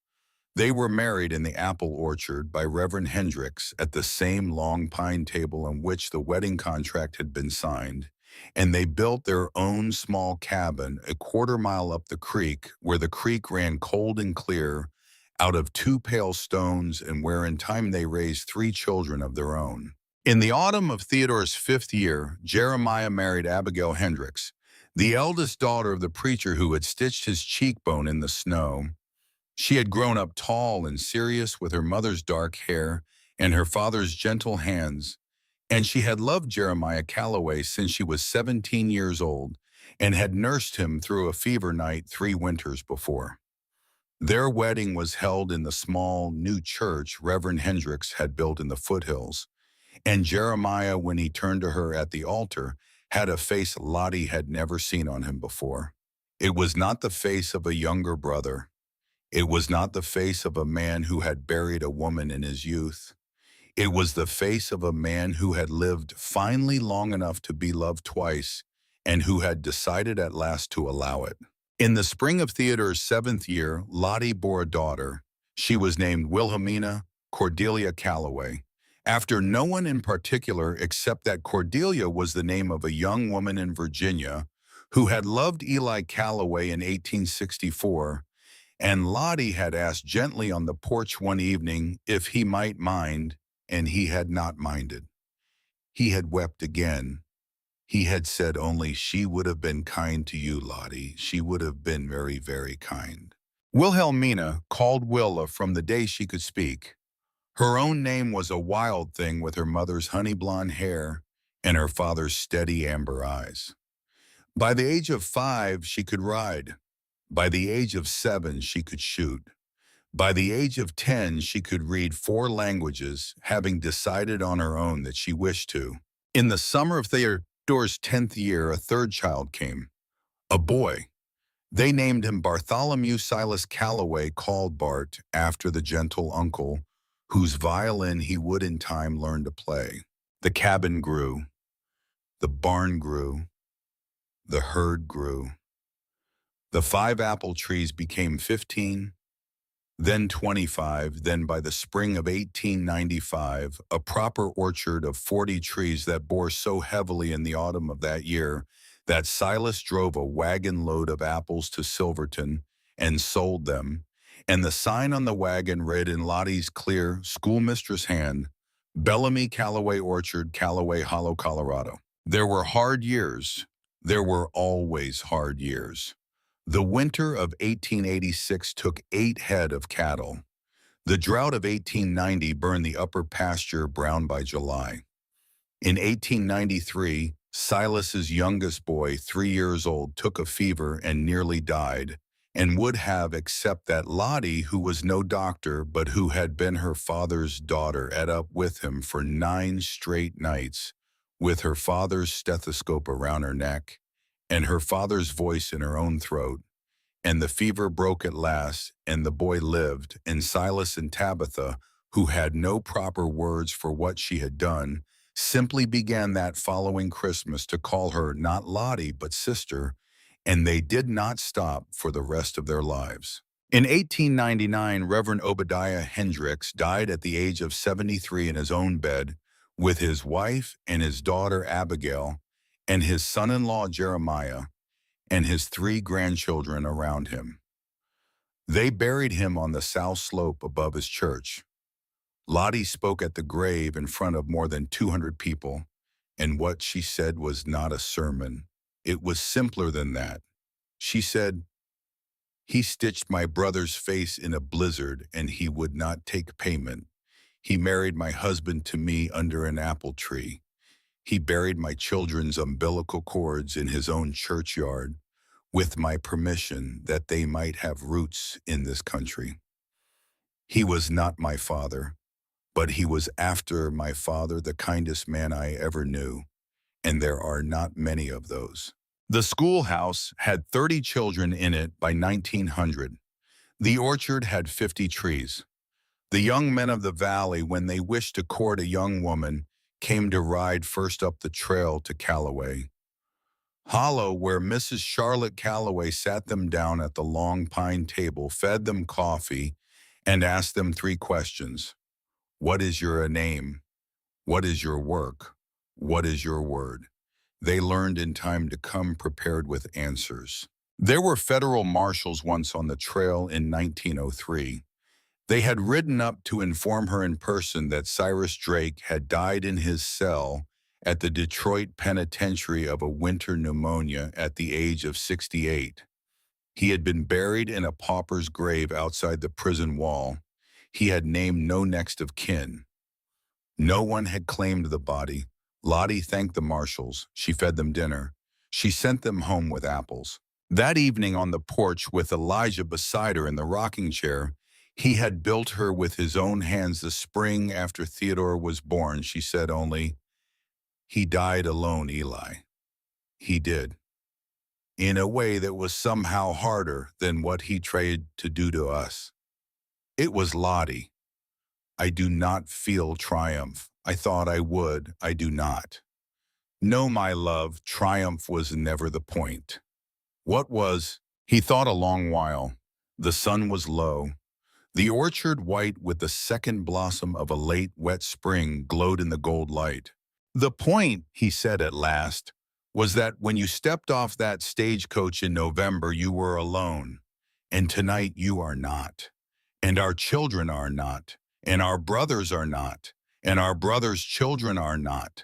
[SPEAKER 1] They were married in the apple orchard by Reverend Hendricks at the same long pine table on which the wedding contract had been signed, and they built their own small cabin a quarter-mile up the creek, where the creek ran cold and clear out of 2 pale stones, and where in time they raised 3 children of their own. In the autumn of Theodore's 5th year, Jeremiah married Abigail Hendricks, the eldest daughter of the preacher who had stitched his cheekbone in the snow. She had grown up tall and serious with her mother's dark hair and her father's gentle hands, and she had loved Jeremiah Callaway since she was 17 years old and had nursed him through a fever night 3 winters before. Their wedding was held in the small, new church Reverend Hendricks had built in the foothills, and Jeremiah, when he turned to her at the altar, had a face Lottie had never seen on him before. It was not the face of a younger brother. It was not the face of a man who had buried a woman in his youth. It was the face of a man who had lived finally long enough to be loved twice, and who had decided at last to allow it. In the spring of Theodore's 7th year, Lottie bore a daughter. She was named Wilhelmina Cordelia Callaway, after no one in particular, except that Cordelia was the name of a young woman in Virginia who had loved Eli Callaway in 1864, and Lottie had asked gently on the porch one evening if he might mind, and he had not minded. He had wept again. He had said only, "She would have been kind to you, Lottie. She would have been very, very kind." Wilhelmina called Willa from the day she could speak. Her own name was a wild thing with her mother's honey blonde hair and her father's steady amber eyes. By the age of 5, she could ride. By the age of 7, she could shoot. By the age of 10, she could read 4 languages, having decided on her own that she wished to. In the summer of Theodore's 10th year, a 3rd child came, a boy. They named him Bartholomew Silas Callaway, called Bart, after the gentle uncle whose violin he would in time learn to play. The cabin grew. The barn grew. The herd grew. The 5 apple trees became 15, then 25, then by the spring of 1895, a proper orchard of 40 trees that bore so heavily in the autumn of that year that Silas drove a wagon load of apples to Silverton and sold them, and the sign on the wagon read in Lottie's clear schoolmistress hand, "Bellamy Callaway Orchard, Callaway Hollow, Colorado." There were hard years. There were always hard years. The winter of 1886 took 8 head of cattle. The drought of 1890 burned the upper pasture brown by July. In 1893, Silas's youngest boy, 3 years old, took a fever and nearly died, and would have except that Lottie, who was no doctor but who had been her father's daughter, ate up with him for 9 straight nights, with her father's stethoscope around her neck and her father's voice in her own throat. And the fever broke at last, and the boy lived, and Silas and Tabitha, who had no proper words for what she had done, simply began that following Christmas to call her not Lottie but sister, and they did not stop for the rest of their lives. In 1899, Reverend Obadiah Hendricks died at the age of 73 in his own bed, with his wife and his daughter Abigail, and his son-in-law Jeremiah, and his 3 grandchildren around him. They buried him on the south slope above his church. Lottie spoke at the grave in front of more than 200 people, and what she said was not a sermon. It was simpler than that. She said, "He stitched my brother's face in a blizzard, and he would not take payment. He married my husband to me under an apple tree. He buried my children's umbilical cords in his own churchyard, with my permission that they might have roots in this country. He was not my father, but he was after my father the kindest man I ever knew, and there are not many of those." The schoolhouse had 30 children in it by 1900. The orchard had 50 trees. The young men of the valley, when they wished to court a young woman, came to ride first up the trail to Callaway Hollow, where Mrs. Charlotte Callaway sat them down at the long pine table, fed them coffee, and asked them 3 questions. What is your name? What is your work? What is your word? They learned in time to come prepared with answers. There were federal marshals once on the trail in 1903. They had ridden up to inform her in person that Cyrus Drake had died in his cell at the Detroit Penitentiary of a winter pneumonia at the age of 68. He had been buried in a pauper's grave outside the prison wall. He had named no next of kin. No one had claimed the body. Lottie thanked the marshals. She fed them dinner. She sent them home with apples. That evening on the porch with Elijah beside her in the rocking chair, he had built her with his own hands the spring after Theodore was born. She said only, "He died alone, Eli. He did. In a way that was somehow harder than what he tried to do to us." It was Lottie. "I do not feel triumph. I thought I would. I do not. No, my love, triumph was never the point. What was?" He thought a long while. The sun was low. The orchard, white with the second blossom of a late, wet spring, glowed in the gold light. "The point," he said at last, "was that when you stepped off that stagecoach in November, you were alone. And tonight you are not. And our children are not. And our brothers are not. And our brothers' children are not.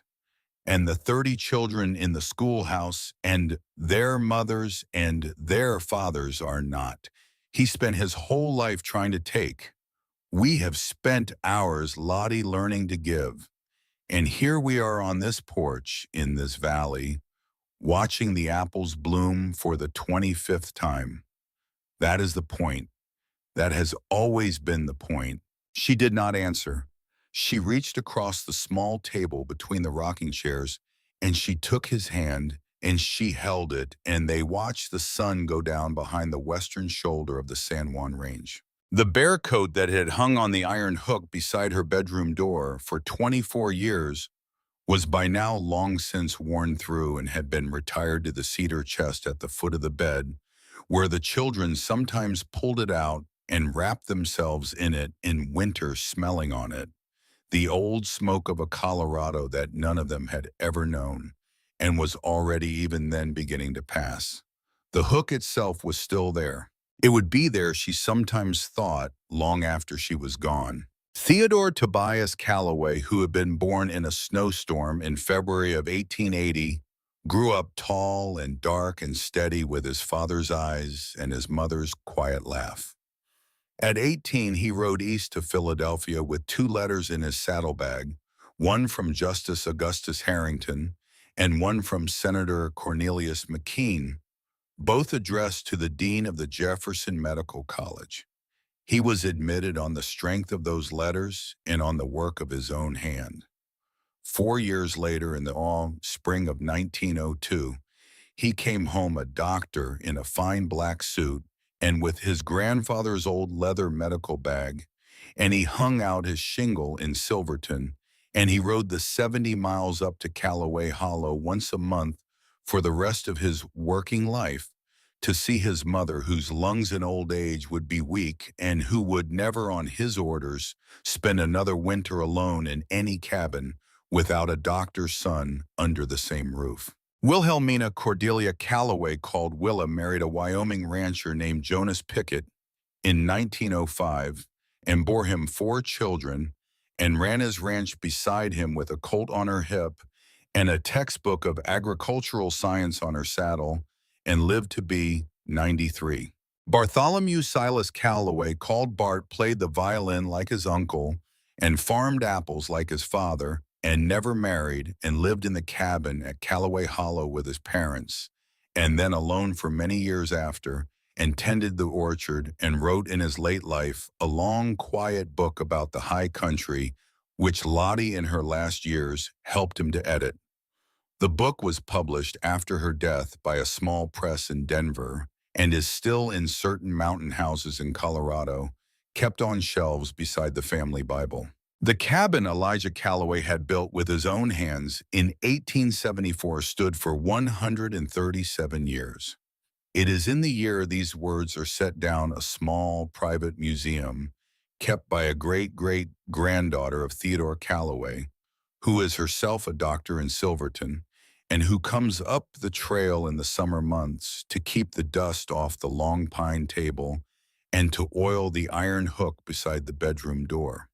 [SPEAKER 1] And the 30 children in the schoolhouse and their mothers and their fathers are not. He spent his whole life trying to take. We have spent ours, Lottie, learning to give. And here we are on this porch in this valley, watching the apples bloom for the 25th time. That is the point. That has always been the point." She did not answer. She reached across the small table between the rocking chairs, and she took his hand, and she held it, and they watched the sun go down behind the western shoulder of the San Juan Range. The bear coat that had hung on the iron hook beside her bedroom door for 24 years was by now long since worn through and had been retired to the cedar chest at the foot of the bed, where the children sometimes pulled it out and wrapped themselves in it in winter, smelling on it, the old smoke of a Colorado that none of them had ever known, and was already even then beginning to pass. The hook itself was still there. It would be there, she sometimes thought, long after she was gone. Theodore Tobias Callaway, who had been born in a snowstorm in February of 1880, grew up tall and dark and steady with his father's eyes and his mother's quiet laugh. At 18, he rode east to Philadelphia with 2 letters in his saddlebag, one from Justice Augustus Harrington and one from Senator Cornelius McKean, both addressed to the Dean of the Jefferson Medical College. He was admitted on the strength of those letters and on the work of his own hand. 4 years later, in the spring of 1902, he came home a doctor in a fine black suit and with his grandfather's old leather medical bag, and he hung out his shingle in Silverton, and he rode the 70 miles up to Callaway Hollow once a month for the rest of his working life to see his mother, whose lungs in old age would be weak and who would never on his orders spend another winter alone in any cabin without a doctor's son under the same roof. Wilhelmina Cordelia Calloway, called Willa, married a Wyoming rancher named Jonas Pickett in 1905 and bore him 4 children and ran his ranch beside him with a colt on her hip and a textbook of agricultural science on her saddle, and lived to be 93. Bartholomew Silas Calloway, called Bart, played the violin like his uncle and farmed apples like his father, and never married, and lived in the cabin at Callaway Hollow with his parents, and then alone for many years after, and tended the orchard, and wrote in his late life a long, quiet book about the high country, which Lottie in her last years helped him to edit. The book was published after her death by a small press in Denver and is still in certain mountain houses in Colorado, kept on shelves beside the family Bible. The cabin Elijah Calloway had built with his own hands in 1874 stood for 137 years. It is in the year these words are set down a small private museum kept by a great-great-granddaughter of Theodore Calloway, who is herself a doctor in Silverton, and who comes up the trail in the summer months to keep the dust off the long pine table and to oil the iron hook beside the bedroom door.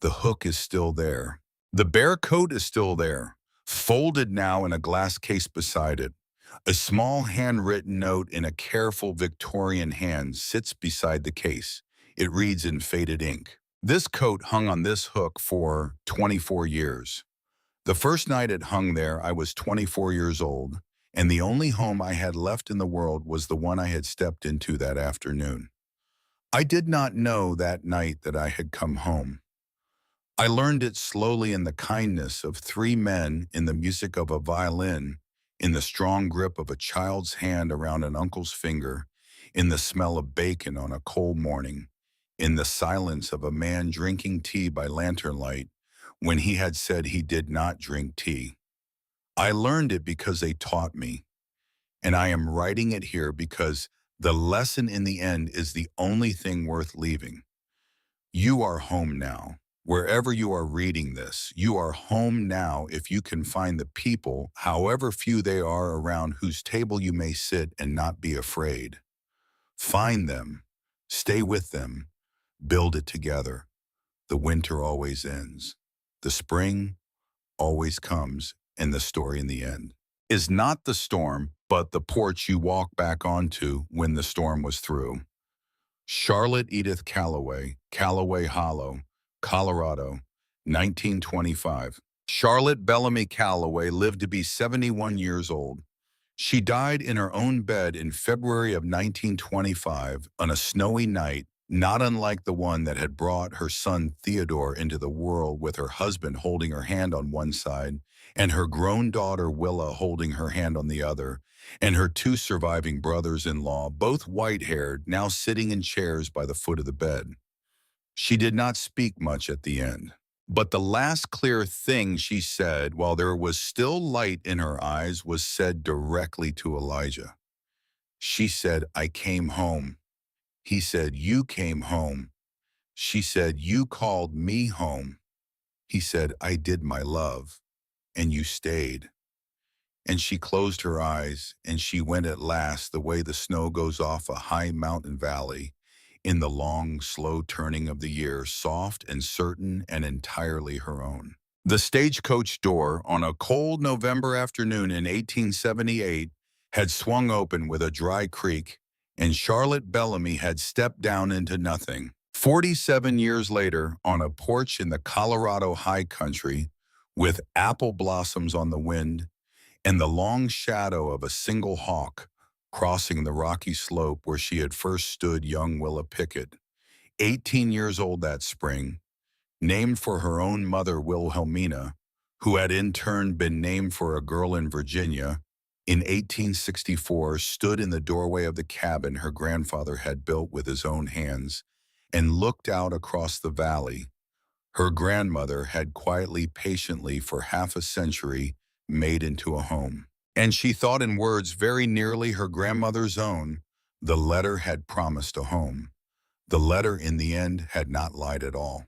[SPEAKER 1] The hook is still there. The bear coat is still there, folded now in a glass case beside it. A small handwritten note in a careful Victorian hand sits beside the case. It reads in faded ink. This coat hung on this hook for 24 years. The first night it hung there, I was 24 years old, and the only home I had left in the world was the one I had stepped into that afternoon. I did not know that night that I had come home. I learned it slowly in the kindness of 3 men, in the music of a violin, in the strong grip of a child's hand around an uncle's finger, in the smell of bacon on a cold morning, in the silence of a man drinking tea by lantern light when he had said he did not drink tea. I learned it because they taught me, and I am writing it here because the lesson in the end is the only thing worth leaving. You are home now. Wherever you are reading this, you are home now if you can find the people, however few they are, around whose table you may sit and not be afraid. Find them, stay with them, build it together. The winter always ends. The spring always comes, and the story in the end is not the storm, but the porch you walk back onto when the storm was through. Charlotte Edith Calloway, Callaway Hollow, Colorado, 1925. Charlotte Bellamy Calloway lived to be 71 years old. She died in her own bed in February of 1925 on a snowy night, not unlike the one that had brought her son Theodore into the world, with her husband holding her hand on one side and her grown daughter Willa holding her hand on the other, and her 2 surviving brothers-in-law, both white-haired, now sitting in chairs by the foot of the bed. She did not speak much at the end, but the last clear thing she said, while there was still light in her eyes, was said directly to Elijah. She said, "I came home." He said, "You came home." She said, "You called me home." He said, "I did, my love, and you stayed." And she closed her eyes, and she went at last the way the snow goes off a high mountain valley, in the long, slow turning of the year, soft and certain and entirely her own. The stagecoach door on a cold November afternoon in 1878 had swung open with a dry creak, and Charlotte Bellamy had stepped down into nothing. 47 years later, on a porch in the Colorado high country, with apple blossoms on the wind and the long shadow of a single hawk crossing the rocky slope where she had first stood, young Willa Pickett, 18 years old that spring, named for her own mother Wilhelmina, who had in turn been named for a girl in Virginia, in 1864 stood in the doorway of the cabin her grandfather had built with his own hands and looked out across the valley. Her grandmother had quietly, patiently, for half a century, made into a home. And she thought in words very nearly her grandmother's own, the letter had promised a home. The letter in the end had not lied at all.